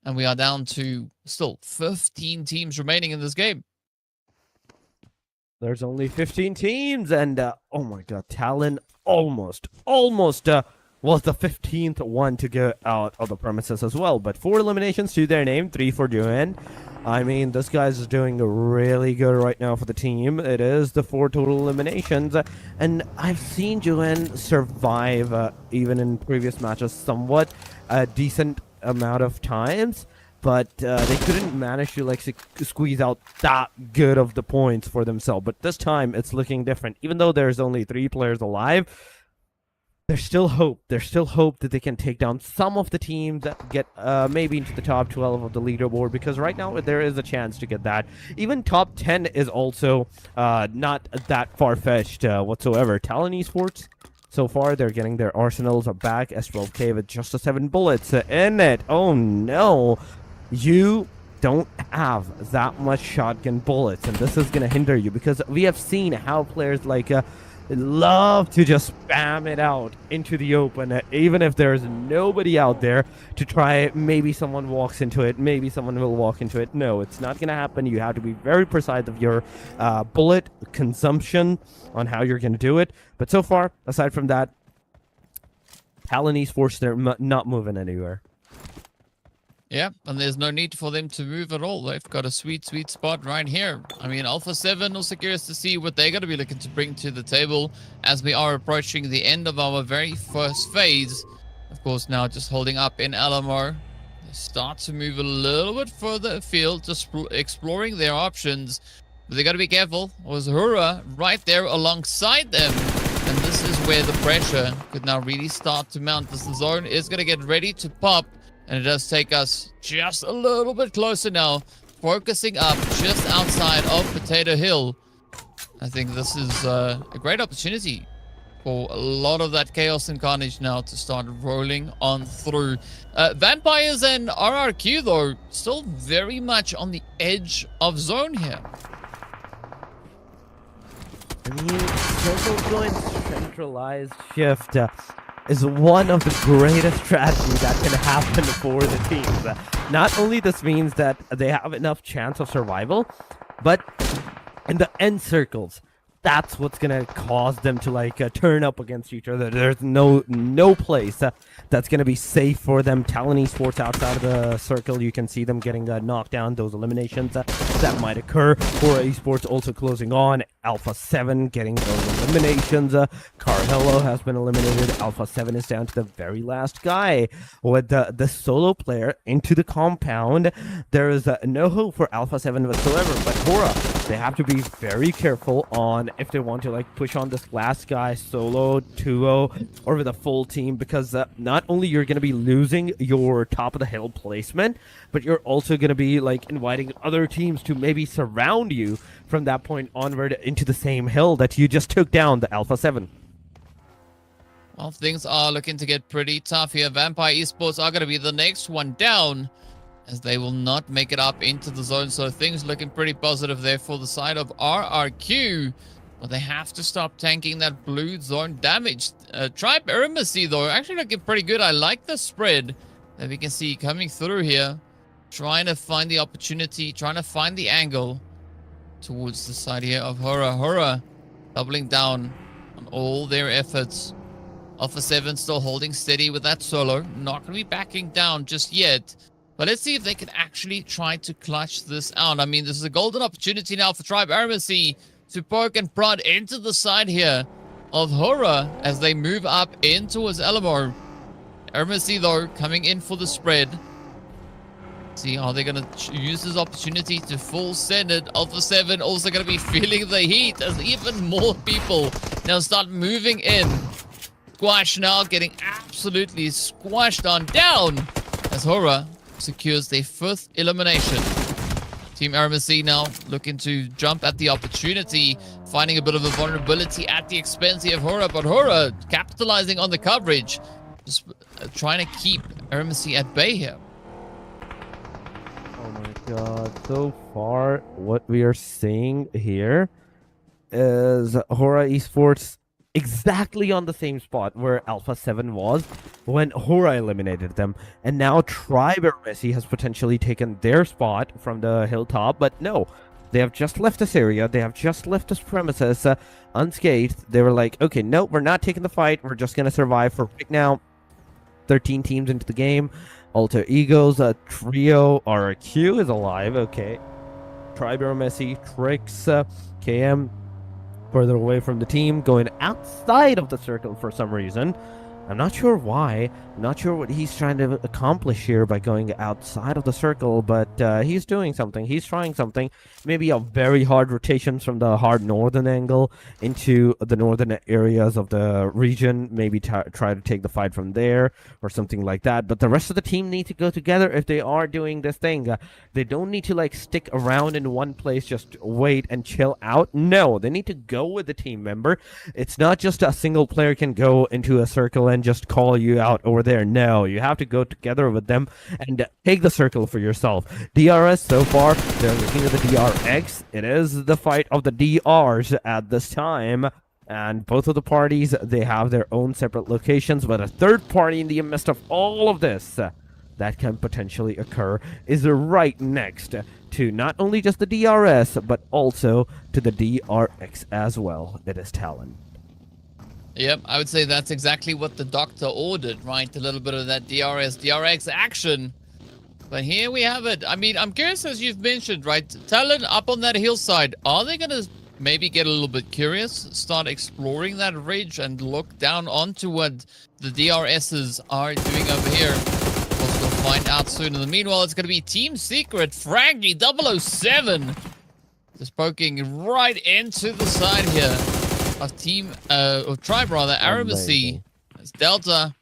S2: And we are down to still 15 teams remaining in this game.
S1: There's only 15 teams, and oh my god, Talon almost was the 15th one to get out of the premises as well. But 4 eliminations to their name, 3 for Johan. I mean, this guy's doing really good right now for the team. It is the 4 total eliminations, and I've seen Johan survive even in previous matches somewhat a decent amount of times, but they couldn't manage to like squeeze out that good of the points for themselves. But this time it's looking different. Even though there's only 3 players alive, there's still hope. There's still hope that they can take down some of the teams that get maybe into the top 12 of the leaderboard, because right now there is a chance to get that. Even top 10 is also not that far-fetched whatsoever. Talon Esports, so far, they're getting their arsenals back. S12K with just 7 bullets in it. Oh no. you don't have that much shotgun bullets, and this is going to hinder you because we have seen how players like love to just spam it out into the open, even if there's nobody out there to try it. Maybe someone walks into it, maybe someone will walk into it. No, it's not going to happen. You have to be very precise of your bullet consumption on how you're going to do it. But so far, aside from that, Talon Esports, they're not moving anywhere.
S2: Yeah, and there's no need for them to move at all. They've got a sweet, sweet spot right here. I mean, Alpha 7, also curious to see what they're going to be looking to bring to the table as we are approaching the end of our very first phase. Of course, now just holding up in Alamo. They start to move a little bit further afield, just exploring their options. But they got to be careful. Was Hura right there alongside them? And this is where the pressure could now really start to mount. This zone is going to get ready to pop. And it does take us just a little bit closer now, focusing up just outside of Potato Hill. I think this is a great opportunity for a lot of that chaos and carnage now to start rolling on through. Vampires and RRQ, though, still very much on the edge of zone here.
S1: I mean, Circle Joint's centralized shift is one of the greatest strategies that can happen for the teams. Not only this means that they have enough chance of survival, but in the end circles, that's what's gonna cause them to like turn up against each other. There's no place that's gonna be safe for them. Talon Esports outside of the circle, you can see them getting knocked down. Those eliminations that might occur. For Esports also closing on. Alpha 7 getting those eliminations. Carhello has been eliminated. Alpha 7 is down to the very last guy with the solo player into the compound. There is no hope for Alpha 7 whatsoever, but Hora, they have to be very careful on if they want to like push on this last guy solo, duo, or with a full team, because not only you're going to be losing your top of the hill placement, but you're also going to be like inviting other teams to maybe surround you from that point onward into the same hill that you just took down, the Alpha 7.
S2: Well, things are looking to get pretty tough here. Vampire Esports are going to be the next one down, as they will not make it up into the zone. So things looking pretty positive there for the side of RRQ. But they have to stop tanking that blue zone damage. Tribe Eremacy, though, actually looking pretty good. I like the spread that we can see coming through here. Trying to find the opportunity, trying to find the angle towards the side here of Hora. Hora doubling down on all their efforts. Alpha 7 still holding steady with that solo. Not going to be backing down just yet. But let's see if they can actually try to clutch this out. I mean, this is a golden opportunity now for Tribe Eremacy to poke and prod into the side here of Hora as they move up in towards Alamo. Eremacy, though, coming in for the spread. See, are they going to use this opportunity to full send it? Alpha 7 also going to be feeling the heat as even more people now start moving in. Squash now getting absolutely squashed on down as Hora secures their 5th elimination. Team Eremacy now looking to jump at the opportunity, finding a bit of a vulnerability at the expense of Hora, but Hora capitalizing on the coverage, just trying to keep Eremacy at bay here.
S1: Oh my god, so far what we are seeing here is Hora Esports exactly on the same spot where Alpha 7 was when Hora eliminated them. And now Tribe Eremacy has potentially taken their spot from the hilltop, but no. They have just left this area. They have just left this premises unscathed. They were like, okay, no, we're not taking the fight. We're just going to survive for right now. 13 teams into the game. Alter Egos, Trio, RQ is alive. Okay. Tribe Eremacy, Trix, KM further away from the team, going outside of the circle for some reason. I'm not sure why. I'm not sure what he's trying to accomplish here by going outside of the circle, but he's doing something. He's trying something. Maybe a very hard rotation from the hard northern angle into the northern areas of the region. Maybe try to take the fight from there or something like that. But the rest of the team need to go together if they are doing this thing. They don't need to like stick around in one place, just wait and chill out. No, they need to go with the team member. It's not just a single player can go into a circle and just call you out over there. No, you have to go together with them and take the circle for yourself. DRS so far, they're looking at the DRX. It is the fight of the DRs at this time. And both of the parties, they have their own separate locations, but a third party in the midst of all of this that can potentially occur is right next to not only just the DRS, but also to the DRX as well. It is Talon.
S2: Yep, I would say that's exactly what the doctor ordered, right? A little bit of that DRS, DRX action. But here we have it. I mean, I'm curious, as you've mentioned, right? Talon up on that hillside, are they going to maybe get a little bit curious, start exploring that ridge and look down onto what the DRSs are doing over here? We'll find out soon. In the meanwhile, it's going to be Team Secret, Frankie 007, just poking right into the side here of Tribe rather, Aramacy. As Delta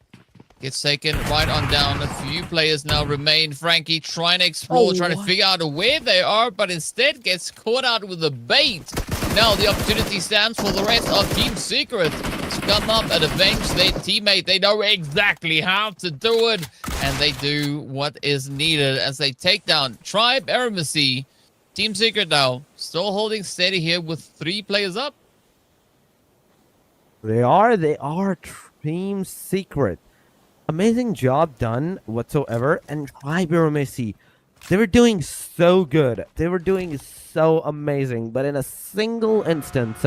S2: gets taken right on down. A few players now remain. Frankie trying to explore, trying to figure out where they are, but instead gets caught out with a bait. Now the opportunity stands for the rest of Team Secret to come up and avenge their teammate. They know exactly how to do it, and they do what is needed as they take down Tribe, Aramacy. Team Secret now still holding steady here with 3 players up.
S1: They are Team Secret. Amazing job done whatsoever. And Tribe Aramacy, they were doing so good. They were doing so amazing. But in a single instance,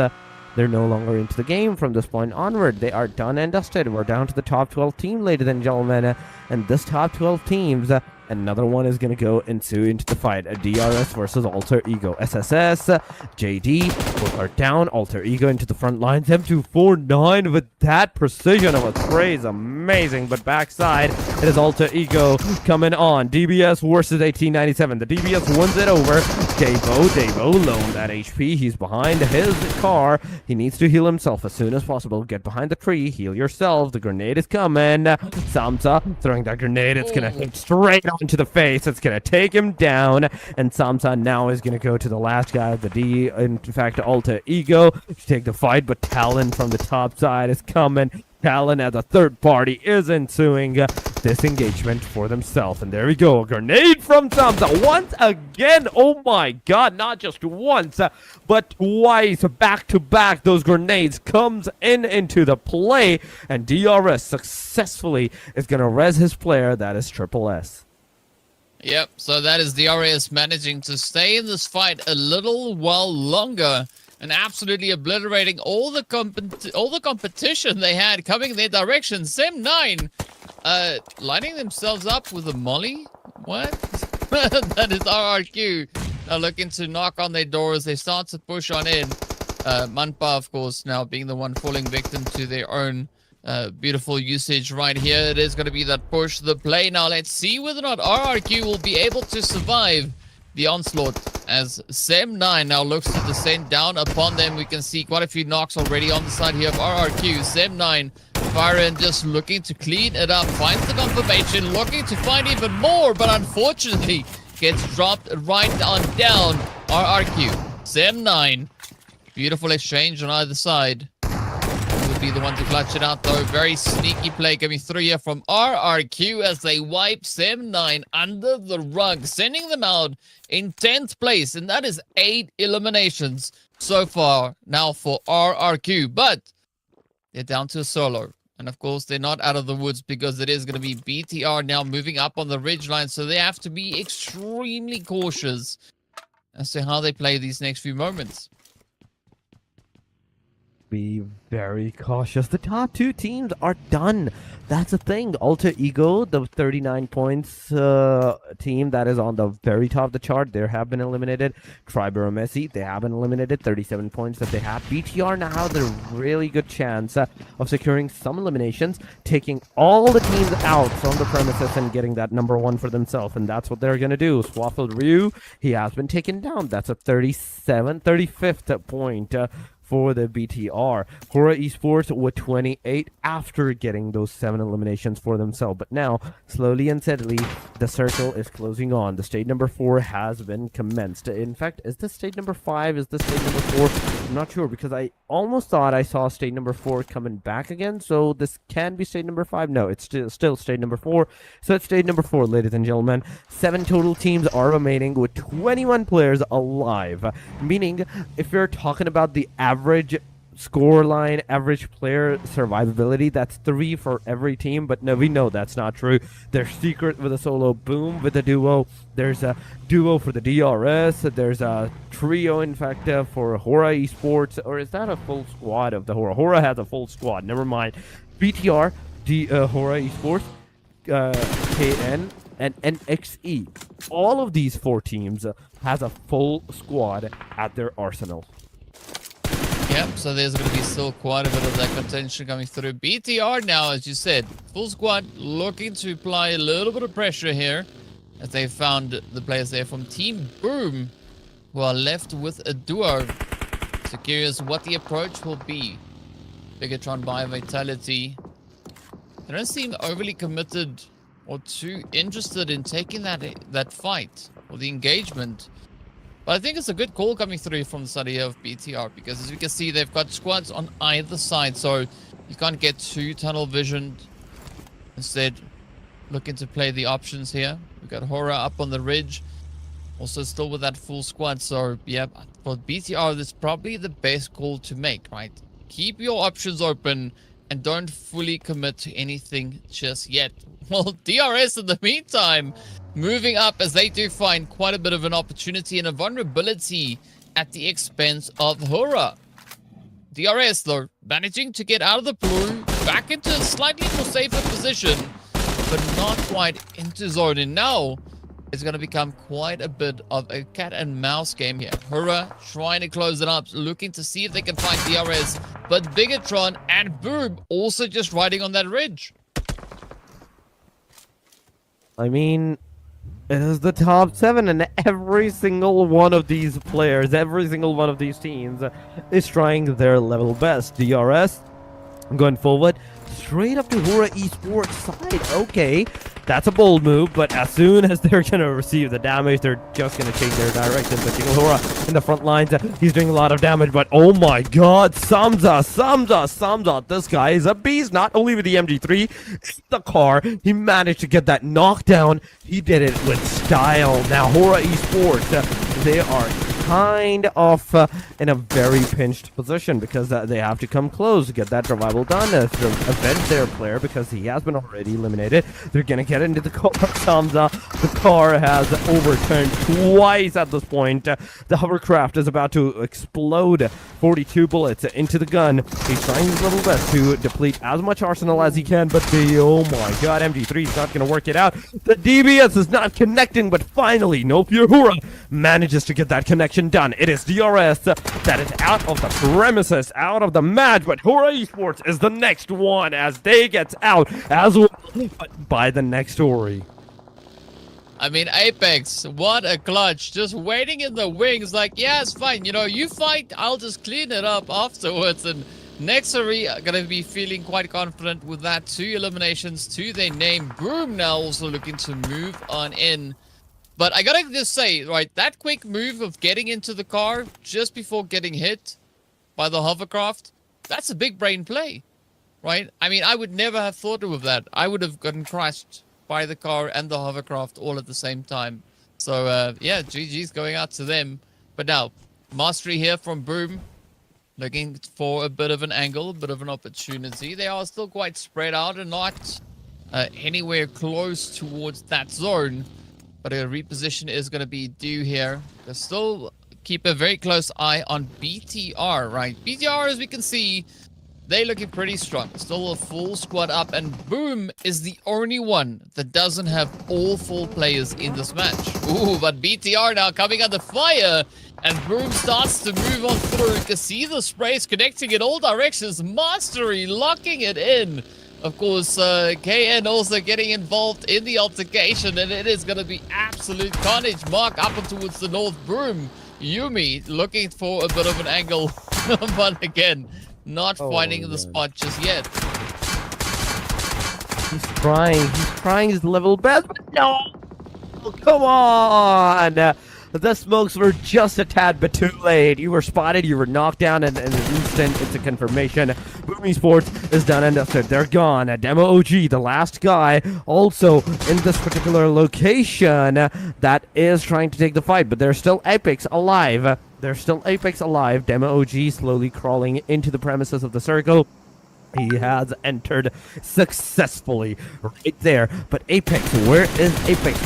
S1: they're no longer into the game from this point onward. They are done and dusted. We're down to the top 12 team, ladies and gentlemen. And this top 12 teams, another one is going to go into the fight. A DRS versus Alter Ego. SSS, JD, both are down. Alter Ego into the front lines. M249 with that precision of a spray is amazing. But backside, it is Alter Ego coming on. DBS versus 1897. The DBS wins it over. Davo low that HP. He's behind his car. He needs to heal himself as soon as possible. Get behind the tree. Heal yourself. The grenade is coming. Samsa throwing that grenade. It's going to hit straight onto the face. It's going to take him down. And Samsa now is going to go to the last guy of the D. In fact, Alter Ego to take the fight. But Talon from the top side is coming. Talon as a third party is ensuing this engagement for themselves. And there we go. A grenade from Samsa once again. Oh my god. Not just once, but twice back to back. Those grenades comes into the play. And DRS successfully is going to res his player. That is Triple S.
S2: Yep, so that is DRS managing to stay in this fight a little while longer and absolutely obliterating all the competition they had coming in their direction. Sem9 lining themselves up with a molly. What? That is RRQ. Now looking to knock on their doors. They start to push on in. Manpa, of course, now being the one falling victim to their own beautiful usage right here. It is going to be that push the play. Now let's see whether or not RRQ will be able to survive the onslaught as Sem9 now looks to descend down upon them. We can see quite a few knocks already on the side here of RRQ. Sem9 firing, just looking to clean it up, finds the confirmation, looking to find even more, but unfortunately gets dropped right on down. RRQ, Sem9, beautiful exchange on either side. Will be the one to clutch it out though. Very sneaky play coming through here from RRQ as they wipe Sem9 under the rug, sending them out in 10th place, and that is 8 eliminations so far now for RRQ. But they're down to a solo, and of course they're not out of the woods because it is going to be BTR now moving up on the ridgeline, so they have to be extremely cautious as to how they play these next few moments.
S1: Be very cautious. The top 2 teams are done. That's the thing. Alter Ego, the 39 points team that is on the very top of the chart, they have been eliminated. Tribe Aramacy, they have been eliminated. 37 points that they have. BTR now has a really good chance of securing some eliminations, taking all the teams out from the premises and getting that #1 for themselves. And that's what they're going to do. Swaffled Ryu, he has been taken down. That's a 35th point for the BTR. Hora Esports with 28 after getting those 7 eliminations for themselves. But now, slowly and steadily, the circle is closing on. The stage number 4 has been commenced. In fact, is this stage number 5? Is this stage number 4? I'm not sure, because I almost thought I saw stage number 4 coming back again. So this can be stage number 5. No, it's still stage number 4. So it's stage number 4, ladies and gentlemen. 7 total teams are remaining with 21 players alive. Meaning, if you're talking about the average score line, average player survivability, that's 3 for every team. But no, we know that's not true. There's secret with a solo, boom with a duo. There's a duo for the DRS. There's a trio, in fact, for Hora Esports. Or is that a full squad of the Hora? Hora has a full squad. Never mind. BTR, Hora Esports, KN, and NXE. All of these 4 teams has a full squad at their arsenal.
S2: Yep, so there's going to be still quite a bit of that contention coming through. BTR now, as you said, full squad looking to apply a little bit of pressure here as they found the players there from Team Boom who are left with a duo. So curious what the approach will be. Bigatron by Vitality. They don't seem overly committed or too interested in taking that fight or the engagement. But I think it's a good call coming through from the study of BTR, because as we can see, they've got squads on either side, so you can't get too tunnel visioned. Instead, looking to play the options here. We've got Hora up on the ridge, also still with that full squad. So yeah, for BTR, this is probably the best call to make, right? Keep your options open and don't fully commit to anything just yet. Well, DRS in the meantime, moving up as they do find quite a bit of an opportunity and a vulnerability at the expense of Hora. DRS, though, managing to get out of the blue, back into a slightly more safer position, but not quite into zone. And now it's going to become quite a bit of a cat and mouse game here. Hora trying to close it up, looking to see if they can find DRS, but Bigatron and Boom also just riding on that ridge.
S1: I mean, it is the top 7, and every single one of these players, every single one of these teams is trying their level best. DRS going forward, straight up to Hora Esports side. Okay, that's a bold move, but as soon as they're going to receive the damage, they're just going to change their direction. But Hora in the front lines, he's doing a lot of damage, but oh my god, Samza, this guy is a beast. Not only with the MG3, the car, he managed to get that knockdown. He did it with style. Now Hora Esports, they are kind of in a very pinched position, because they have to come close to get that revival done to avenge their player, because he has been already eliminated. They're gonna get into the car. Samza, the car has overturned twice at this point. The hovercraft is about to explode. 42 bullets into the gun. He's trying his level best to deplete as much arsenal as he can, but oh my god, MG3 is not gonna work it out. The DBS is not connecting, but finally, no Pure Hora manages to get that connection done. It is DRS that is out of the premises, out of the match, but Hora Esports is the next one as they get out as well, but by the next Ori.
S2: I mean, Apex, what a clutch. Just waiting in the wings like, yeah, it's fine. You know, you fight, I'll just clean it up afterwards. And Nexary are going to be feeling quite confident with that. 2 eliminations to their name. Boom now also looking to move on in. But I gotta just say, right, that quick move of getting into the car just before getting hit by the hovercraft, that's a big brain play, right? I mean, I would never have thought of that. I would have gotten crashed by the car and the hovercraft all at the same time. So, yeah, GG's going out to them. But now, mastery here from Boom, looking for a bit of an angle, a bit of an opportunity. They are still quite spread out and not anywhere close towards that zone. But a reposition is going to be due here. They still keep a very close eye on BTR, right? BTR, as we can see, they're looking pretty strong. Still a full squad up, and Boom is the only one that doesn't have all 4 players in this match. Ooh, but BTR now coming under fire, and Boom starts to move on through. You can see the sprays connecting in all directions. Mastery locking it in. Of course, KN also getting involved in the altercation, and it is going to be absolute carnage. Mark up and towards the north. Boom Yumi looking for a bit of an angle, but again, not
S1: Oh,
S2: finding the
S1: man.
S2: spot just yet.
S1: He's trying his level best, but no! Come on! The smokes were just a tad bit too late. You were spotted, you were knocked down, and in an instant, it's a confirmation. Boomie Sports is done and dusted. They're gone. Demo OG, the last guy, also in this particular location that is trying to take the fight, but there's still Apex alive. There's still Apex alive. Demo OG slowly crawling into the premises of the circle. He has entered successfully right there. But Apex, where is Apex?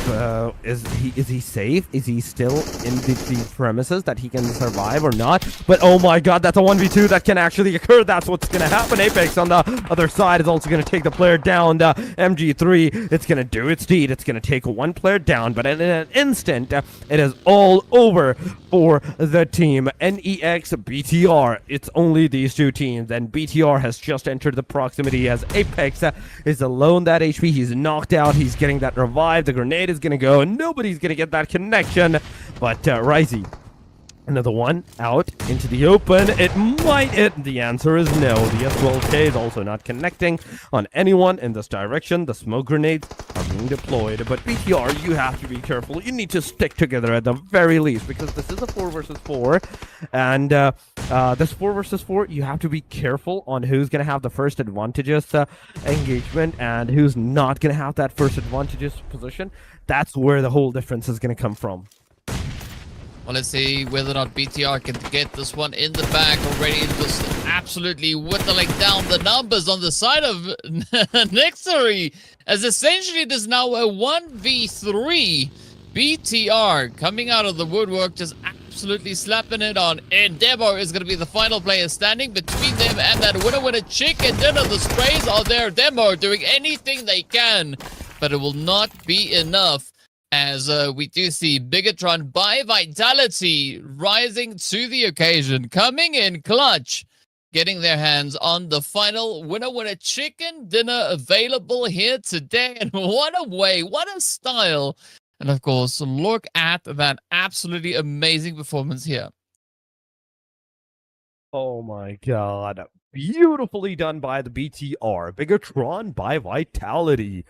S1: Is he safe? Is he still in the premises that he can survive or not? But oh my god, that's a 1v2 that can actually occur. That's what's going to happen. Apex on the other side is also going to take the player down. MG3, it's going to do its deed. It's going to take one player down. But in an instant, it is all over for the team. NEX, BTR. It's only these two teams. And BTR has just entered the proximity as Apex is alone that HP. He's knocked out. He's getting that revive. The grenade is going to go, and nobody's going to get that connection. But Risey, another one out into the open. It might hit. The answer is no. The S12K is also not connecting on anyone in this direction. The smoke grenades are being deployed. But BTR, you have to be careful. You need to stick together at the very least, because this is a 4 versus 4. And this 4 versus 4, you have to be careful on who's going to have the first advantageous engagement and who's not going to have that first advantageous position. That's where the whole difference is going to come from.
S2: Well, let's see whether or not BTR can get this one in the bag already. Just absolutely whittling down the numbers on the side of Nextory, as essentially it is now a 1v3. BTR coming out of the woodwork, just absolutely slapping it on. And Demo is going to be the final player standing between them and that winner chicken dinner. The sprays are there. Demo doing anything they can, but it will not be enough. As we do see Bigatron by Vitality rising to the occasion, coming in clutch, getting their hands on the final winner chicken dinner available here today. And what a way, what a style. And of course, look at that absolutely amazing performance here.
S1: Oh my god. Beautifully done by the BTR. Bigatron by Vitality.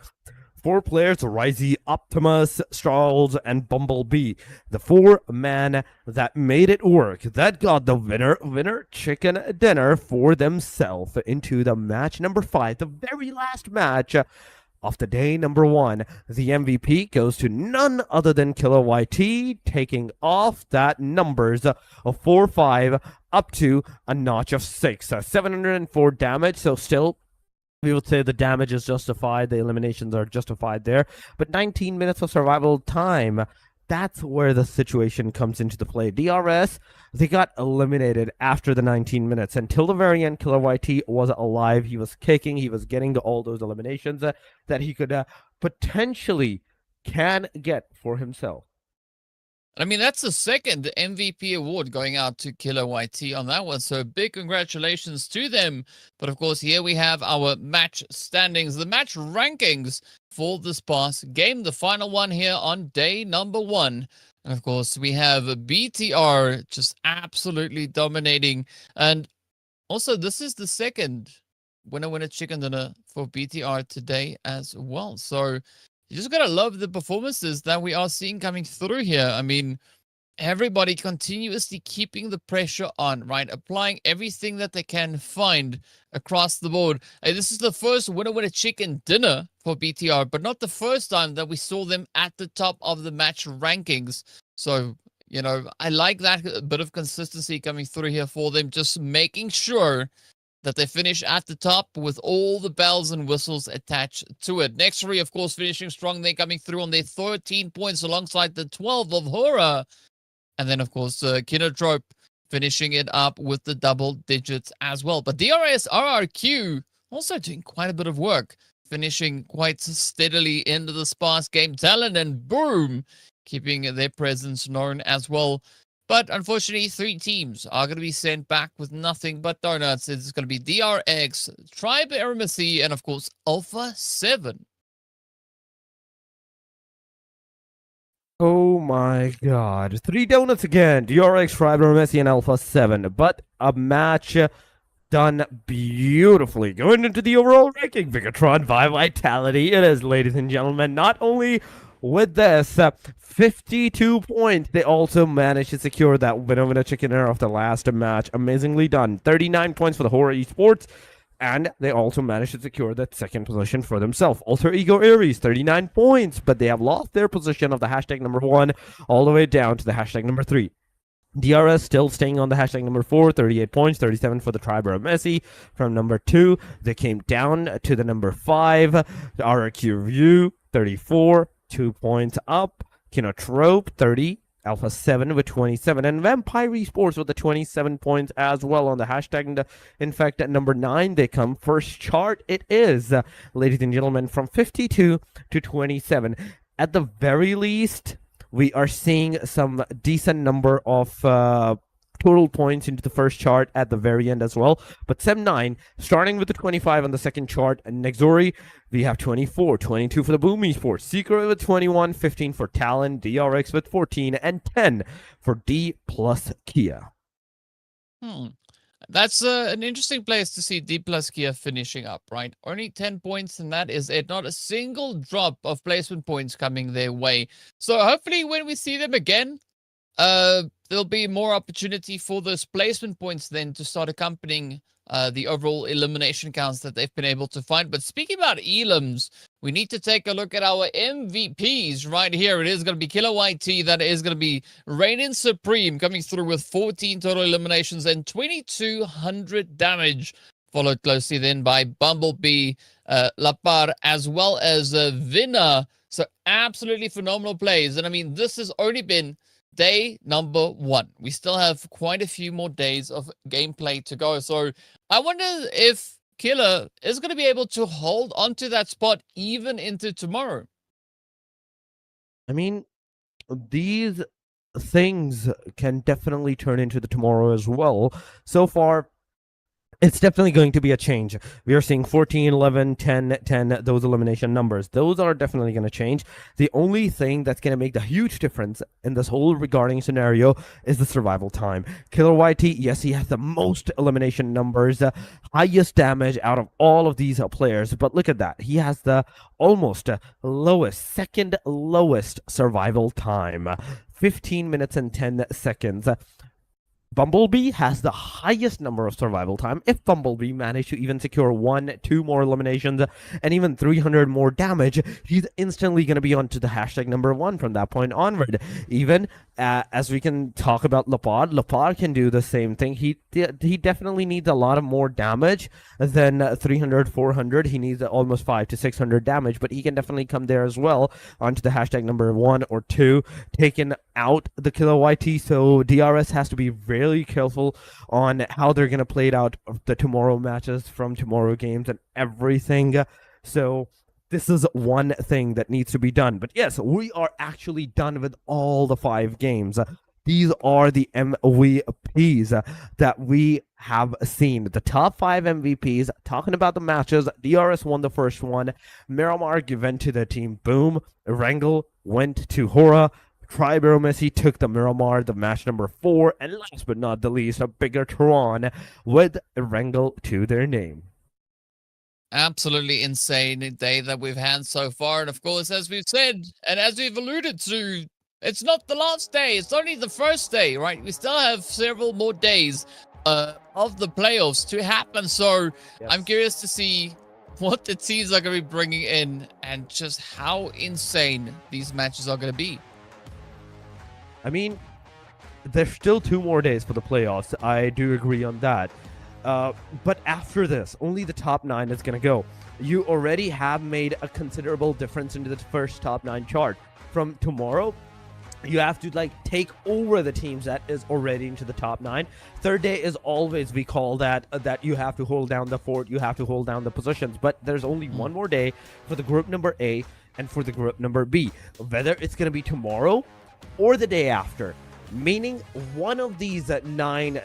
S1: 4 players, Risey, Optimus, Charles, and Bumblebee. The 4-man that made it work, that got the winner chicken dinner for themselves into the match number 5, the very last match of the day number 1. The MVP goes to none other than Killer YT, taking off that numbers of 4-5 up to a notch of 6. 704 damage, so still we would say the damage is justified, the eliminations are justified there, but 19 minutes of survival time, that's where the situation comes into the play. DRS, they got eliminated after the 19 minutes. Until the very end, Killer YT was alive. He was kicking, he was getting to all those eliminations that he could potentially can get for himself.
S2: I mean, that's the second MVP award going out to Killer YT on that one. So big congratulations to them. But of course, here we have our match standings, the match rankings for this past game. The final one here on day number 1. And of course, we have BTR just absolutely dominating. And also, this is the second winner chicken dinner for BTR today as well. So you just gotta love the performances that we are seeing coming through here. I mean, everybody continuously keeping the pressure on, right? Applying everything that they can find across the board. This is the first winner chicken dinner for BTR, but not the first time that we saw them at the top of the match rankings. So, you know, I like that bit of consistency coming through here for them, just making sure that they finish at the top with all the bells and whistles attached to it. Nextory, of course, finishing strong. They're coming through on their 13 points alongside the 12 of Horror. And then, of course, Kinotrope finishing it up with the double digits as well. But DRS RRQ also doing quite a bit of work, finishing quite steadily into the sparse game. Talon and Boom keeping their presence known as well. But unfortunately, 3 teams are going to be sent back with nothing but donuts. It's going to be DRX, Tribe Eremacy, and of course, Alpha 7.
S1: Oh my god. 3 donuts again. DRX, Schreiber, Messi, and Alpha 7. But a match done beautifully. Going into the overall ranking, Vicatron by Vitality. It is, ladies and gentlemen, not only with this 52 points, they also managed to secure that winner chicken dinner of the last match. Amazingly done. 39 points for the Horror Esports. And they also managed to secure that second position for themselves. Alter Ego Aries, 39 points, but they have lost their position of the hashtag number 1 all the way down to the hashtag number 3. DRS still staying on the hashtag number 4, 38 points, 37 for the Triber of Messi. From number 2, they came down to the number 5. The RQ View, 34, 2 points up. Kinotrope, 30. Alpha 7 with 27, and Vampire Esports with the 27 points as well on the hashtag. In fact, at number 9, they come first chart. It is, ladies and gentlemen, from 52 to 27. At the very least, we are seeing some decent number of total points into the first chart at the very end as well. But Sem9, starting with the 25 on the second chart, and Nexori, we have 24, 22 for the Boom Esports, Secret with 21, 15 for Talon, DRX with 14, and 10 for D plus Kia.
S2: That's an interesting place to see D plus Kia finishing up, right? Only 10 points, and that is it. Not a single drop of placement points coming their way. So hopefully when we see them again, there'll be more opportunity for those placement points then to start accompanying the overall elimination counts that they've been able to find. But speaking about elims, we need to take a look at our MVPs right here. It is going to be Killer YT that is going to be reigning supreme, coming through with 14 total eliminations and 2200 damage. Followed closely then by Bumblebee, Lapar, as well as Vinna. So absolutely phenomenal plays. And I mean, this has only been day number 1. We still have quite a few more days of gameplay to go. So I wonder if Killer is going to be able to hold onto that spot even into tomorrow.
S1: I mean, these things can definitely turn into the tomorrow as well. So far, it's definitely going to be a change. We are seeing 14, 11, 10, 10, those elimination numbers. Those are definitely going to change. The only thing that's going to make the huge difference in this whole regarding scenario is the survival time. Killer YT, yes, he has the most elimination numbers, highest damage out of all of these players. But look at that. He has the almost lowest, second lowest survival time. 15 minutes and 10 seconds. Bumblebee has the highest number of survival time. If Bumblebee managed to even secure 1, 2 more eliminations and even 300 more damage, he's instantly going to be onto the hashtag number 1 from that point onward. Even as we can talk about Lapad can do the same thing. He definitely needs a lot of more damage than 300, 400. He needs almost 500 to 600 damage, but he can definitely come there as well onto the hashtag number 1 or 2, taking out the Killer YT. So DRS has to be really careful on how they're going to play it out the tomorrow matches from tomorrow games and everything. So this is one thing that needs to be done. But yes, we are actually done with all the 5 games. These are the MVPs that we have seen. The top 5 MVPs. Talking about the matches, DRS won the first one. Miramar went to the team Boom. Wrangle went to Hora. Triber Messi took the Miramar, the match number 4. And last but not the least, a bigger Tron with Wrangle to their name.
S2: Absolutely insane day that we've had so far. And of course, as we've said, and as we've alluded to, it's not the last day. It's only the first day, right? We still have several more days of the playoffs to happen. So yes, I'm curious to see what the teams are going to be bringing in and just how insane these matches are going to be.
S1: I mean, there's still 2 more days for the playoffs. I do agree on that. But after this, only the top 9 is going to go. You already have made a considerable difference into the first top 9 chart. From tomorrow, you have to take over the teams that is already into the top 9. Third day is always, we call that you have to hold down the fort, you have to hold down the positions. But there's only 1 more day for the group number A and for the group number B. Whether it's going to be tomorrow or the day after, meaning one of these nine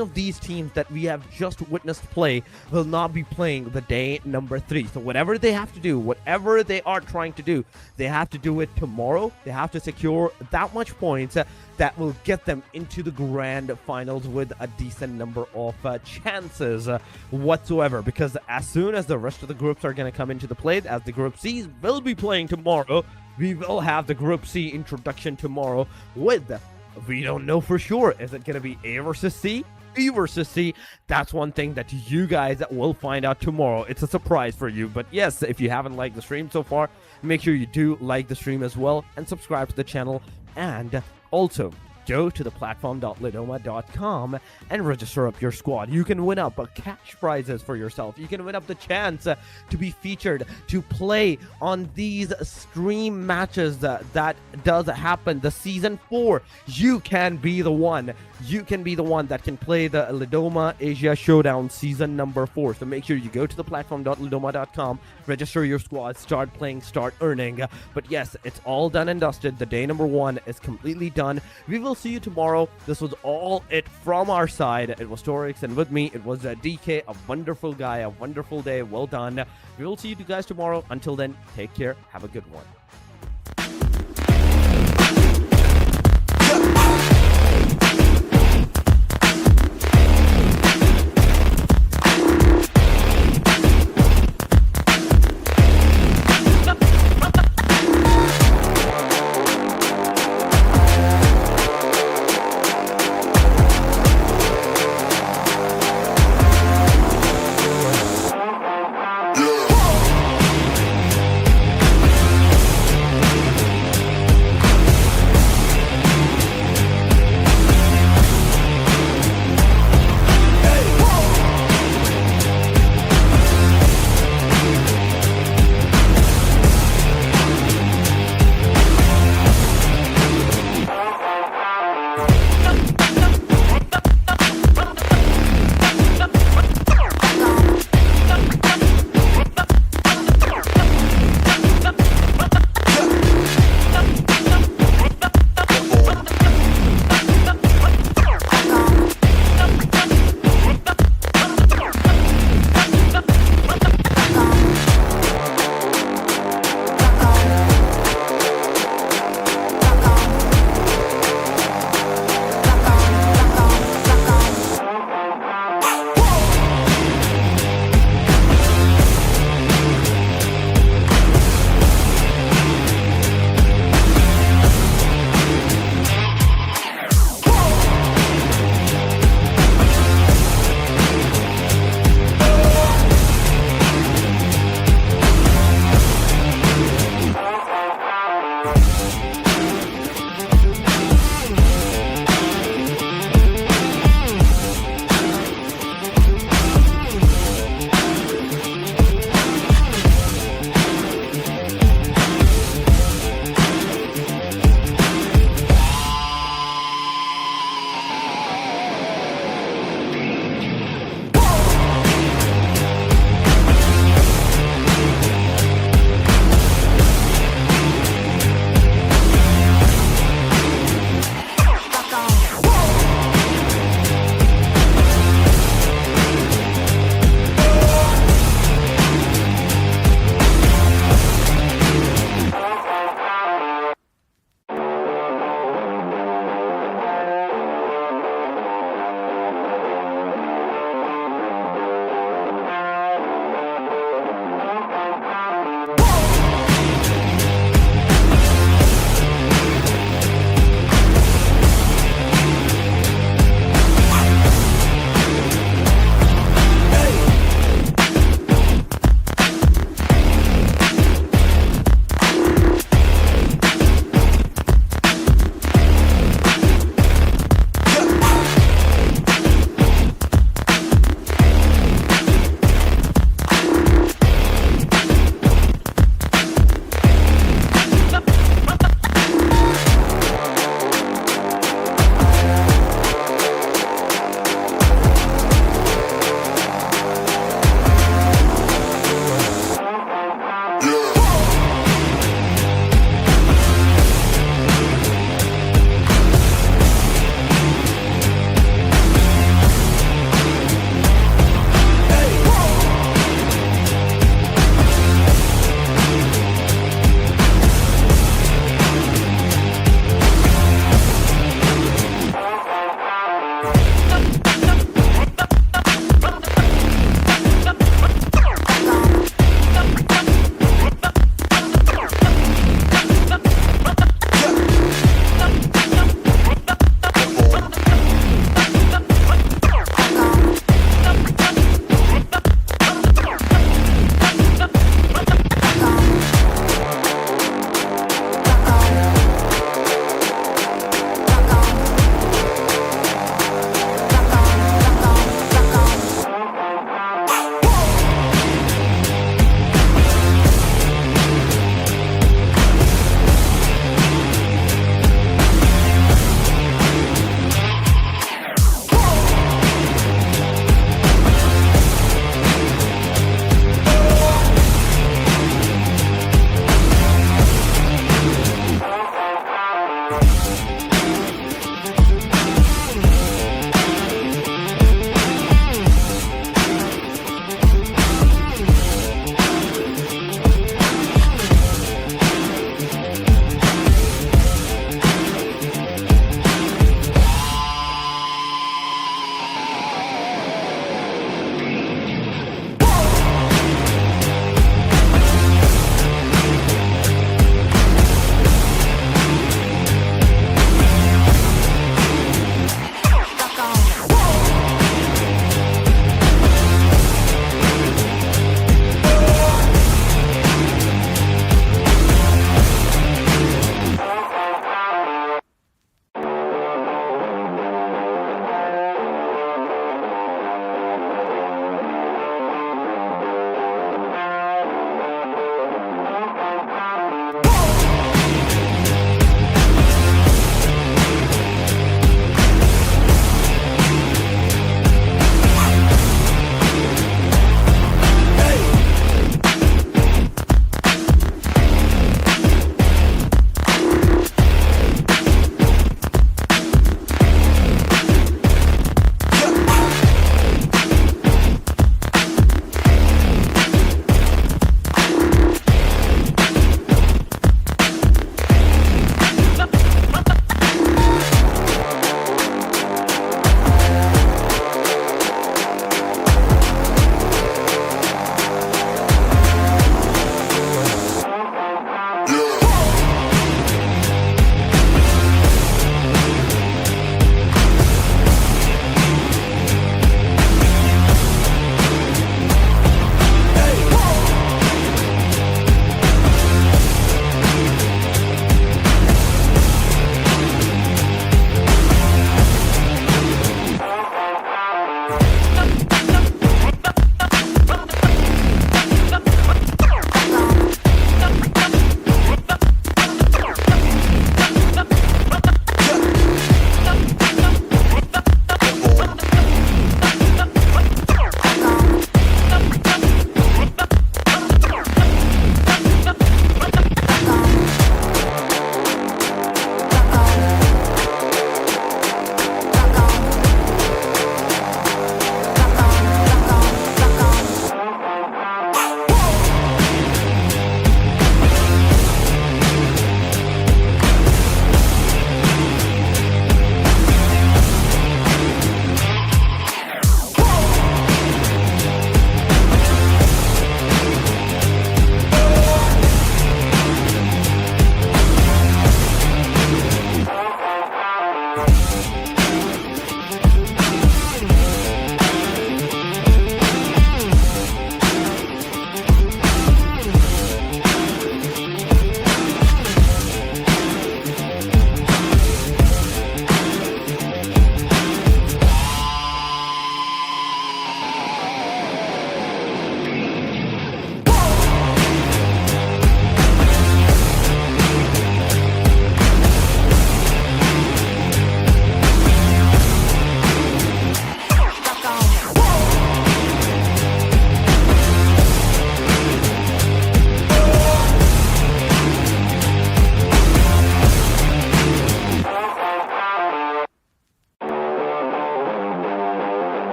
S1: of these teams that we have just witnessed play will not be playing the day number 3. So whatever they have to do, whatever they are trying to do, they have to do it tomorrow. They have to secure that much points that will get them into the grand finals with a decent number of chances whatsoever, because as soon as the rest of the groups are going to come into the play, as the group C's will be playing tomorrow, we will have the group C introduction tomorrow with, we don't know for sure, is it going to be A versus C, B versus C? That's one thing that you guys will find out tomorrow. It's a surprise for you. But yes, if you haven't liked the stream so far, make sure you do like the stream as well and subscribe to the channel, and also go to the platform.lidoma.com and register up your squad. You can win up cash prizes for yourself. You can win up the chance to be featured, to play on these stream matches that does happen. The season 4, you can be the one. You can be the one that can play the Lidoma Asia Showdown season number 4. So make sure you go to the platform.lidoma.com, register your squad, start playing, start earning. But yes, it's all done and dusted. The day number 1 is completely done. We will see you tomorrow. This was all it from our side. It was Torix, and with me it was DK, a wonderful guy, a wonderful day. Well done. We will see you guys tomorrow. Until then, take care. Have a good one.